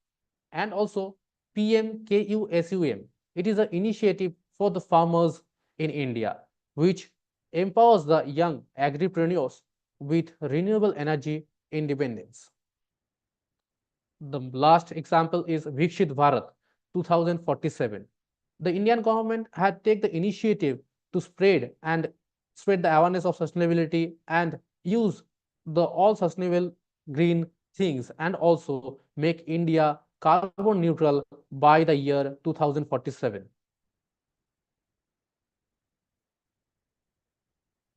And also PMKUSUM. It is an initiative for the farmers in India, which empowers the young agripreneurs with renewable energy independence. The last example is Vikshit Bharat 2047. The Indian government had taken the initiative to spread the awareness of sustainability and use the all sustainable green things and also make India carbon neutral by the year 2047.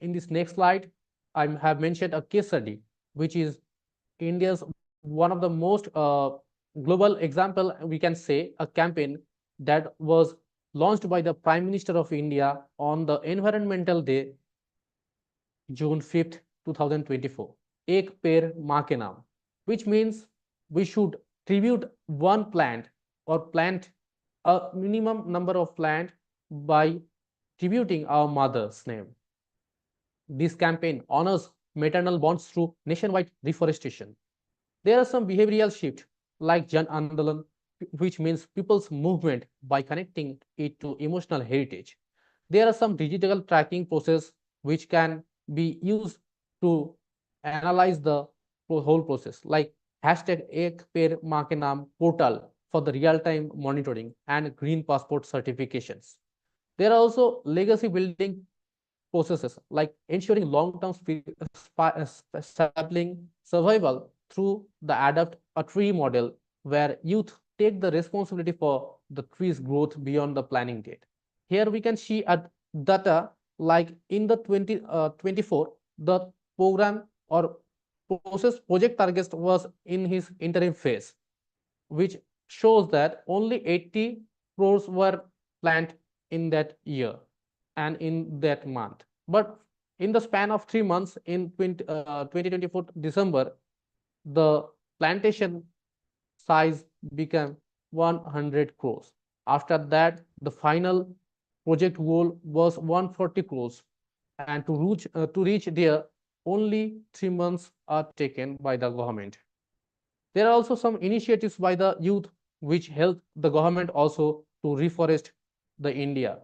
In this next slide, I have mentioned a case study, which is India's one of the most global example, we can say, a campaign that was launched by the Prime Minister of India on the Environmental Day, June 5th, 2024. Ek Peड़ Maa Ke Naam, which means we should tribute one plant or plant a minimum number of plant by tributing our mother's name. This campaign honors maternal bonds through nationwide reforestation. There are some behavioral shifts like Jan Andolan, which means people's movement by connecting it to emotional heritage. There are some digital tracking process which can be used to analyze the whole process, like hashtag Ek Peड़ Maa Ke Naam portal for the real-time monitoring and green passport certifications. There are also legacy building processes like ensuring long-term sapling survival through the Adapt a Tree model, where youth take the responsibility for the tree's growth beyond the planning date. Here we can see at data like in the 2024, the program or project target was in his interim phase, which shows that only 80 crores were planted in that year and in that month. But in the span of 3 months in 2024 December, the plantation size became 100 crores. After that, the final project goal was 140 crores. And to reach there, only 3 months are taken by the government. There are also some initiatives by the youth which help the government also to reforest the India.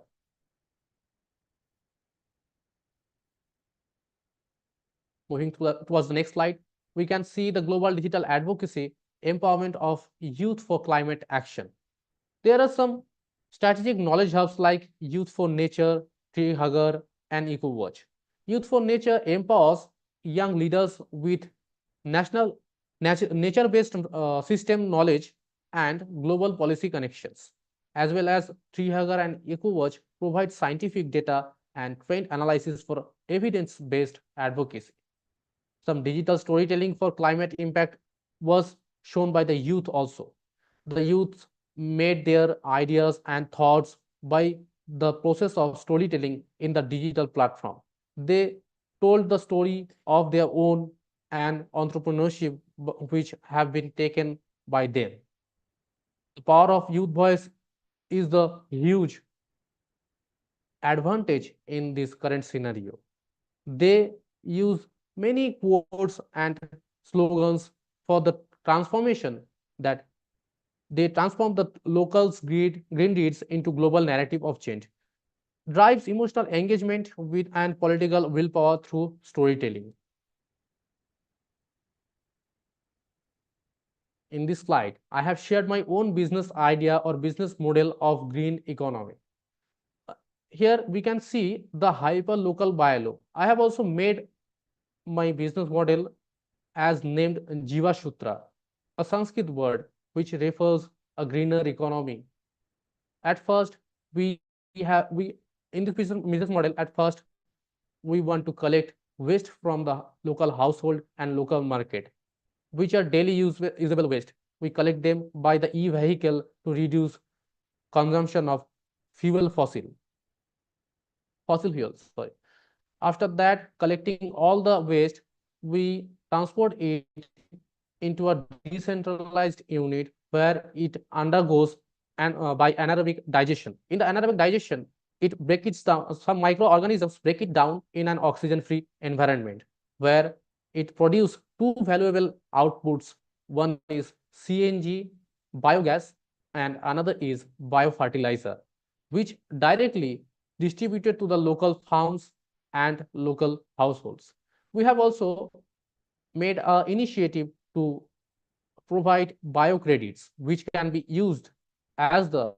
Moving towards the next slide, we can see the global digital advocacy empowerment of youth for climate action. There are some strategic knowledge hubs like Youth for Nature, Tree Hugger, and EcoWatch. Youth for Nature empowers young leaders with nature-based system knowledge and global policy connections, as well as Tree Hugger and EcoWatch provide scientific data and trend analysis for evidence-based advocacy. Some digital storytelling for climate impact was shown by the youth also. The youth made their ideas and thoughts by the process of storytelling in the digital platform. They told the story of their own and entrepreneurship which have been taken by them. The power of youth voice is the huge advantage in this current scenario. They use many quotes and slogans for the transformation that they transform the locals' green deeds into global narrative of change, drives emotional engagement with and political willpower through storytelling. In this slide, I have shared my own business idea or business model of green economy. here we can see the hyperlocal biolo. I have also made my business model as named Jiva Sutra, a Sanskrit word which refers a greener economy. At first, we in this business model, at first we want to collect waste from the local household and local market, which are daily usable waste. We collect them by the e-vehicle to reduce consumption of fossil fuels. Sorry. After that, collecting all the waste, we transport it into a decentralized unit where it undergoes by anaerobic digestion. In the anaerobic digestion, it breaks down, some microorganisms break it down in an oxygen-free environment where it produces two valuable outputs. One is CNG, biogas, and another is biofertilizer, which directly distributed to the local farms and local households. We have also made an initiative to provide biocredits, which can be used as the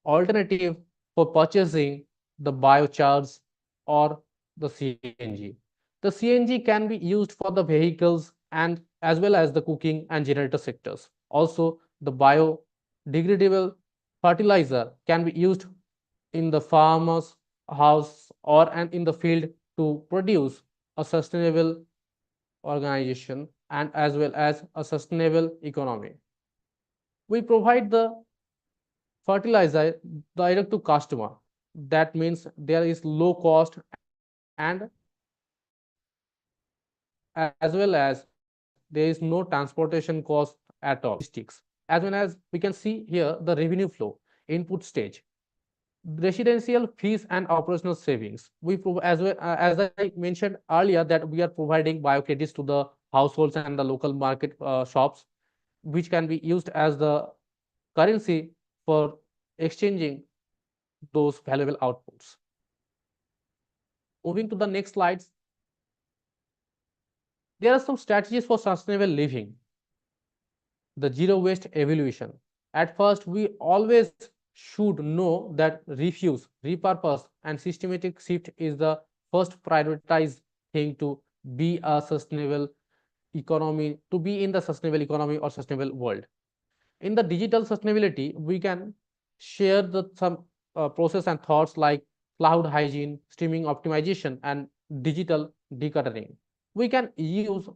alternative for purchasing the biochars or the CNG. The CNG can be used for the vehicles and as well as the cooking and generator sectors. Also, the biodegradable fertilizer can be used in the farmer's house or in the field to produce a sustainable organization and as well as a sustainable economy. We provide the fertilizer direct to customer. That means there is low cost and as well as there is no transportation cost at all. As well as we can see here the revenue flow input stage, residential fees and operational savings. We as well as I mentioned earlier that we are providing biocredits to the households and the local market shops, which can be used as the currency for exchanging those valuable outputs. Moving to the next slides. There are some strategies for sustainable living. The zero waste evolution. At first, we always should know that refuse, repurpose, and systematic shift is the first prioritized thing to be a sustainable economy, to be in the sustainable economy or sustainable world. In the digital sustainability, we can share some process and thoughts like cloud hygiene, streaming optimization, and digital decluttering. We can use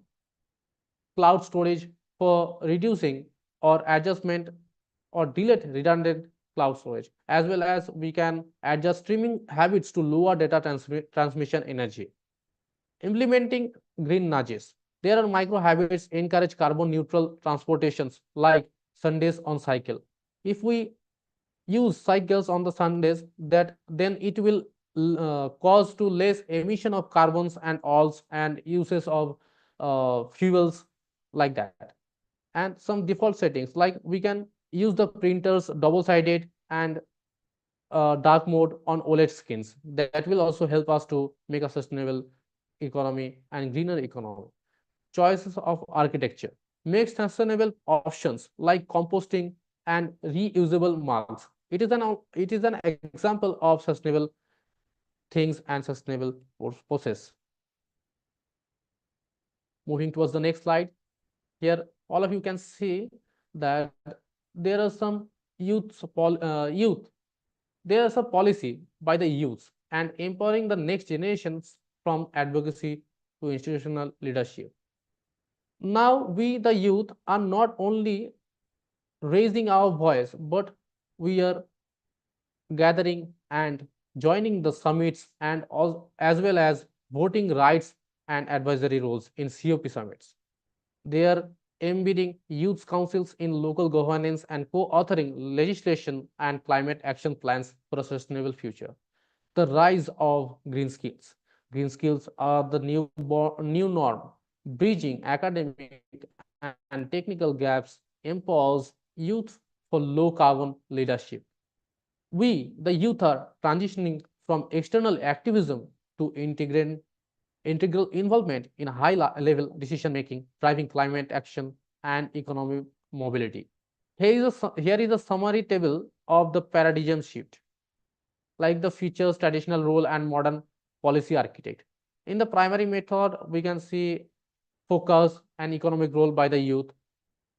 cloud storage for reducing or adjustment or delete redundant cloud storage, as well as we can adjust streaming habits to lower data transmission energy. Implementing green nudges. There are micro habits encourage carbon neutral transportations like Sundays on cycle. If we use cycles on the Sundays, then it will cause to less emission of carbons and oils and uses of fuels like that. And some default settings like we can use the printers double-sided and dark mode on OLED screens. That will also help us to make a sustainable economy and greener economy. Choices of architecture. Make sustainable options like composting and reusable mugs. It is an example of sustainable things and sustainable process. Moving towards the next slide. Here, all of you can see that there are some there is a policy by the youth and empowering the next generations from advocacy to institutional leadership. Now we, the youth, are not only raising our voice, but we are gathering and joining the summits and as well as voting rights and advisory roles in COP summits. They are embedding youth councils in local governance and co-authoring legislation and climate action plans for a sustainable future. The rise of green skills. Green skills are the new norm. Bridging academic and technical gaps empowers youth for low carbon leadership. We, the youth, are transitioning from external activism to integral involvement in high-level decision-making, driving climate action and economic mobility. Here is a summary table of the paradigm shift. like the features, traditional role, and modern policy architect. In the primary method, we can see focus and economic role by the youth.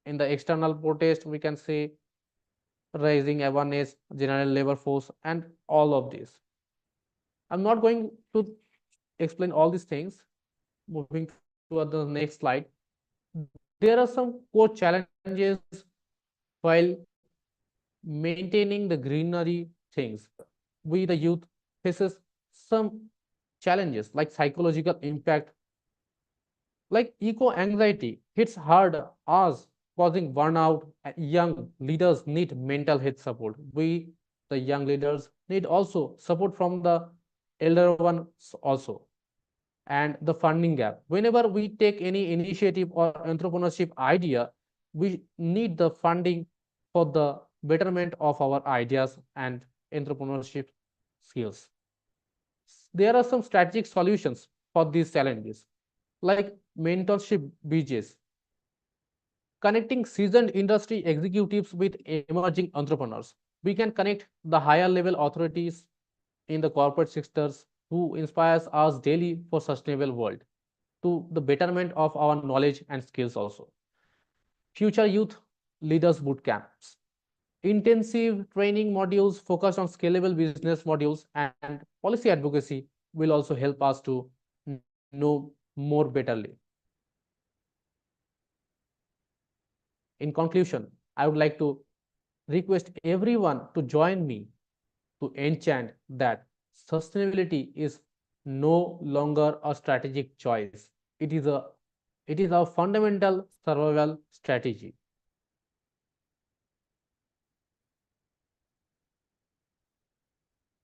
In the external protest, we can see raising awareness, general labor force, and all of this. I'm not going to explain all these things. Moving to the next slide. There are some core challenges while maintaining the greenery things. We, the youth, faces some challenges like psychological impact, like eco-anxiety hits hard us, causing burnout. Young leaders need mental health support. We, the young leaders, need also support from the elder ones also. And the funding gap. Whenever we take any initiative or entrepreneurship idea, we need the funding for the betterment of our ideas and entrepreneurship skills. There are some strategic solutions for these challenges, like mentorship bridges, connecting seasoned industry executives with emerging entrepreneurs. We can connect the higher level authorities in the corporate sectors who inspires us daily for sustainable world to the betterment of our knowledge and skills also. Future youth leaders boot camps, intensive training modules focused on scalable business modules and policy advocacy will also help us to know more betterly. In conclusion, I would like to request everyone to join me to enchant that sustainability is no longer a strategic choice. It is a fundamental survival strategy.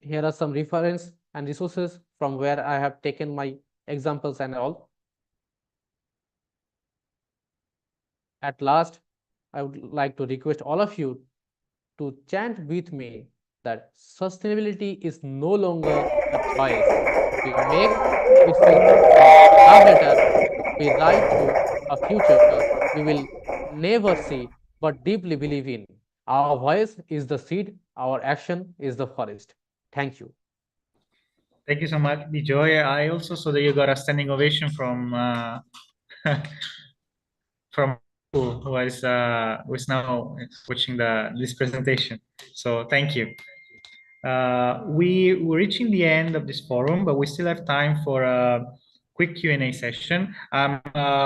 Here are some reference and resources from where I have taken my examples and all. At last, I would like to request all of you to chant with me that sustainability is no longer a choice. We make it far better. We ride to a future we will never see but deeply believe in. Our voice is the seed, our action is the forest. Thank you. Thank you so much, Bijoy. I also saw that you got a standing ovation from from who is now watching this presentation. So thank you. We're reaching the end of this forum, but we still have time for a quick Q&A session. I'm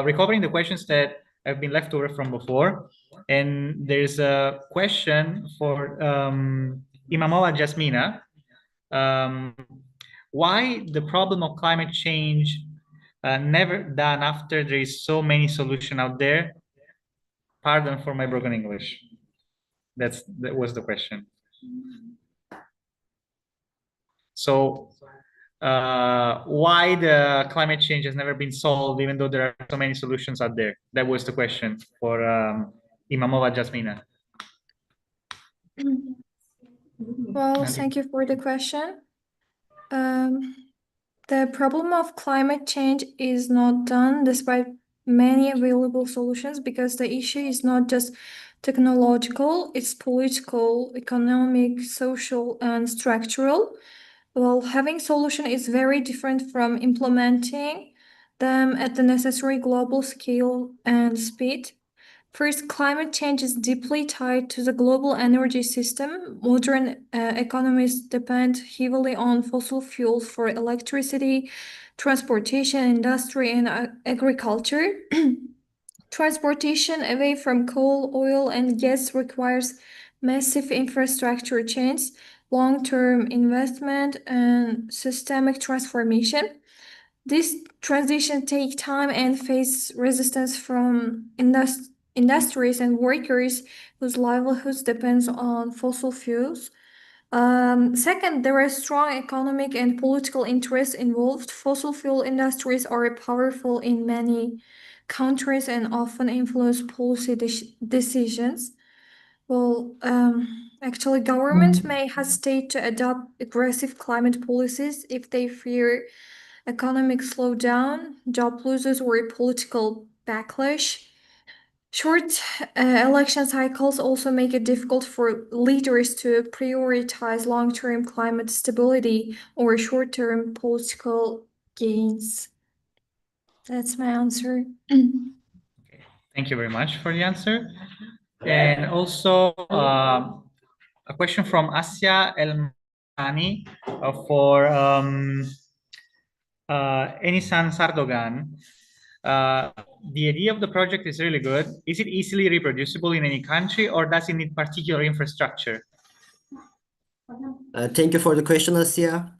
recovering the questions that have been left over from before. And there's a question for Imamova Jasmina. Why the problem of climate change never done after there is so many solutions out there? Pardon for my broken English. That was the question. So why the climate change has never been solved, even though there are so many solutions out there? That was the question for Imamova Jasmina. Well, thank you for the question. The problem of climate change is not done despite many available solutions because the issue is not just technological, it's political, economic, social, and structural. Well, having solution is very different from implementing them at the necessary global scale and speed. First, climate change is deeply tied to the global energy system. Modern economies depend heavily on fossil fuels for electricity, transportation, industry, and agriculture. Transportation away from coal, oil, and gas requires massive infrastructure change, long-term investment, and systemic transformation. This transition takes time and face resistance from industries and workers whose livelihoods depends on fossil fuels. Second, there are strong economic and political interests involved. Fossil fuel industries are powerful in many countries and often influence policy decisions. Well, actually, government may hesitate to adopt aggressive climate policies if they fear economic slowdown, job losses, or political backlash. Short election cycles also make it difficult for leaders to prioritize long-term climate stability or short-term political gains. That's my answer. Thank you very much for the answer. And also a question from Asya Elmani for Enisan Sardogan. The idea of the project is really good. Is it easily reproducible in any country, or does it need particular infrastructure? Thank you for the question, Asia.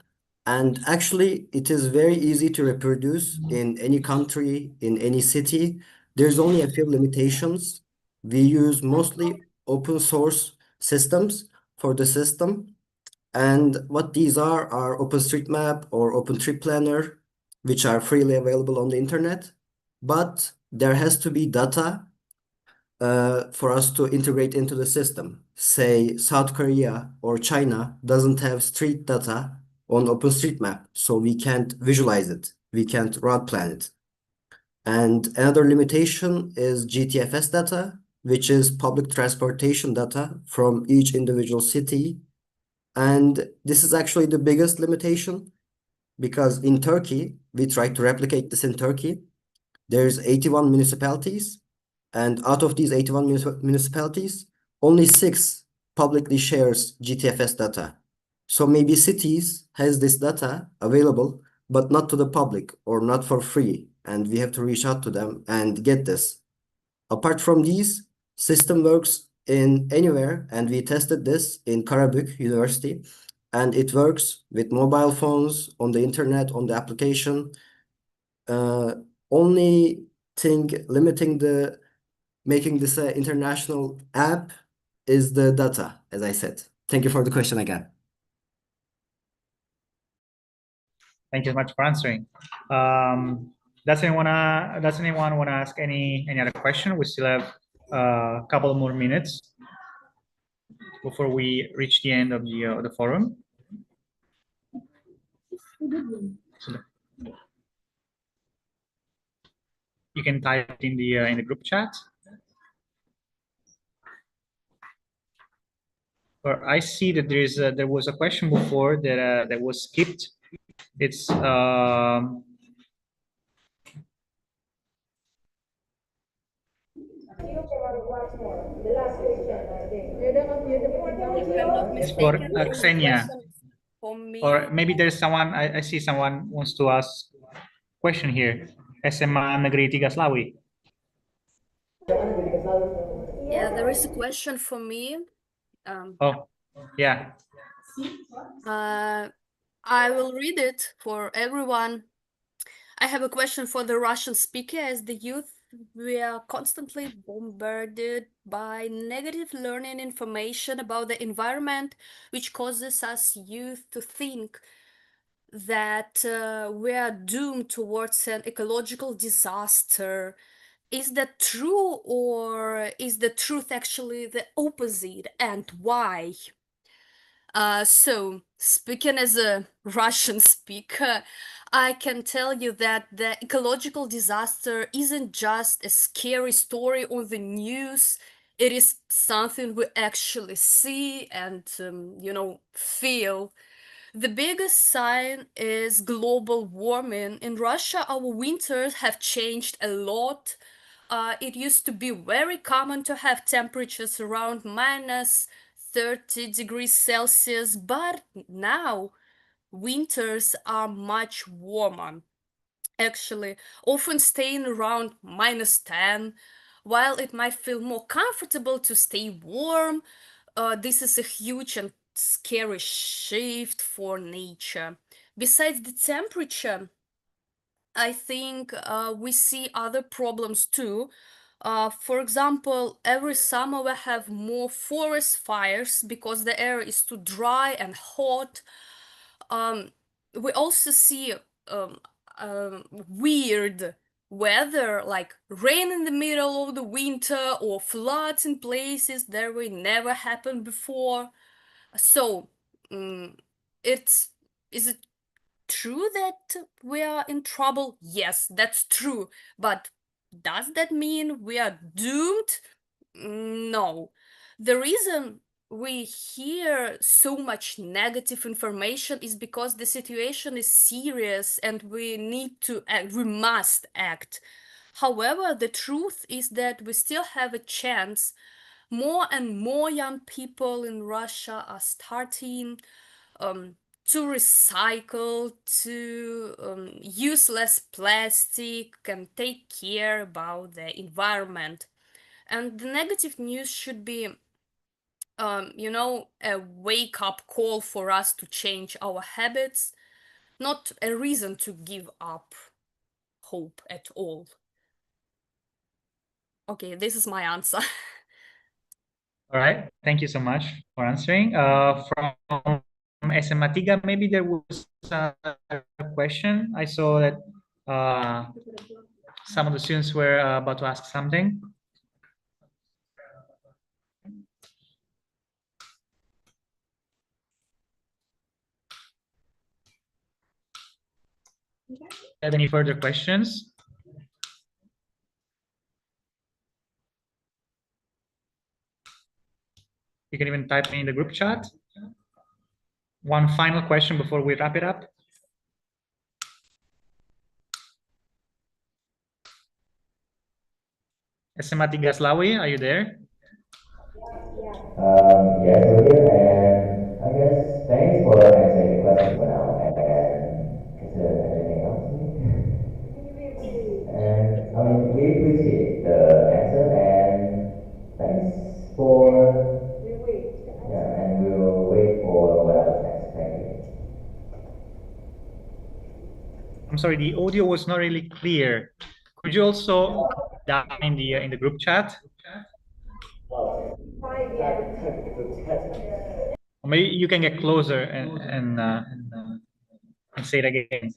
And actually, it is very easy to reproduce in any country, in any city. There's only a few limitations. We use mostly open source systems for the system. And what these are OpenStreetMap or OpenTripPlanner, which are freely available on the internet. But there has to be data for us to integrate into the system. Say South Korea or China doesn't have street data on OpenStreetMap, so we can't visualize it. We can't route plan it. And another limitation is GTFS data, which is public transportation data from each individual city. And this is actually the biggest limitation because in Turkey, we tried to replicate this in Turkey. There's 81 municipalities. And out of these 81 municipalities, only 6 publicly shares GTFS data. So maybe cities has this data available, but not to the public or not for free. And we have to reach out to them and get this. Apart from these, system works in anywhere. And we tested this in Karabük University. And it works with mobile phones, on the internet, on the application. Only thing limiting making this an international app is the data, as I said. Thank you for the question again. Thank you so much for answering. Does anyone want to ask any other question? We still have a couple more minutes before we reach the end of the forum. You can type it in the group chat. Or I see that there was a question before that was skipped. It's it's for Xenia. Or maybe there's someone, I see someone wants to ask question here. SMA Negeri Tiga Slawi. Yeah, there is a question for me. Oh, yeah. I will read it for everyone. I have a question for the Russian speaker. As the youth, we are constantly bombarded by negative learning information about the environment, which causes us youth to think that we are doomed towards an ecological disaster. Is that true, or is the truth actually the opposite, and why? So, speaking as a Russian speaker, I can tell you that the ecological disaster isn't just a scary story on the news. It is something we actually see and, feel. The biggest sign is global warming. In Russia, our winters have changed a lot. It used to be very common to have temperatures around minus 30 degrees Celsius, but now winters are much warmer. Actually, often staying around minus 10. While it might feel more comfortable to stay warm, this is a huge and scary shift for nature. Besides the temperature, I think we see other problems too. For example, every summer we have more forest fires because the air is too dry and hot. We also see weird weather, like rain in the middle of the winter or floods in places that will never happen before. So, is it true that we are in trouble? Yes, that's true. But Does that mean we are doomed? No. The reason we hear so much negative information is because the situation is serious and we need to act, we must act. However, the truth is that we still have a chance. More and more young people in Russia are starting to recycle, to use less plastic and take care about the environment. And the negative news should be, you know, a wake-up call for us to change our habits, not a reason to give up hope at all. Okay, this is my answer. All right, thank you so much for answering. From SMA 3, maybe there was a question. I saw that some of the students were about to ask something. Have any further questions? You can even type in the group chat. One final question before we wrap it up. SMA 3 Slawi, are you there? Yes, we're here, and I guess thanks for answering the question for now. And is there anything else? And I mean, we appreciate the answer, and thanks for. Yeah, and we will wait for what else next. Thank you. I'm sorry, the audio was not really clear. Could you also down in the group chat? Or maybe you can get closer and say it again.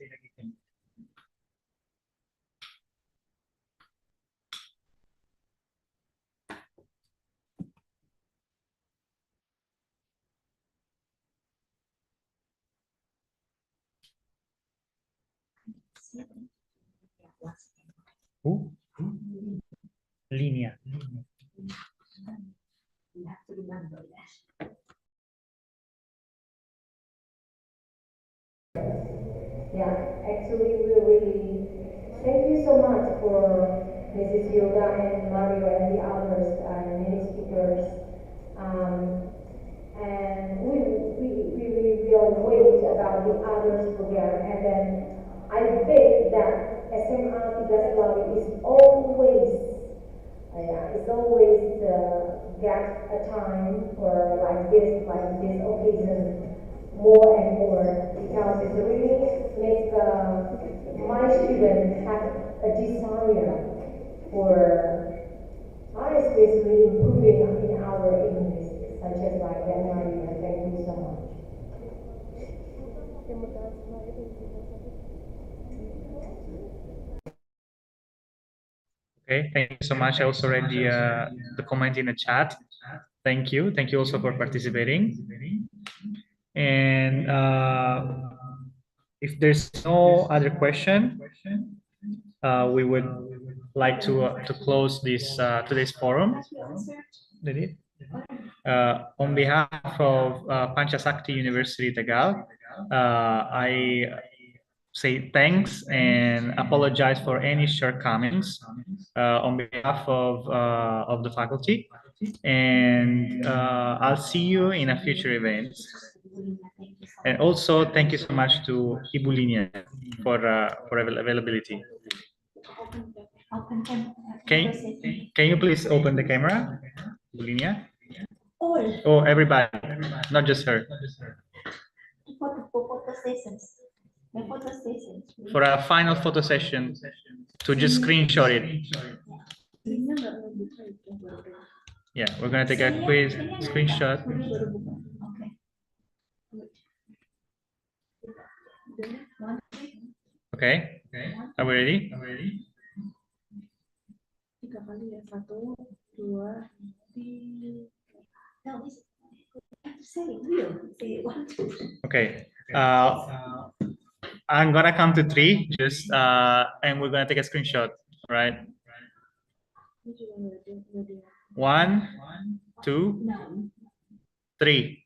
Línea. You have to remember that. Yeah, actually, we really thank you so much for Mrs. Yoga and Mario and the others and many speakers. And we really wait about the others program, and then I bet that SMA 3 Slawi is always get a time for like this occasion more and more, because it really makes my students have a desire for especially improving in our English, such as like Maria. Thank you so much. Okay, thank you so much. I also read the comment in the chat. Thank you. Thank you also for participating. And if there's no other question, we would like to close this today's forum. On behalf of Panchasakti University Tegal, I say thanks and apologize for any shortcomings on behalf of the faculty, and I'll see you in a future events. And also thank you so much to Ibu Linia for availability. Can you please open the camera, Ibu Linia? Oh, everybody, not just her. For a final photo session, to just screenshot it. Yeah, we're gonna take a quick screenshot. Okay, are we ready? Okay. I'm gonna count to 3, just and we're gonna take a screenshot, right? 1, 2, 3.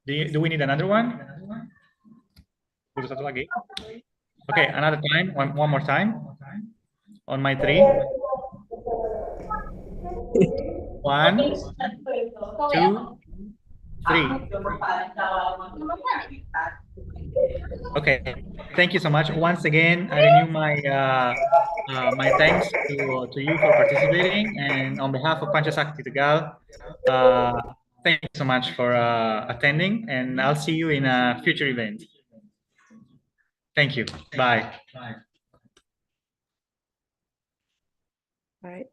Do we need another one? Butuh satu lagi? Okay, another time. One more time. On my 3. 1, 2, 3. Okay, thank you so much. Once again, I renew my my thanks to you for participating, and on behalf of Pancasakti Tegal, thank you so much for attending, and I'll see you in a future event. Thank you. Bye. All right.